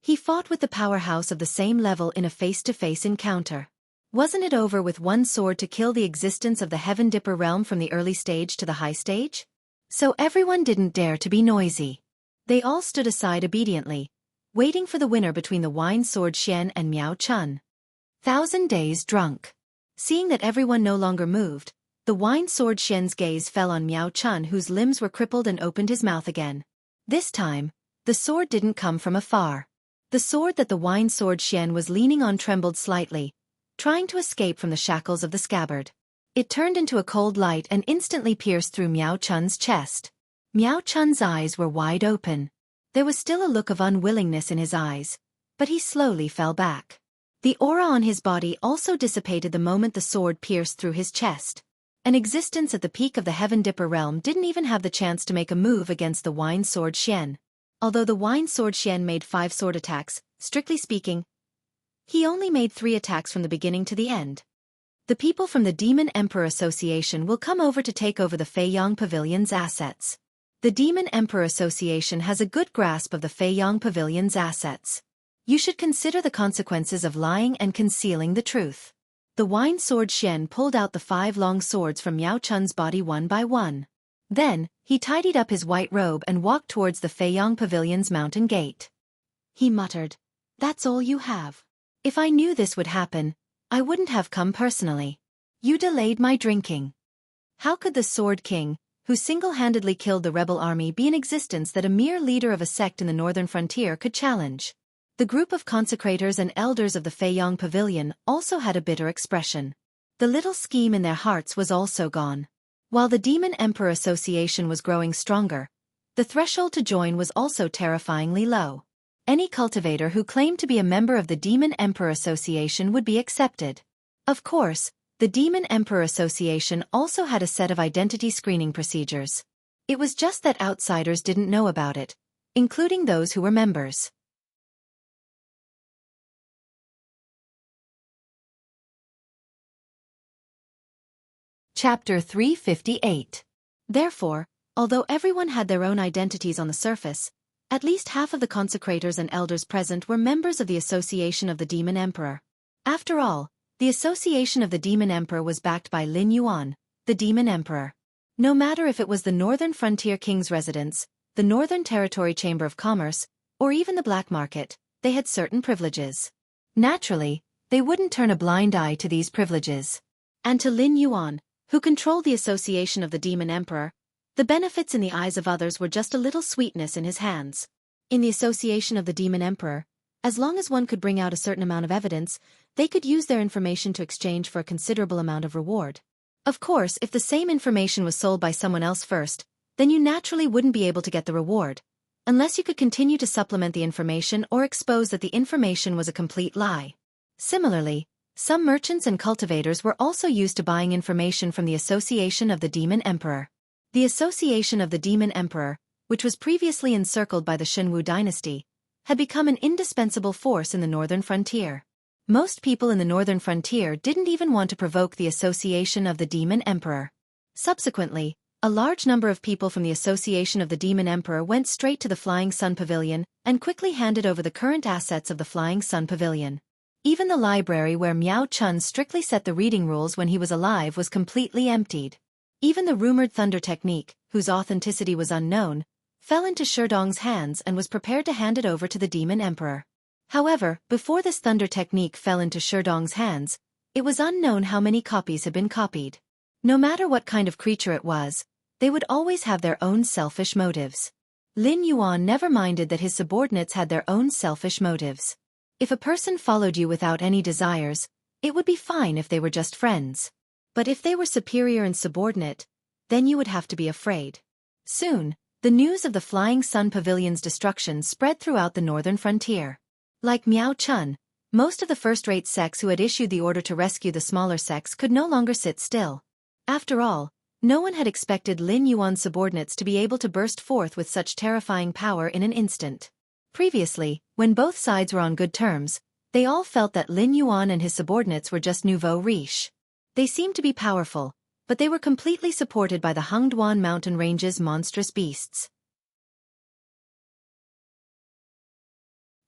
He fought with the powerhouse of the same level in a face-to-face encounter. Wasn't it over with one sword to kill the existence of the Heaven Dipper realm from the early stage to the high stage? So everyone didn't dare to be noisy. They all stood aside obediently, waiting for the winner between the wine sword Xian and Miao Chun. 1,000 days drunk. Seeing that everyone no longer moved, the wine sword Xian's gaze fell on Miao Chun, whose limbs were crippled, and opened his mouth again. This time, the sword didn't come from afar. The sword that the wine sword Xian was leaning on trembled slightly, trying to escape from the shackles of the scabbard. It turned into a cold light and instantly pierced through Miao Chun's chest. Miao Chun's eyes were wide open. There was still a look of unwillingness in his eyes, but he slowly fell back. The aura on his body also dissipated the moment the sword pierced through his chest. An existence at the peak of the Heaven Dipper realm didn't even have the chance to make a move against the wine sword Xian. Although the wine sword Xian made 5 sword attacks, strictly speaking, he only made 3 attacks from the beginning to the end. The people from the Demon Emperor Association will come over to take over the Feiyang Pavilion's assets. The Demon Emperor Association has a good grasp of the Feiyang Pavilion's assets. You should consider the consequences of lying and concealing the truth. The wine sword Xian pulled out the 5 long swords from Miao Chun's body one by one. Then, he tidied up his white robe and walked towards the Feiyang Pavilion's mountain gate. He muttered, "That's all you have. If I knew this would happen, I wouldn't have come personally. You delayed my drinking." How could the Sword King, who single-handedly killed the rebel army, be in existence that a mere leader of a sect in the northern frontier could challenge? The group of consecrators and elders of the Feiyang Pavilion also had a bitter expression. The little scheme in their hearts was also gone. While the Demon Emperor Association was growing stronger, the threshold to join was also terrifyingly low. Any cultivator who claimed to be a member of the Demon Emperor Association would be accepted. Of course, the Demon Emperor Association also had a set of identity screening procedures. It was just that outsiders didn't know about it, including those who were members. Chapter 358. Therefore, although everyone had their own identities on the surface, at least half of the consecrators and elders present were members of the Association of the Demon Emperor. After all, the Association of the Demon Emperor was backed by Lin Yuan, the Demon Emperor. No matter if it was the Northern Frontier King's residence, the Northern Territory Chamber of Commerce, or even the black market, they had certain privileges. Naturally, they wouldn't turn a blind eye to these privileges. And to Lin Yuan, who controlled the Association of the Demon Emperor, the benefits in the eyes of others were just a little sweetness in his hands. In the Association of the Demon Emperor, as long as one could bring out a certain amount of evidence, they could use their information to exchange for a considerable amount of reward. Of course, if the same information was sold by someone else first, then you naturally wouldn't be able to get the reward, unless you could continue to supplement the information or expose that the information was a complete lie. Similarly, some merchants and cultivators were also used to buying information from the Association of the Demon Emperor. The Association of the Demon Emperor, which was previously encircled by the Shenwu dynasty, had become an indispensable force in the northern frontier. Most people in the northern frontier didn't even want to provoke the Association of the Demon Emperor. Subsequently, a large number of people from the Association of the Demon Emperor went straight to the Flying Sun Pavilion and quickly handed over the current assets of the Flying Sun Pavilion. Even the library where Miao Chun strictly set the reading rules when he was alive was completely emptied. Even the rumored thunder technique, whose authenticity was unknown, fell into Sherdong's hands and was prepared to hand it over to the Demon Emperor. However, before this thunder technique fell into Sherdong's hands, it was unknown how many copies had been copied. No matter what kind of creature it was, they would always have their own selfish motives. Lin Yuan never minded that his subordinates had their own selfish motives. If a person followed you without any desires, it would be fine if they were just friends. But if they were superior and subordinate, then you would have to be afraid. Soon, the news of the Flying Sun Pavilion's destruction spread throughout the northern frontier. Like Miao Chun, most of the first-rate sects who had issued the order to rescue the smaller sects could no longer sit still. After all, No one had expected Lin Yuan's subordinates to be able to burst forth with such terrifying power in an instant. Previously, when both sides were on good terms, they all felt that Lin Yuan and his subordinates were just nouveau riche. They seemed to be powerful, but they were completely supported by the Hengduan mountain range's monstrous beasts.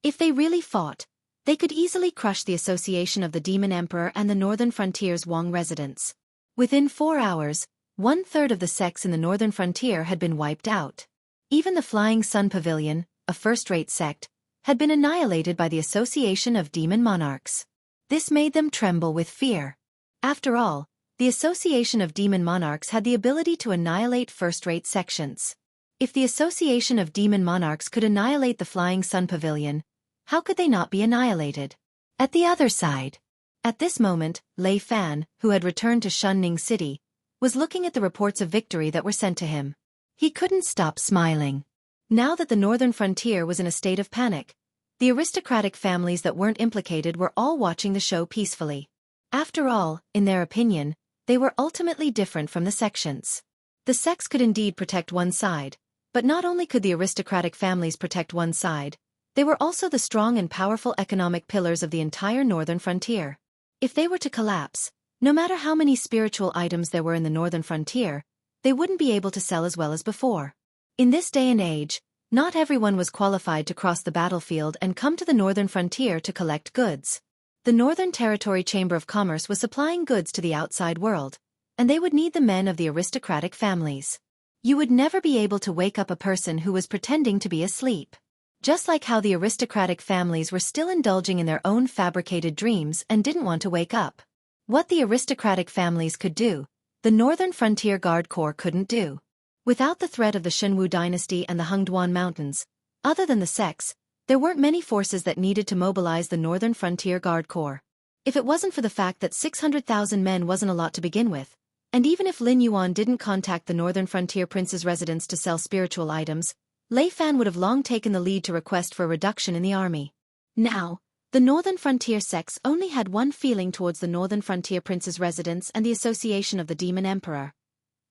If they really fought, they could easily crush the association of the Demon Emperor and the northern frontier's Wang residents. Within 4 hours, 1/3 of the sects in the northern frontier had been wiped out. Even the Flying Sun Pavilion, a first-rate sect, had been annihilated by the association of demon monarchs. This made them tremble with fear. After all, the association of demon monarchs had the ability to annihilate first-rate sections. If the association of demon monarchs could annihilate the Flying Sun Pavilion, how could they not be annihilated? At the other side. At this moment, Lei Fan, who had returned to Shunning City, was looking at the reports of victory that were sent to him. He couldn't stop smiling. Now that the northern frontier was in a state of panic, the aristocratic families that weren't implicated were all watching the show peacefully. After all, in their opinion, they were ultimately different from the sections. The sects could indeed protect one side, but not only could the aristocratic families protect one side, they were also the strong and powerful economic pillars of the entire northern frontier. If they were to collapse, no matter how many spiritual items there were in the northern frontier, they wouldn't be able to sell as well as before. In this day and age, not everyone was qualified to cross the battlefield and come to the northern frontier to collect goods. The Northern Territory Chamber of Commerce was supplying goods to the outside world, and they would need the men of the aristocratic families. You would never be able to wake up a person who was pretending to be asleep. Just like how the aristocratic families were still indulging in their own fabricated dreams and didn't want to wake up. What the aristocratic families could do, the Northern Frontier Guard Corps couldn't do. Without the threat of the Shenwu dynasty and the Hengduan Mountains, other than the sects, there weren't many forces that needed to mobilize the Northern Frontier Guard Corps. If it wasn't for the fact that 600,000 men wasn't a lot to begin with, and even if Lin Yuan didn't contact the Northern Frontier Prince's residence to sell spiritual items, Lei Fan would have long taken the lead to request for a reduction in the army. Now, the Northern Frontier sects only had one feeling towards the Northern Frontier Prince's residence and the association of the Demon Emperor: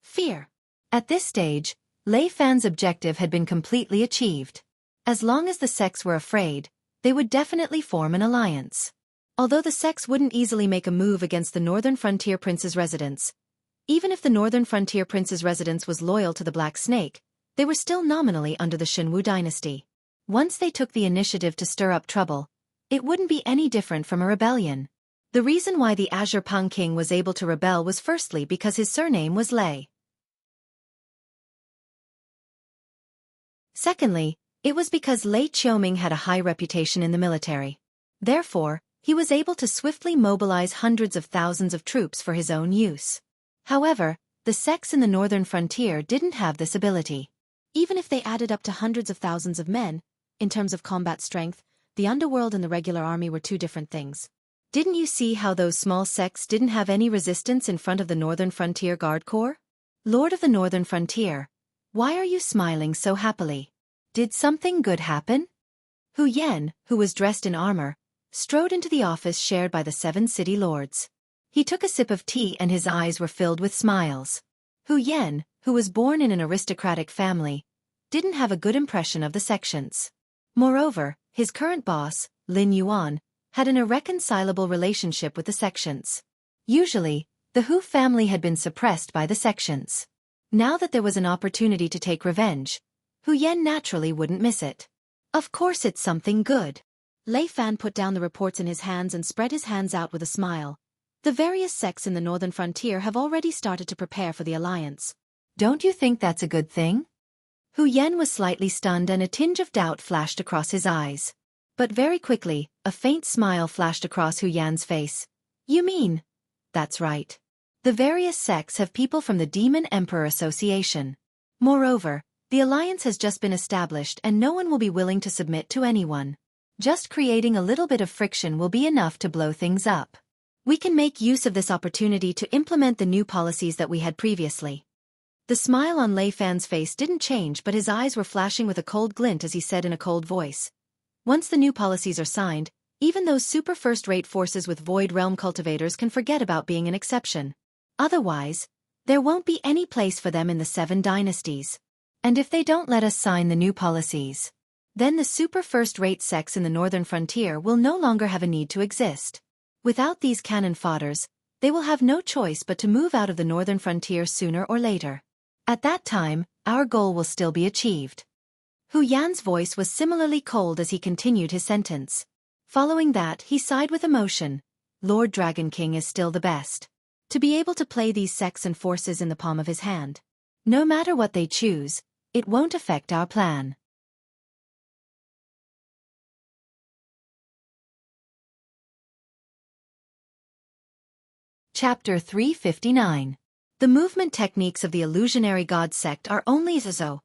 fear. At this stage, Lei Fan's objective had been completely achieved. As long as the sects were afraid, they would definitely form an alliance. Although the sects wouldn't easily make a move against the Northern Frontier Prince's residence, even if the Northern Frontier Prince's residence was loyal to the Black Snake, they were still nominally under the Shenwu dynasty. Once they took the initiative to stir up trouble, it wouldn't be any different from a rebellion. The reason why the Azure Peng King was able to rebel was firstly because his surname was Lei. Secondly, it was because Lei Qiuming had a high reputation in the military. Therefore, he was able to swiftly mobilize hundreds of thousands of troops for his own use. However, the sects in the northern frontier didn't have this ability. Even if they added up to hundreds of thousands of men, in terms of combat strength, the underworld and the regular army were two different things. Didn't you see how those small sects didn't have any resistance in front of the Northern Frontier Guard Corps? Lord of the Northern Frontier, why are you smiling so happily? Did something good happen? Hu Yan, who was dressed in armor, strode into the office shared by the 7 city lords. He took a sip of tea and his eyes were filled with smiles. Hu Yan, who was born in an aristocratic family, didn't have a good impression of the sections. Moreover, his current boss, Lin Yuan, had an irreconcilable relationship with the sections. Usually, the Hu family had been suppressed by the sections. Now that there was an opportunity to take revenge, Hu Yan naturally wouldn't miss it. Of course it's something good. Lei Fan put down the reports in his hands and spread his hands out with a smile. The various sects in the northern frontier have already started to prepare for the alliance. Don't you think that's a good thing? Hu Yan was slightly stunned and a tinge of doubt flashed across his eyes. But very quickly, a faint smile flashed across Hu Yan's face. You mean? That's right. The various sects have people from the Demon Emperor Association. Moreover, the alliance has just been established and no one will be willing to submit to anyone. Just creating a little bit of friction will be enough to blow things up. We can make use of this opportunity to implement the new policies that we had previously. The smile on Lei Fan's face didn't change, but his eyes were flashing with a cold glint as he said in a cold voice. Once the new policies are signed, even those super first-rate forces with Void Realm cultivators can forget about being an exception. Otherwise, There won't be any place for them in the 7 dynasties. And if they don't let us sign the new policies, then the super first-rate sects in the northern frontier will no longer have a need to exist. Without these cannon fodders, they will have no choice but to move out of the northern frontier sooner or later. At that time, our goal will still be achieved. Hu Yan's voice was similarly cold as he continued his sentence. Following that, he sighed with emotion. Lord Dragon King is still the best. To be able to play these sects and forces in the palm of his hand. No matter what they choose, it won't affect our plan. Chapter 359. The movement techniques of the illusionary god sect are only Zazo.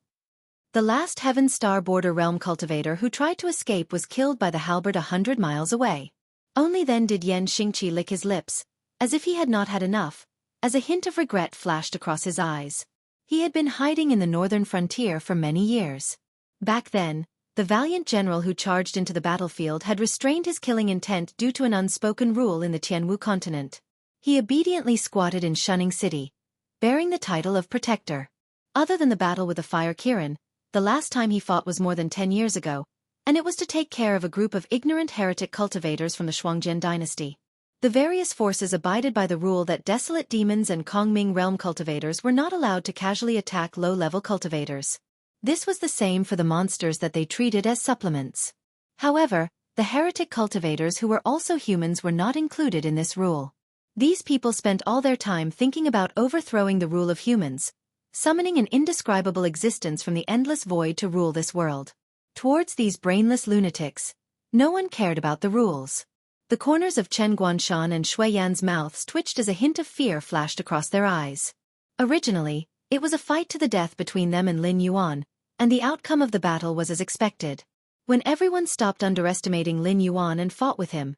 The last Heaven Star Border Realm cultivator who tried to escape was killed by the halberd 100 miles away. Only then did Yan Xingqi lick his lips, as if he had not had enough, as a hint of regret flashed across his eyes. He had been hiding in the northern frontier for many years. Back then, the valiant general who charged into the battlefield had restrained his killing intent due to an unspoken rule in the Tianwu continent. He obediently squatted in Shunning City, bearing the title of Protector. Other than the battle with the Fire Kirin, the last time he fought was more than 10 years ago, and it was to take care of a group of ignorant heretic cultivators from the Shuangjian dynasty. The various forces abided by the rule that desolate demons and Kongming realm cultivators were not allowed to casually attack low-level cultivators. This was the same for the monsters that they treated as supplements. However, the heretic cultivators who were also humans were not included in this rule. These people spent all their time thinking about overthrowing the rule of humans, summoning an indescribable existence from the endless void to rule this world. Towards these brainless lunatics, no one cared about the rules. The corners of Chen Guanshan and Shui Yan's mouths twitched as a hint of fear flashed across their eyes. Originally, it was a fight to the death between them and Lin Yuan, and the outcome of the battle was as expected. When everyone stopped underestimating Lin Yuan and fought with him,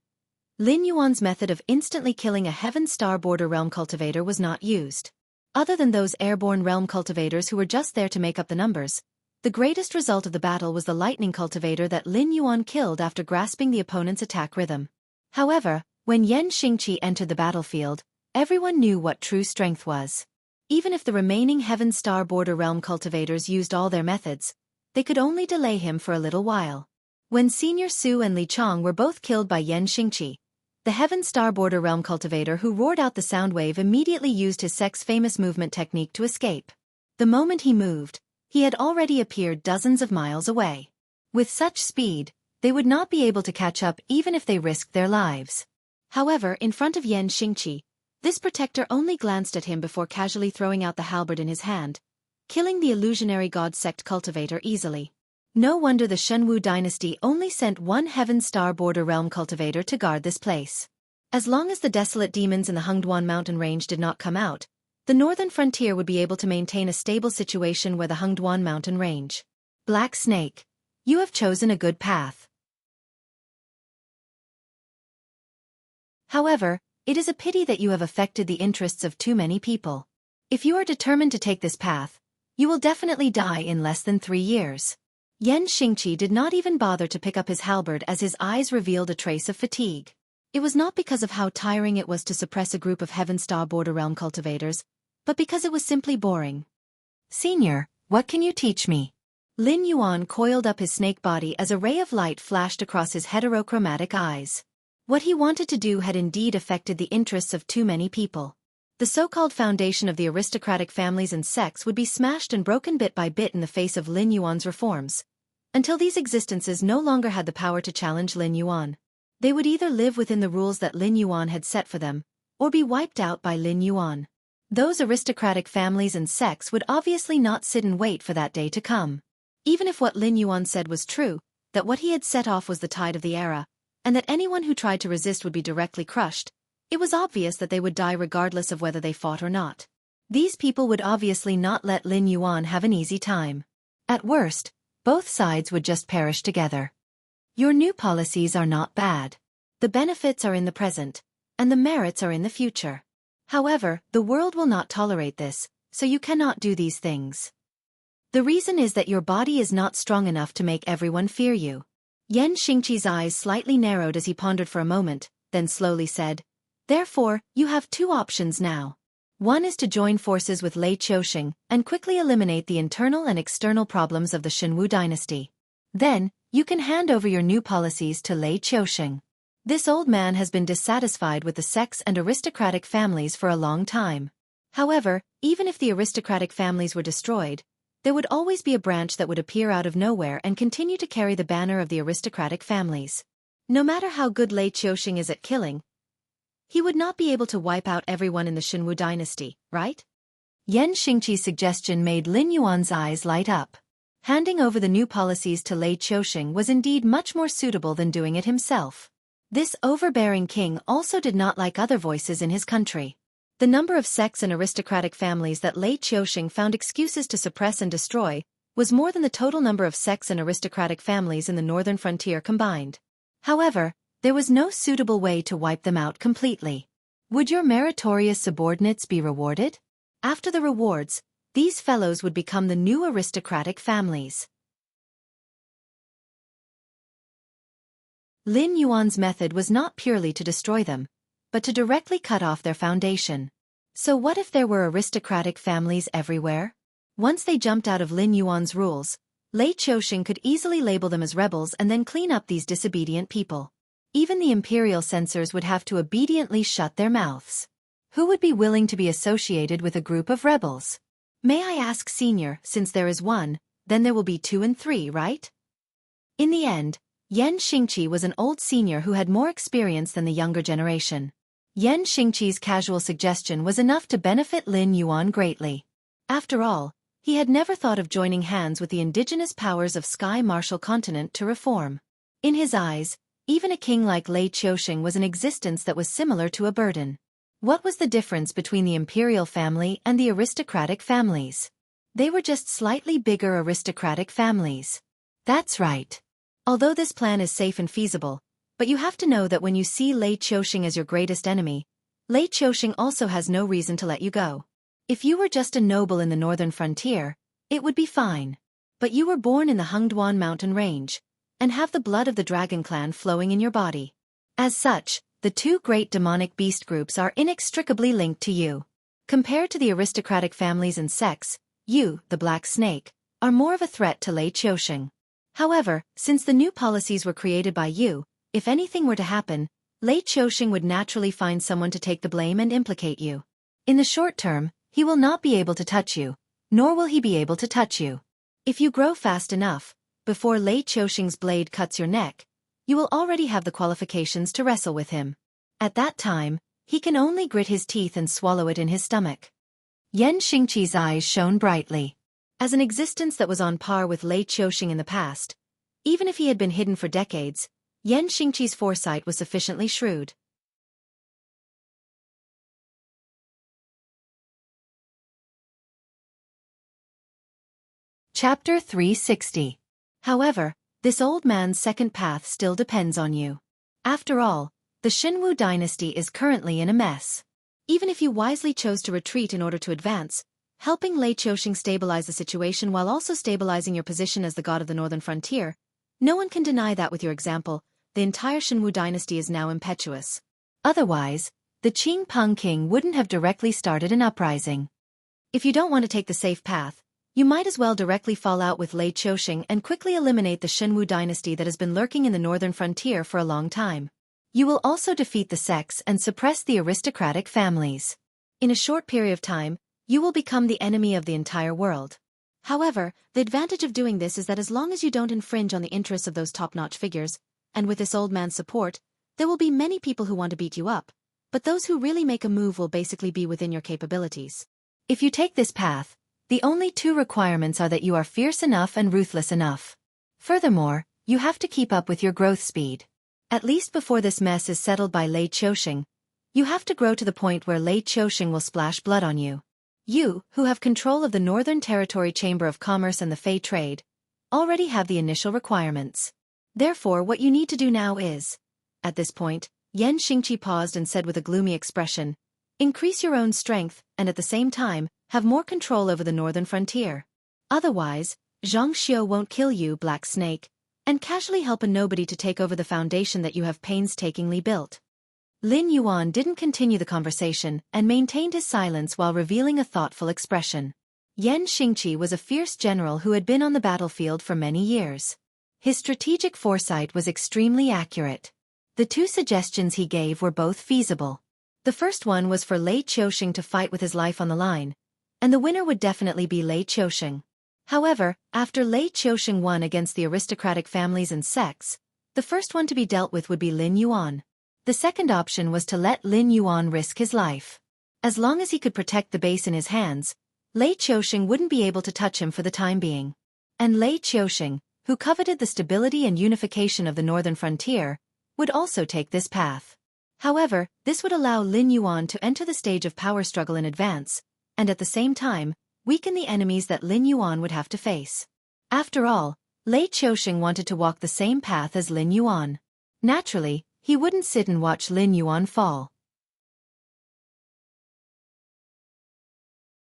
Lin Yuan's method of instantly killing a Heaven Star Border Realm cultivator was not used. Other than those airborne realm cultivators who were just there to make up the numbers, the greatest result of the battle was the lightning cultivator that Lin Yuan killed after grasping the opponent's attack rhythm. However, when Yan Xingqi entered the battlefield, everyone knew what true strength was. Even if the remaining Heaven Star Border Realm cultivators used all their methods, they could only delay him for a little while. When Senior Su and Li Chong were both killed by Yan Xingqi, the Heaven Star Border Realm cultivator who roared out the sound wave immediately used his sect's famous movement technique to escape. The moment he moved, he had already appeared dozens of miles away. With such speed, they would not be able to catch up even if they risked their lives. However, in front of Yan Xingqi, this protector only glanced at him before casually throwing out the halberd in his hand, killing the illusionary god sect cultivator easily. No wonder the Shenwu dynasty only sent one Heaven Star Border Realm cultivator to guard this place. As long as the desolate demons in the Hengduan mountain range did not come out, the northern frontier would be able to maintain a stable situation where the Hengduan mountain range. Black Snake, you have chosen a good path. However, it is a pity that you have affected the interests of too many people. If you are determined to take this path, you will definitely die in less than 3 years. Yan Xingqi did not even bother to pick up his halberd as his eyes revealed a trace of fatigue. It was not because of how tiring it was to suppress a group of Heaven Star Border Realm cultivators, but because it was simply boring. Senior, what can you teach me? Lin Yuan coiled up his snake body as a ray of light flashed across his heterochromatic eyes. What he wanted to do had indeed affected the interests of too many people. The so-called foundation of the aristocratic families and sects would be smashed and broken bit by bit in the face of Lin Yuan's reforms, until these existences no longer had the power to challenge Lin Yuan. They would either live within the rules that Lin Yuan had set for them, or be wiped out by Lin Yuan. Those aristocratic families and sects would obviously not sit and wait for that day to come. Even if what Lin Yuan said was true, that what he had set off was the tide of the era, and that anyone who tried to resist would be directly crushed, it was obvious that they would die regardless of whether they fought or not. These people would obviously not let Lin Yuan have an easy time. At worst, both sides would just perish together. Your new policies are not bad. The benefits are in the present, and the merits are in the future. However, the world will not tolerate this, so you cannot do these things. The reason is that your body is not strong enough to make everyone fear you. Yan Xingqi's eyes slightly narrowed as he pondered for a moment, then slowly said, "Therefore, you have 2 options now. One is to join forces with Lei Qiusheng and quickly eliminate the internal and external problems of the Shenwu dynasty. Then, you can hand over your new policies to Lei Qiusheng. This old man has been dissatisfied with the sex and aristocratic families for a long time. However, even if the aristocratic families were destroyed, there would always be a branch that would appear out of nowhere and continue to carry the banner of the aristocratic families. No matter how good Lei Qiusheng is at killing, he would not be able to wipe out everyone in the Shenwu dynasty, right? Yan Xingqi's suggestion made Lin Yuan's eyes light up. Handing over the new policies to Lei Qiusheng was indeed much more suitable than doing it himself. This overbearing king also did not like other voices in his country. The number of sects and aristocratic families that Lei Qiusheng found excuses to suppress and destroy was more than the total number of sects and aristocratic families in the northern frontier combined. However, there was no suitable way to wipe them out completely. Would your meritorious subordinates be rewarded? After the rewards, these fellows would become the new aristocratic families. Lin Yuan's method was not purely to destroy them, but to directly cut off their foundation. So what if there were aristocratic families everywhere? Once they jumped out of Lin Yuan's rules, Lei Qiusheng could easily label them as rebels and then clean up these disobedient people. Even the imperial censors would have to obediently shut their mouths. Who would be willing to be associated with a group of rebels? May I ask, Senior, since there is one, then there will be 2 and 3, right? In the end, Yan Xingqi was an old senior who had more experience than the younger generation. Yan Xingqi's casual suggestion was enough to benefit Lin Yuan greatly. After all, he had never thought of joining hands with the indigenous powers of Sky Martial Continent to reform. In his eyes, even a king like Lei Qiusheng was an existence that was similar to a burden. What was the difference between the imperial family and the aristocratic families? They were just slightly bigger aristocratic families. That's right. Although this plan is safe and feasible, but you have to know that when you see Lei Qiusheng as your greatest enemy, Lei Qiusheng also has no reason to let you go. If you were just a noble in the northern frontier, it would be fine. But you were born in the Hengduan mountain range, and have the blood of the dragon clan flowing in your body. As such, the 2 great demonic beast groups are inextricably linked to you. Compared to the aristocratic families and sects, you, the Black Snake, are more of a threat to Lei Qiusheng. However, since the new policies were created by you, if anything were to happen, Lei Qiusheng would naturally find someone to take the blame and implicate you. In the short term, he will not be able to touch you, nor will he be able to touch you. If you grow fast enough, before Lei Qiusheng's blade cuts your neck, you will already have the qualifications to wrestle with him. At that time, he can only grit his teeth and swallow it in his stomach. Yan Xingqi's eyes shone brightly. As an existence that was on par with Lei Qiusheng in the past, even if he had been hidden for decades, Yan Xingqi's foresight was sufficiently shrewd. Chapter 360. However, this old man's second path still depends on you. After all, the Shenwu dynasty is currently in a mess. Even if you wisely chose to retreat in order to advance, helping Lei Qiusheng stabilize the situation while also stabilizing your position as the god of the northern frontier, no one can deny that with your example, the entire Shenwu dynasty is now impetuous. Otherwise, the Qing Peng king wouldn't have directly started an uprising. If you don't want to take the safe path, you might as well directly fall out with Lei Qiusheng and quickly eliminate the Shenwu dynasty that has been lurking in the northern frontier for a long time. You will also defeat the sects and suppress the aristocratic families. In a short period of time, you will become the enemy of the entire world. However, the advantage of doing this is that as long as you don't infringe on the interests of those top-notch figures, and with this old man's support, there will be many people who want to beat you up, but those who really make a move will basically be within your capabilities. If you take this path, the only 2 requirements are that you are fierce enough and ruthless enough. Furthermore, you have to keep up with your growth speed. At least before this mess is settled by Lei Qiusheng, you have to grow to the point where Lei Qiusheng will splash blood on you. You, who have control of the Northern Territory Chamber of Commerce and the Fey Trade, already have the initial requirements. Therefore, what you need to do now is... At this point, Yan Xingqi paused and said with a gloomy expression, increase your own strength, and at the same time, have more control over the northern frontier. Otherwise, Zhang Xiu won't kill you, Black Snake, and casually help a nobody to take over the foundation that you have painstakingly built. Lin Yuan didn't continue the conversation and maintained his silence while revealing a thoughtful expression. Yan Xingqi was a fierce general who had been on the battlefield for many years. His strategic foresight was extremely accurate. The two suggestions he gave were both feasible. The first one was for Lei Qiusheng to fight with his life on the line, and the winner would definitely be Lei Qiusheng. However, after Lei Qiusheng won against the aristocratic families and sects, the first one to be dealt with would be Lin Yuan. The second option was to let Lin Yuan risk his life. As long as he could protect the base in his hands, Lei Qiusheng wouldn't be able to touch him for the time being. And Lei Qiusheng, who coveted the stability and unification of the northern frontier, would also take this path. However, this would allow Lin Yuan to enter the stage of power struggle in advance, and at the same time, weaken the enemies that Lin Yuan would have to face. After all, Lei Qiusheng wanted to walk the same path as Lin Yuan. Naturally, he wouldn't sit and watch Lin Yuan fall.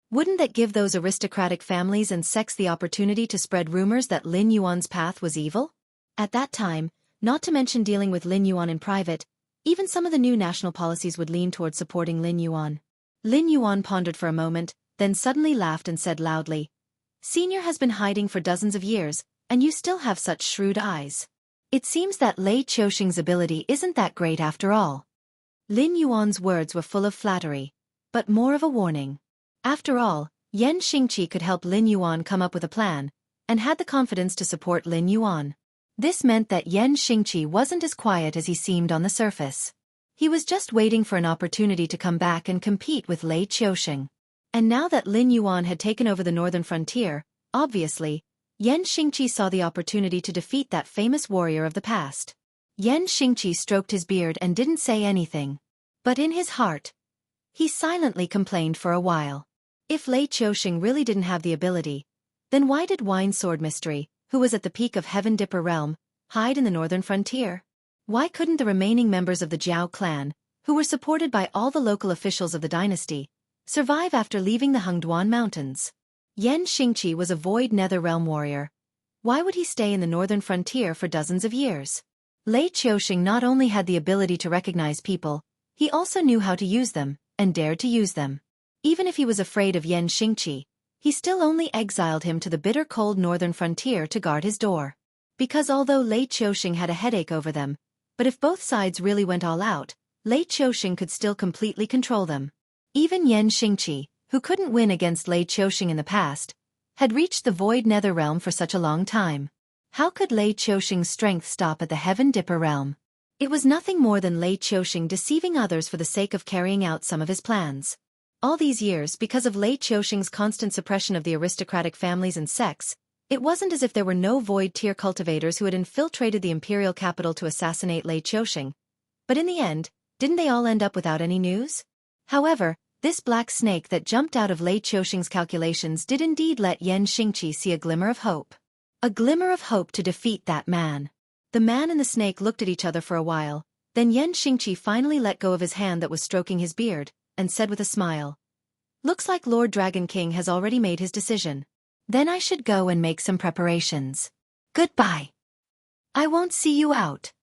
Wouldn't that give those aristocratic families and sects the opportunity to spread rumors that Lin Yuan's path was evil? At that time, not to mention dealing with Lin Yuan in private, even some of the new national policies would lean toward supporting Lin Yuan. Lin Yuan pondered for a moment, then suddenly laughed and said loudly, "Senior has been hiding for dozens of years, and you still have such shrewd eyes. It seems that Lei Qiusheng's ability isn't that great after all." Lin Yuan's words were full of flattery, but more of a warning. After all, Yan Xingqi could help Lin Yuan come up with a plan, and had the confidence to support Lin Yuan. This meant that Yan Xingqi wasn't as quiet as he seemed on the surface. He was just waiting for an opportunity to come back and compete with Lei Qiusheng. And now that Lin Yuan had taken over the northern frontier, obviously, Yan Xingqi saw the opportunity to defeat that famous warrior of the past. Yan Xingqi stroked his beard and didn't say anything. But in his heart, he silently complained for a while. If Lei Qiusheng really didn't have the ability, then why did Wine Sword Mystery, who was at the peak of Heaven Dipper realm, hide in the northern frontier? Why couldn't the remaining members of the Jiao clan, who were supported by all the local officials of the dynasty, survive after leaving the Hengduan Mountains? Yan Xingqi was a Void Nether Realm warrior. Why would he stay in the northern frontier for dozens of years? Lei Qiusheng not only had the ability to recognize people, he also knew how to use them, and dared to use them. Even if he was afraid of Yan Xingqi, he still only exiled him to the bitter cold northern frontier to guard his door. Because although Lei Qiusheng had a headache over them, but if both sides really went all out, Lei Qiusheng could still completely control them. Even Yan Xingqi, who couldn't win against Lei Qiusheng in the past, had reached the Void Nether realm for such a long time. How could Lei Qiusheng's strength stop at the Heaven Dipper realm? It was nothing more than Lei Qiusheng deceiving others for the sake of carrying out some of his plans. All these years, because of Lei Qiusheng's constant suppression of the aristocratic families and sects, it wasn't as if there were no void tier cultivators who had infiltrated the imperial capital to assassinate Lei Qiusheng. But in the end, didn't they all end up without any news? However, this black snake that jumped out of Lei Qiusheng's calculations did indeed let Yan Xingqi see a glimmer of hope. A glimmer of hope to defeat that man. The man and the snake looked at each other for a while, then Yan Xingqi finally let go of his hand that was stroking his beard, and said with a smile, "Looks like Lord Dragon King has already made his decision. Then I should go and make some preparations. Goodbye. I won't see you out."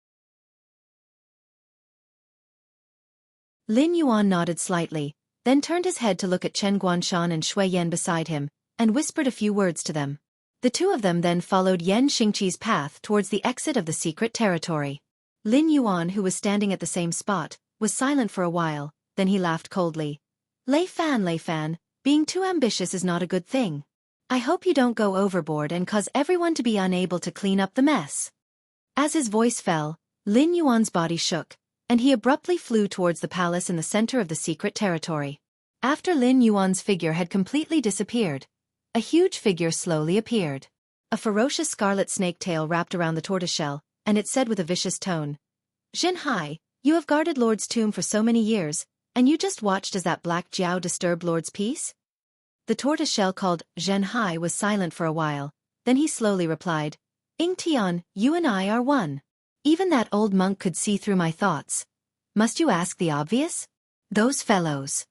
Lin Yuan nodded slightly, then turned his head to look at Chen Guanshan and Shui Yan beside him, and whispered a few words to them. The two of them then followed Yan Xingqi's path towards the exit of the secret territory. Lin Yuan, who was standing at the same spot, was silent for a while, then he laughed coldly. Lei Fan, being too ambitious is not a good thing. I hope you don't go overboard and cause everyone to be unable to clean up the mess." As his voice fell, Lin Yuan's body shook, and he abruptly flew towards the palace in the center of the secret territory. After Lin Yuan's figure had completely disappeared, a huge figure slowly appeared. A ferocious scarlet snake tail wrapped around the tortoiseshell, and it said with a vicious tone, "Zhenhai, you have guarded Lord's tomb for so many years, and you just watched as that black Jiao disturbed Lord's peace?" The tortoiseshell called Zhenhai was silent for a while, then he slowly replied, "Ing Tian, you and I are one. Even that old monk could see through my thoughts. Must you ask the obvious? Those fellows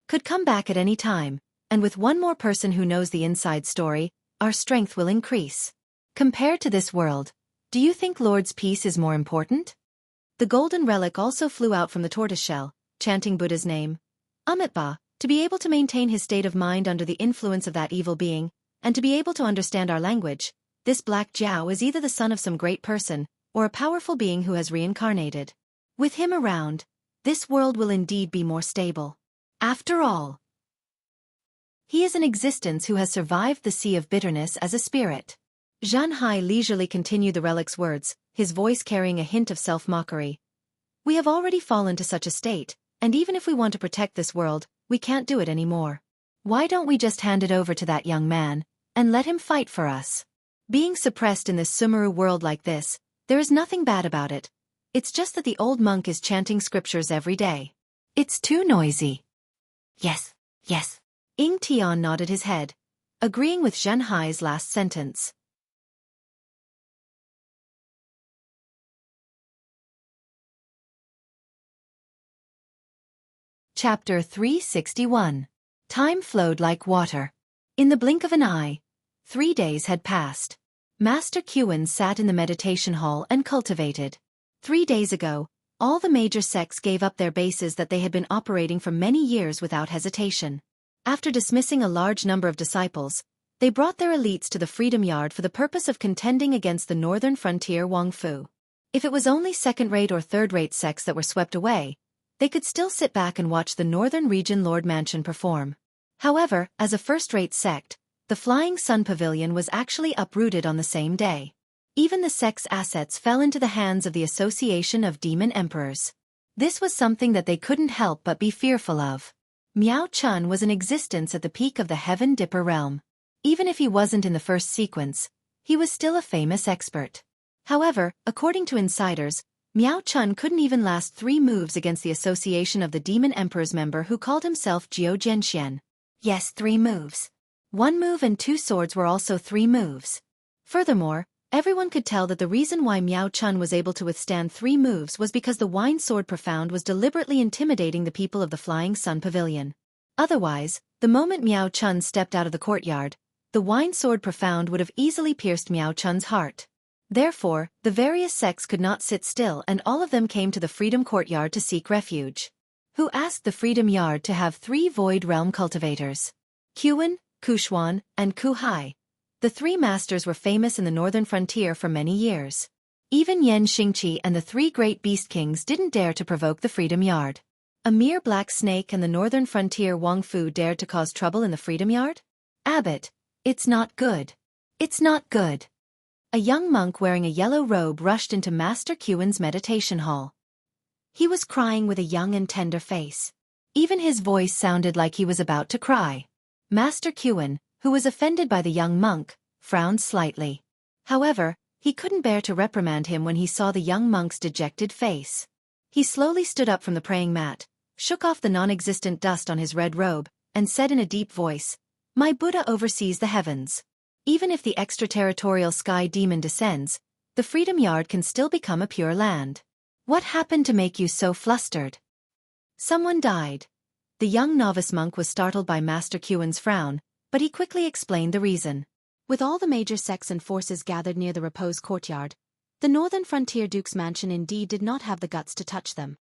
could come back at any time, and with one more person who knows the inside story, our strength will increase. Compared to this world, do you think Lord's peace is more important?" The golden relic also flew out from the tortoiseshell, chanting Buddha's name, Amitabha, to be able to maintain his state of mind under the influence of that evil being, and to be able to understand our language. This black Jiao is either the son of some great person, or a powerful being who has reincarnated. With him around, this world will indeed be more stable. After all, he is an existence who has survived the sea of bitterness as a spirit. Zhan Hai leisurely continued the relic's words, his voice carrying a hint of self-mockery. We have already fallen to such a state, and even if we want to protect this world, we can't do it anymore. Why don't we just hand it over to that young man, and let him fight for us? Being suppressed in this Sumeru world like this, there is nothing bad about it. It's just that the old monk is chanting scriptures every day. It's too noisy. Yes, yes. Ying Tian nodded his head, agreeing with Zhen Hai's last sentence. Chapter 361. Time flowed like water. In the blink of an eye, 3 days had passed. Master Qian sat in the meditation hall and cultivated. 3 days ago, all the major sects gave up their bases that they had been operating for many years without hesitation. After dismissing a large number of disciples, they brought their elites to the Freedom Yard for the purpose of contending against the northern frontier Wangfu. If it was only second-rate or third-rate sects that were swept away, they could still sit back and watch the Northern Region Lord Mansion perform. However, as a first-rate sect, the Flying Sun Pavilion was actually uprooted on the same day. Even the sect's assets fell into the hands of the Association of Demon Emperors. This was something that they couldn't help but be fearful of. Miao Chun was in existence at the peak of the Heaven Dipper realm. Even if he wasn't in the first sequence, he was still a famous expert. However, according to insiders, Miao Chun couldn't even last 3 moves against the Association of the Demon Emperors member who called himself Jiao Zhenxian. Yes, 3 moves. 1 move and 2 swords were also 3 moves. Furthermore, everyone could tell that the reason why Miao Chun was able to withstand 3 moves was because the Wine Sword Profound was deliberately intimidating the people of the Flying Sun Pavilion. Otherwise, the moment Miao Chun stepped out of the courtyard, the Wine Sword Profound would have easily pierced Miao Chun's heart. Therefore, the various sects could not sit still and all of them came to the Freedom Courtyard to seek refuge. Who asked the Freedom Yard to have 3 Void Realm cultivators? Qian, Kuxuan, and Ku Hai. The 3 masters were famous in the northern frontier for many years. Even Yan Xingqi and the 3 great beast kings didn't dare to provoke the Freedom Yard. A mere black snake and the northern frontier Wang Fu dared to cause trouble in the Freedom Yard? Abbot, it's not good. It's not good. A young monk wearing a yellow robe rushed into Master Qian's meditation hall. He was crying with a young and tender face. Even his voice sounded like he was about to cry. Master Qian, who was offended by the young monk, frowned slightly. However, he couldn't bear to reprimand him when he saw the young monk's dejected face. He slowly stood up from the praying mat, shook off the non-existent dust on his red robe, and said in a deep voice, "My Buddha oversees the heavens. Even if the extraterritorial sky demon descends, the Freedom Yard can still become a pure land. What happened to make you so flustered?" Someone died. The young novice monk was startled by Master Qian's frown, but he quickly explained the reason. With all the major sects and forces gathered near the repose courtyard, the northern frontier duke's mansion indeed did not have the guts to touch them.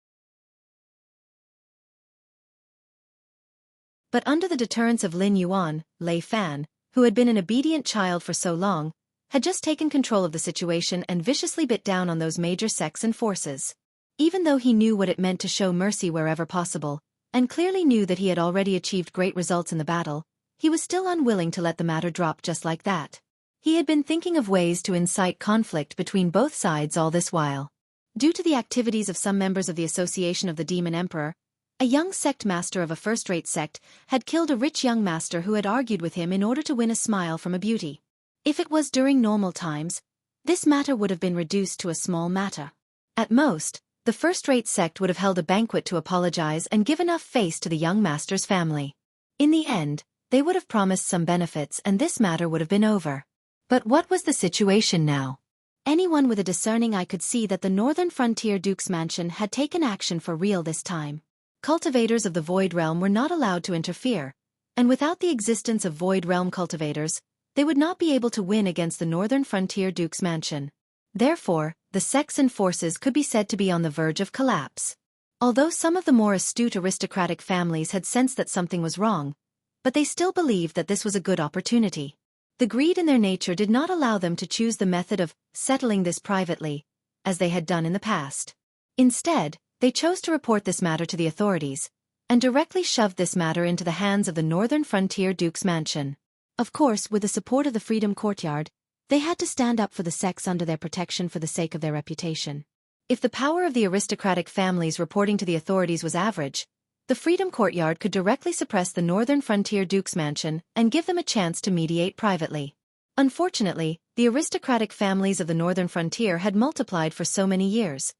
But under the deterrence of Lin Yuan, Lei Fan, who had been an obedient child for so long, had just taken control of the situation and viciously bit down on those major sects and forces. Even though he knew what it meant to show mercy wherever possible, and clearly knew that he had already achieved great results in the battle, he was still unwilling to let the matter drop just like that. He had been thinking of ways to incite conflict between both sides all this while. Due to the activities of some members of the Association of the Demon Emperor, a young sect master of a first-rate sect had killed a rich young master who had argued with him in order to win a smile from a beauty. If it was during normal times, this matter would have been reduced to a small matter. At most, the first-rate sect would have held a banquet to apologize and give enough face to the young master's family. In the end, they would have promised some benefits and this matter would have been over. But what was the situation now? Anyone with a discerning eye could see that the northern frontier duke's mansion had taken action for real this time. Cultivators of the Void Realm were not allowed to interfere, and without the existence of Void Realm cultivators, they would not be able to win against the northern frontier duke's mansion. Therefore, the sects and forces could be said to be on the verge of collapse. Although some of the more astute aristocratic families had sensed that something was wrong, but they still believed that this was a good opportunity. The greed in their nature did not allow them to choose the method of settling this privately, as they had done in the past. Instead, they chose to report this matter to the authorities, and directly shoved this matter into the hands of the Northern Frontier Duke's mansion. Of course, with the support of the Freedom Courtyard, they had to stand up for the sects under their protection for the sake of their reputation. If the power of the aristocratic families reporting to the authorities was average, the Freedom Courtyard could directly suppress the Northern Frontier Duke's mansion and give them a chance to mediate privately. Unfortunately, the aristocratic families of the Northern Frontier had multiplied for so many years,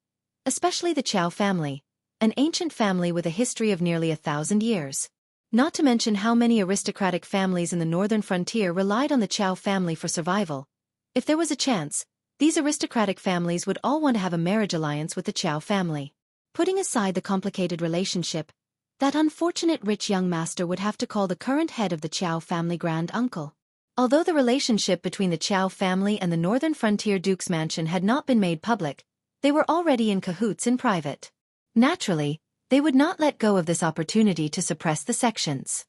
especially the Xiao family, an ancient family with a history of nearly 1,000 years. Not to mention how many aristocratic families in the Northern Frontier relied on the Xiao family for survival. If there was a chance, these aristocratic families would all want to have a marriage alliance with the Xiao family. Putting aside the complicated relationship, that unfortunate rich young master would have to call the current head of the Xiao family grand uncle. Although the relationship between the Xiao family and the Northern Frontier Duke's mansion had not been made public, they were already in cahoots in private. Naturally, they would not let go of this opportunity to suppress the sections.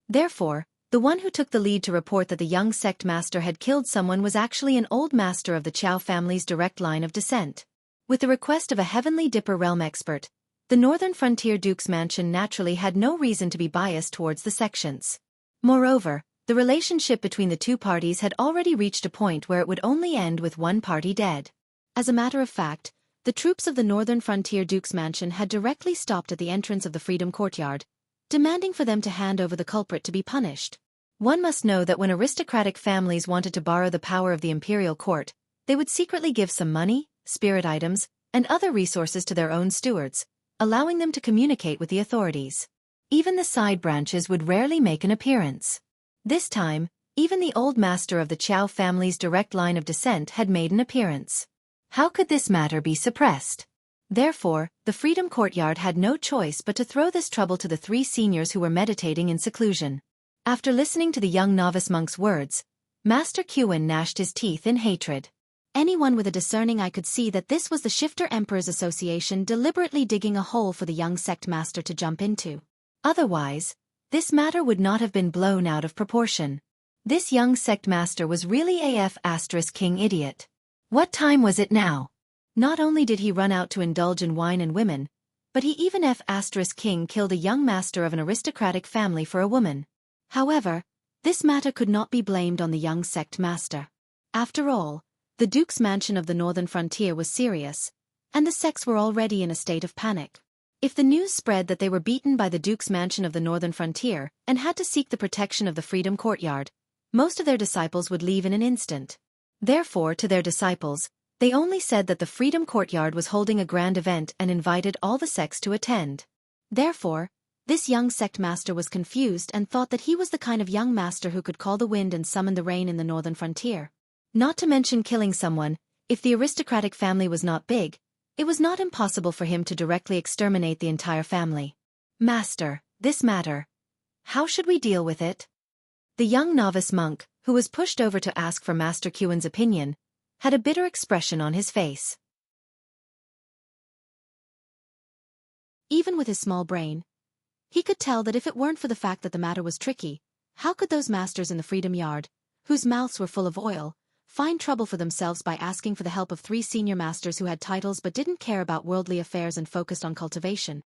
Therefore, the one who took the lead to report that the young sect master had killed someone was actually an old master of the Xiao family's direct line of descent. With the request of a Heavenly Dipper realm expert, the Northern Frontier Duke's mansion naturally had no reason to be biased towards the sections. Moreover, the relationship between the two parties had already reached a point where it would only end with one party dead. As a matter of fact, the troops of the Northern Frontier Duke's mansion had directly stopped at the entrance of the Freedom Courtyard, demanding for them to hand over the culprit to be punished. One must know that when aristocratic families wanted to borrow the power of the imperial court, they would secretly give some money, spirit items, and other resources to their own stewards, allowing them to communicate with the authorities. Even the side branches would rarely make an appearance. This time, even the old master of the Xiao family's direct line of descent had made an appearance. How could this matter be suppressed? Therefore, the Freedom Courtyard had no choice but to throw this trouble to the three seniors who were meditating in seclusion. After listening to the young novice monk's words, Master Qiwen gnashed his teeth in hatred. Anyone with a discerning eye could see that this was the Shifter Emperor's Association deliberately digging a hole for the young sect master to jump into. Otherwise, this matter would not have been blown out of proportion. This young sect master was really king idiot. What time was it now? Not only did he run out to indulge in wine and women, but he even king killed a young master of an aristocratic family for a woman. However, this matter could not be blamed on the young sect master. After all, the Duke's mansion of the Northern Frontier was serious, and the sects were already in a state of panic. If the news spread that they were beaten by the Duke's mansion of the Northern Frontier and had to seek the protection of the Freedom Courtyard, most of their disciples would leave in an instant. Therefore, to their disciples, they only said that the Freedom Courtyard was holding a grand event and invited all the sects to attend. Therefore, this young sect master was confused and thought that he was the kind of young master who could call the wind and summon the rain in the Northern Frontier. Not to mention killing someone, if the aristocratic family was not big, it was not impossible for him to directly exterminate the entire family. Master, this matter. How should we deal with it? The young novice monk, who was pushed over to ask for Master Qiwen's opinion, had a bitter expression on his face. Even with his small brain, he could tell that if it weren't for the fact that the matter was tricky, how could those masters in the Freedom Yard, whose mouths were full of oil, find trouble for themselves by asking for the help of three senior masters who had titles but didn't care about worldly affairs and focused on cultivation?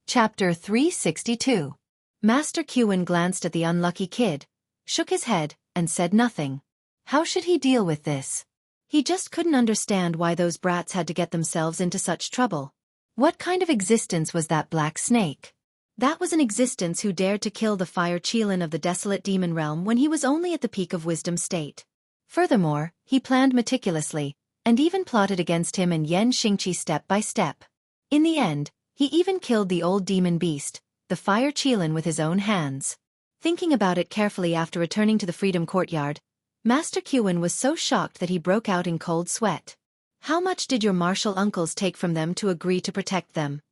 Chapter 362. Master Qiwen glanced at the unlucky kid, shook his head, and said nothing. How should he deal with this? He just couldn't understand why those brats had to get themselves into such trouble. What kind of existence was that black snake? That was an existence who dared to kill the fire Qilin of the desolate demon realm when he was only at the peak of wisdom state. Furthermore, he planned meticulously, and even plotted against him and Yan Xingqi step by step. In the end, he even killed the old demon beast, the fire Qilin, with his own hands. Thinking about it carefully after returning to the Freedom Courtyard, Master Qiwen was so shocked that he broke out in cold sweat. How much did your martial uncles take from them to agree to protect them?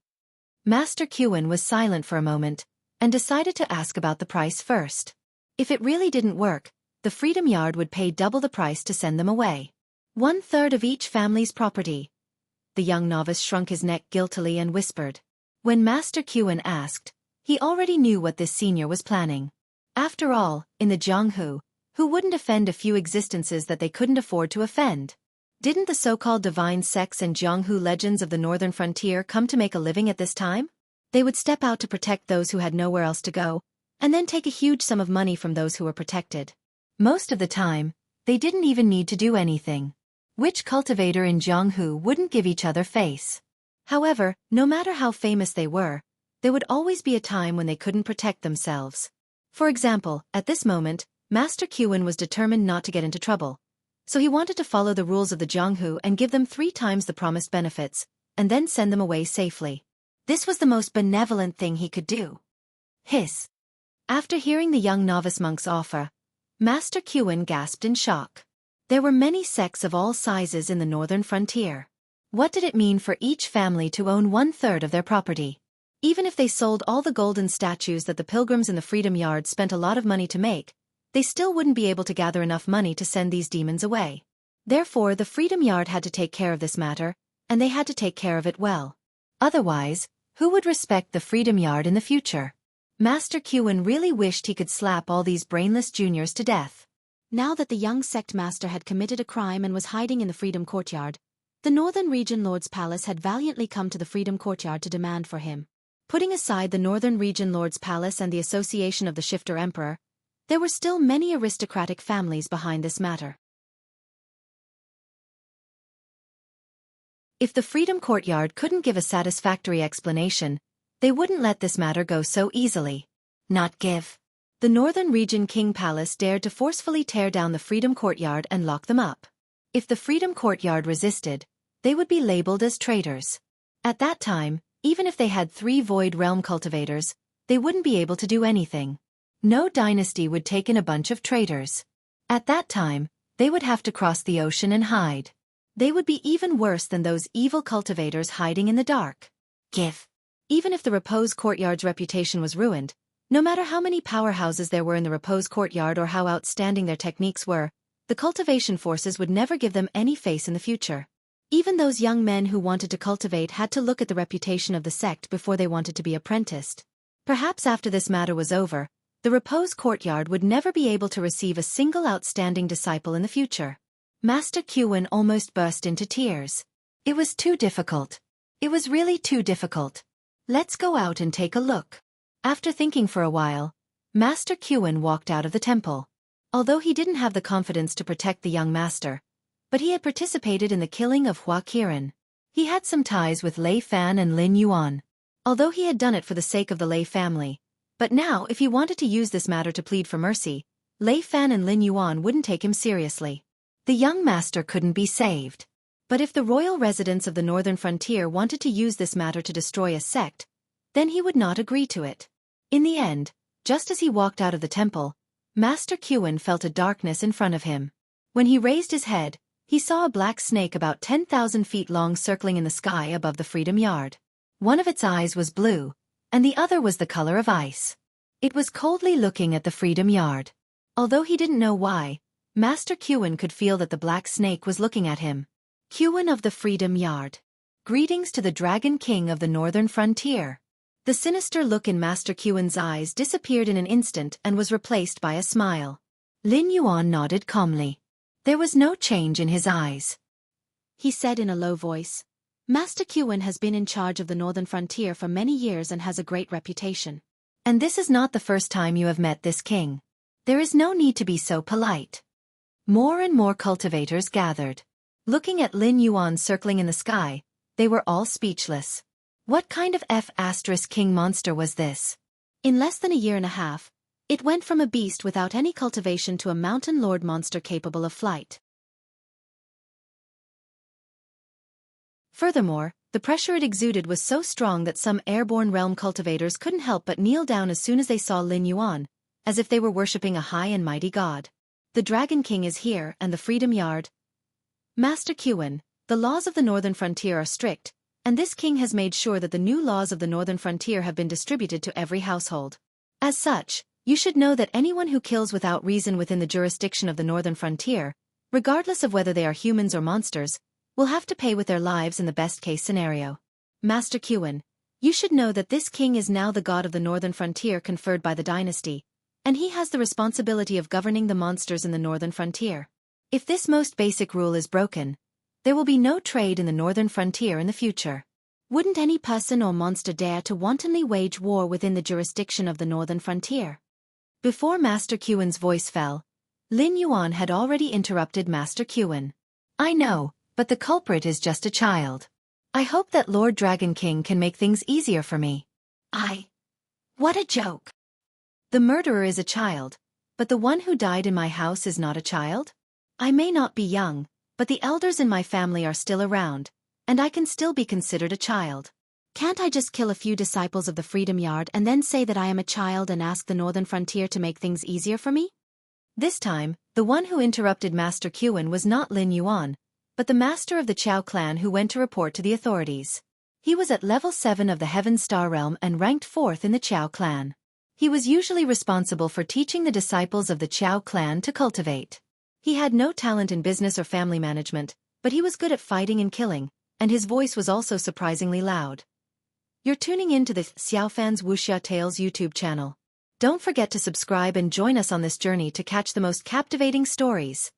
Master Qin was silent for a moment, and decided to ask about the price first. If it really didn't work, the Freedom Yard would pay double the price to send them away. 1/3 of each family's property. The young novice shrunk his neck guiltily and whispered. When Master Qin asked, he already knew what this senior was planning. After all, in the Jianghu, who wouldn't offend a few existences that they couldn't afford to offend? Didn't the so-called divine sects and Jianghu legends of the northern frontier come to make a living at this time? They would step out to protect those who had nowhere else to go, and then take a huge sum of money from those who were protected. Most of the time, they didn't even need to do anything. Which cultivator in Jianghu wouldn't give each other face? However, no matter how famous they were, there would always be a time when they couldn't protect themselves. For example, at this moment, Master Qin was determined not to get into trouble. So he wanted to follow the rules of the Jianghu and give them 3 times the promised benefits, and then send them away safely. This was the most benevolent thing he could do. Hiss. After hearing the young novice monk's offer, Master Qin gasped in shock. There were many sects of all sizes in the northern frontier. What did it mean for each family to own 1/3 of their property? Even if they sold all the golden statues that the pilgrims in the Freedom Yard spent a lot of money to make, they still wouldn't be able to gather enough money to send these demons away. Therefore, the Freedom Yard had to take care of this matter, and they had to take care of it well. Otherwise, who would respect the Freedom Yard in the future? Master Qin really wished he could slap all these brainless juniors to death. Now that the young sect master had committed a crime and was hiding in the Freedom Courtyard, the Northern Region Lord's palace had valiantly come to the Freedom Courtyard to demand for him. Putting aside the Northern Region Lord's palace and the Association of the Shifter Emperor, there were still many aristocratic families behind this matter. If the Freedom Courtyard couldn't give a satisfactory explanation, they wouldn't let this matter go so easily. Not give. The Northern Region King Palace dared to forcefully tear down the Freedom Courtyard and lock them up. If the Freedom Courtyard resisted, they would be labeled as traitors. At that time, even if they had 3 Void Realm cultivators, they wouldn't be able to do anything. No dynasty would take in a bunch of traitors. At that time, they would have to cross the ocean and hide. They would be even worse than those evil cultivators hiding in the dark. Give. Even if the Repose Courtyard's reputation was ruined, no matter how many powerhouses there were in the Repose Courtyard or how outstanding their techniques were, the cultivation forces would never give them any face in the future. Even those young men who wanted to cultivate had to look at the reputation of the sect before they wanted to be apprenticed. Perhaps after this matter was over, the Repose Courtyard would never be able to receive a single outstanding disciple in the future. Master Qin almost burst into tears. It was too difficult. It was really too difficult. Let's go out and take a look. After thinking for a while, Master Qin walked out of the temple. Although he didn't have the confidence to protect the young master, but he had participated in the killing of Hua Qiren. He had some ties with Lei Fan and Lin Yuan. Although he had done it for the sake of the Lei family, but now if he wanted to use this matter to plead for mercy, Lei Fan and Lin Yuan wouldn't take him seriously. The young master couldn't be saved. But if the royal residents of the northern frontier wanted to use this matter to destroy a sect, then he would not agree to it. In the end, just as he walked out of the temple, Master Qin felt a darkness in front of him. When he raised his head, he saw a black snake about 10,000 feet long circling in the sky above the Freedom Yard. One of its eyes was blue, and the other was the color of ice. It was coldly looking at the Freedom Yard. Although he didn't know why, Master Qin could feel that the black snake was looking at him. Qin of the Freedom Yard. Greetings to the Dragon King of the Northern Frontier. The sinister look in Master Qin's eyes disappeared in an instant and was replaced by a smile. Lin Yuan nodded calmly. There was no change in his eyes. He said in a low voice, Master Qin has been in charge of the Northern Frontier for many years and has a great reputation. And this is not the first time you have met this king. There is no need to be so polite. More and more cultivators gathered. Looking at Lin Yuan circling in the sky, they were all speechless. What kind of F***king monster was this? In less than a year and a half, it went from a beast without any cultivation to a mountain lord monster capable of flight. Furthermore, the pressure it exuded was so strong that some airborne realm cultivators couldn't help but kneel down as soon as they saw Lin Yuan, as if they were worshipping a high and mighty god. The Dragon King is here and the Freedom Yard. Master Qin, the laws of the Northern Frontier are strict, and this king has made sure that the new laws of the northern frontier have been distributed to every household. As such, you should know that anyone who kills without reason within the jurisdiction of the northern frontier, regardless of whether they are humans or monsters, will have to pay with their lives in the best-case scenario. Master Qin, you should know that this king is now the god of the northern frontier conferred by the dynasty, and he has the responsibility of governing the monsters in the northern frontier. If this most basic rule is broken, there will be no trade in the northern frontier in the future. Wouldn't any person or monster dare to wantonly wage war within the jurisdiction of the northern frontier? Before Master Qin's voice fell, Lin Yuan had already interrupted Master Qin. I know, but the culprit is just a child. I hope that Lord Dragon King can make things easier for me. What a joke. The murderer is a child, but the one who died in my house is not a child? I may not be young, but the elders in my family are still around, and I can still be considered a child. Can't I just kill a few disciples of the Freedom Yard and then say that I am a child and ask the northern frontier to make things easier for me? This time, the one who interrupted Master Qin was not Lin Yuan, but the master of the Qiao clan who went to report to the authorities. He was at level 7 of the Heaven Star Realm and ranked 4th in the Qiao clan. He was usually responsible for teaching the disciples of the Qiao clan to cultivate. He had no talent in business or family management, but he was good at fighting and killing, and his voice was also surprisingly loud. You're tuning in to the Xiaofan's Wuxia Tales YouTube channel. Don't forget to subscribe and join us on this journey to catch the most captivating stories.